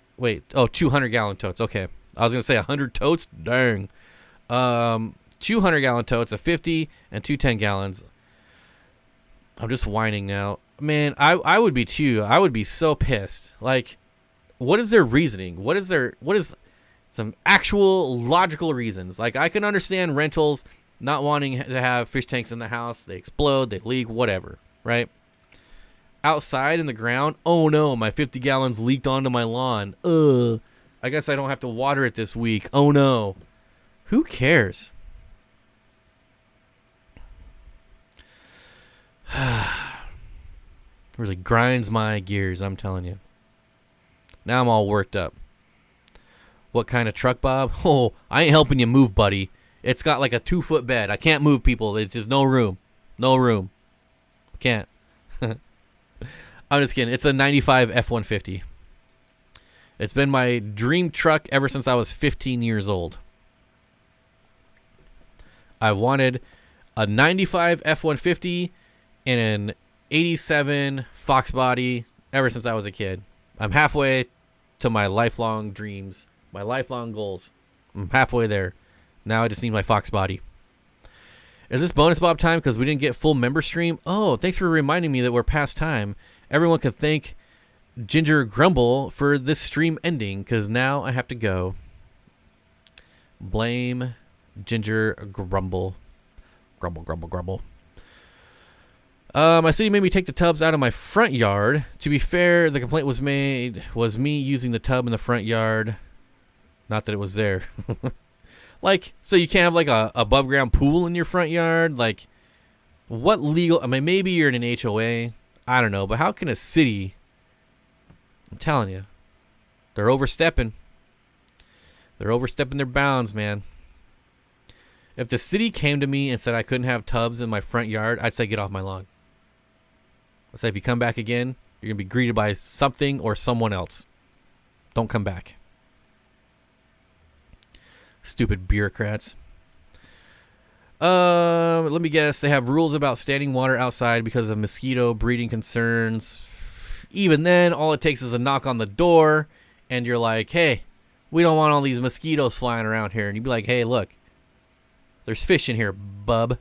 200-gallon totes. Okay. I was going to say 100 totes. Dang. 200-gallon totes, a 50, and 2 10-gallons. I'm just whining now. Man, I would be too. I would be so pissed. Like, what is their reasoning? What is some actual logical reasons? Like, I can understand rentals not wanting to have fish tanks in the house. They explode, they leak, whatever, right? Outside in the ground, oh no, my 50 gallons leaked onto my lawn. I guess I don't have to water it this week. Oh no. Who cares? Really grinds my gears, I'm telling you. Now I'm all worked up. What kind of truck, Bob? Oh, I ain't helping you move, buddy. It's got like a 2-foot bed. I can't move, people. There's just no room. No room. Can't. I'm just kidding. It's a 95 F-150. It's been my dream truck ever since I was 15 years old. I wanted a 95 F-150 and an 87 Fox body ever since I was a kid. I'm halfway to my lifelong dreams, my lifelong goals. I'm halfway there. Now I just need my Fox body. Is this bonus Bob time because we didn't get full member stream? Oh, thanks for reminding me that we're past time. Everyone can thank Ginger Grumble for this stream ending because now I have to go. Blame Ginger Grumble. Grumble, grumble, grumble. My city made me take the tubs out of my front yard. To be fair, the complaint was me using the tub in the front yard. Not that it was there. Like, so you can't have like a above ground pool in your front yard? Like, what legal? I mean, maybe you're in an HOA. I don't know. But how can a city? I'm telling you, they're overstepping. They're overstepping their bounds, man. If the city came to me and said I couldn't have tubs in my front yard, I'd say get off my lawn. I'd say if you come back again, you're going to be greeted by something or someone else. Don't come back. Stupid bureaucrats. Let me guess. They have rules about standing water outside because of mosquito breeding concerns. Even then, all it takes is a knock on the door, and you're like, hey, we don't want all these mosquitoes flying around here. And you'd be like, hey, look, there's fish in here, bub.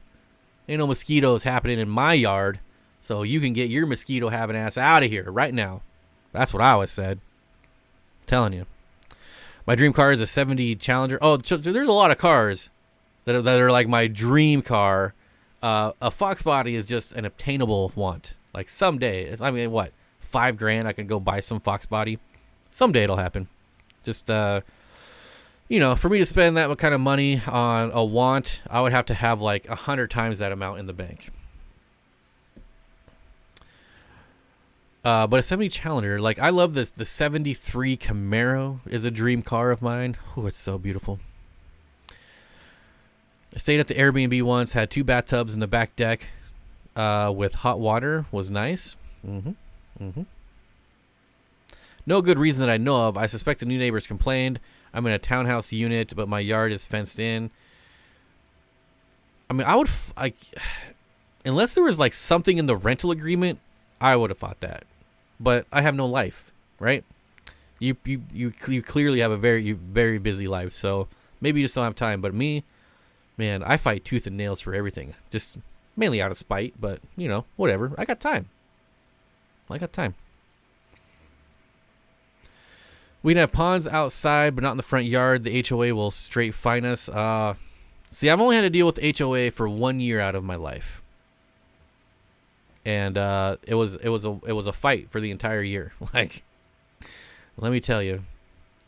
Ain't no mosquitoes happening in my yard, so you can get your mosquito having ass out of here right now. That's what I always said. I'm telling you. My dream car is a 70 Challenger. Oh, there's a lot of cars that are like my dream car. A Fox body is just an obtainable want. Like someday, I mean, what, $5,000? I can go buy some Fox body. Someday it'll happen. Just you know, for me to spend that kind of money on a want, I would have to have like 100 times that amount in the bank. But a 70 Challenger, like I love this. The 73 Camaro is a dream car of mine. Oh, it's so beautiful. I stayed at the Airbnb once, had 2 bathtubs in the back deck with hot water. Was nice. No good reason that I know of. I suspect the new neighbors complained. I'm in a townhouse unit, but my yard is fenced in. I mean, unless there was like something in the rental agreement, I would have fought that. But I have no life, right? You clearly have a very busy life, so maybe you just don't have time. But me, man, I fight tooth and nails for everything. Just mainly out of spite, but you know, whatever. I got time. We can have ponds outside, but not in the front yard. The HOA will straight fine us. See, I've only had to deal with HOA for 1 year out of my life, and it was a fight for the entire year. Like, let me tell you,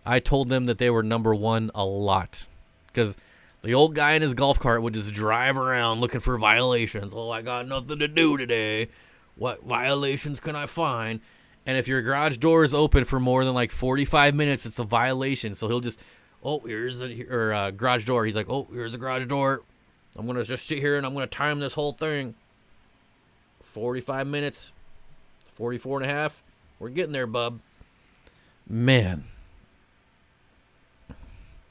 I told them that they were number one a lot, because the old guy in his golf cart would just drive around looking for violations. Oh, I got nothing to do today. What violations can I find? And if your garage door is open for more than like 45 minutes, it's a violation. So he'll just, oh, here's a garage door. He's like, oh, here's a garage door. I'm going to just sit here and I'm going to time this whole thing. 45 minutes, 44 and a half. We're getting there, bub. Man.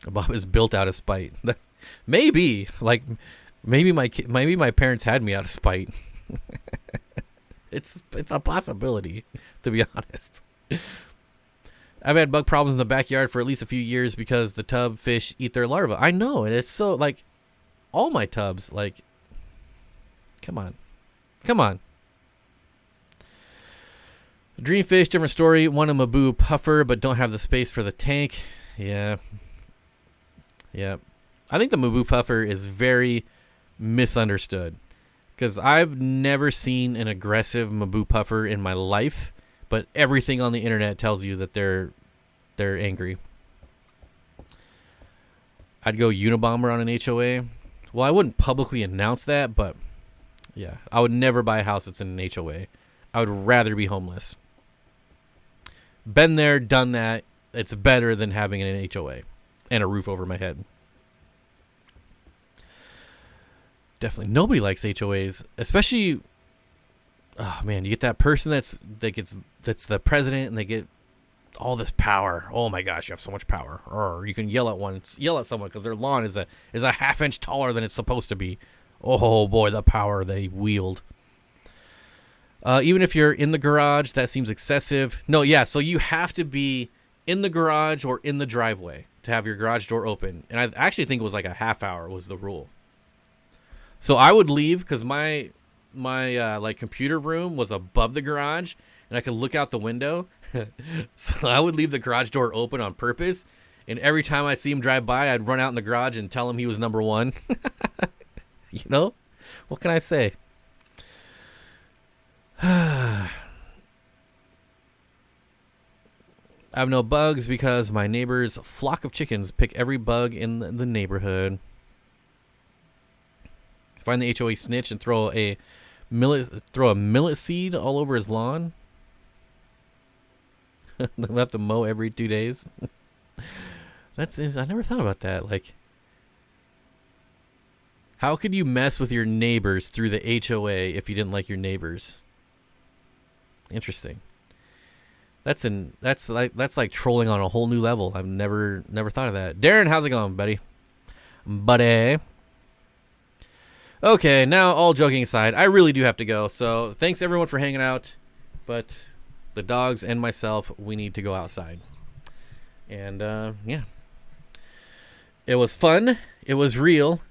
Bob is built out of spite. That's maybe my parents had me out of spite. It's a possibility, to be honest. I've had bug problems in the backyard for at least a few years because the tub fish eat their larvae. I know, and it's so, like, all my tubs, like, come on. Dreamfish, different story. Want a Maboo puffer, but don't have the space for the tank. Yeah. I think the Maboo puffer is very misunderstood, because I've never seen an aggressive Maboo puffer in my life, but everything on the internet tells you that they're angry. I'd go Unabomber on an HOA. Well, I wouldn't publicly announce that, but yeah, I would never buy a house that's in an HOA. I would rather be homeless. Been there, done that. It's better than having an HOA and a roof over my head. Definitely. Nobody likes HOAs, especially, oh man, you get that person that's the president and they get all this power. Oh my gosh, you have so much power. Or you can yell at someone because their lawn is a half-inch taller than it's supposed to be. Oh boy, the power they wield. Even if you're in the garage, that seems excessive. No, yeah, so you have to be in the garage or in the driveway to have your garage door open. And I actually think it was like a half hour was the rule. So I would leave because my like computer room was above the garage and I could look out the window. So I would leave the garage door open on purpose. And every time I see him drive by, I'd run out in the garage and tell him he was number one. You know, what can I say? I have no bugs because my neighbor's flock of chickens pick every bug in the neighborhood. Find the HOA snitch and throw a millet seed all over his lawn. They'll have to mow every 2 days. I never thought about that. Like, how could you mess with your neighbors through the HOA if you didn't like your neighbors? Interesting. That's like trolling on a whole new level. I've never thought of that. Darren, how's it going, buddy? Okay, now all joking aside, I really do have to go. So thanks everyone for hanging out. But the dogs and myself, we need to go outside. And yeah. It was fun. It was real.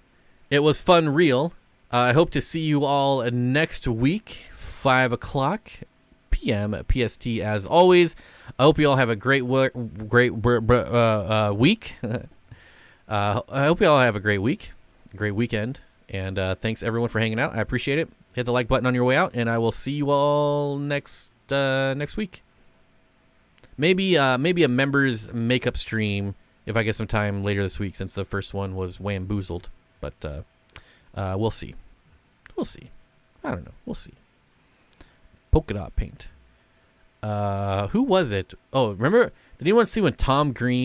It was fun real. I hope to see you all next week, 5 o'clock p.m. PST as always. I hope you all have a great week. I hope you all have a great week, great weekend. And thanks everyone for hanging out. I appreciate it. Hit the like button on your way out, and I will see you all next week. Maybe a members makeup stream if I get some time later this week, since the first one was wamboozled. But we'll see. We'll see. I don't know. We'll see. Polka dot paint. Who was it? Oh, remember? Did anyone see when Tom Green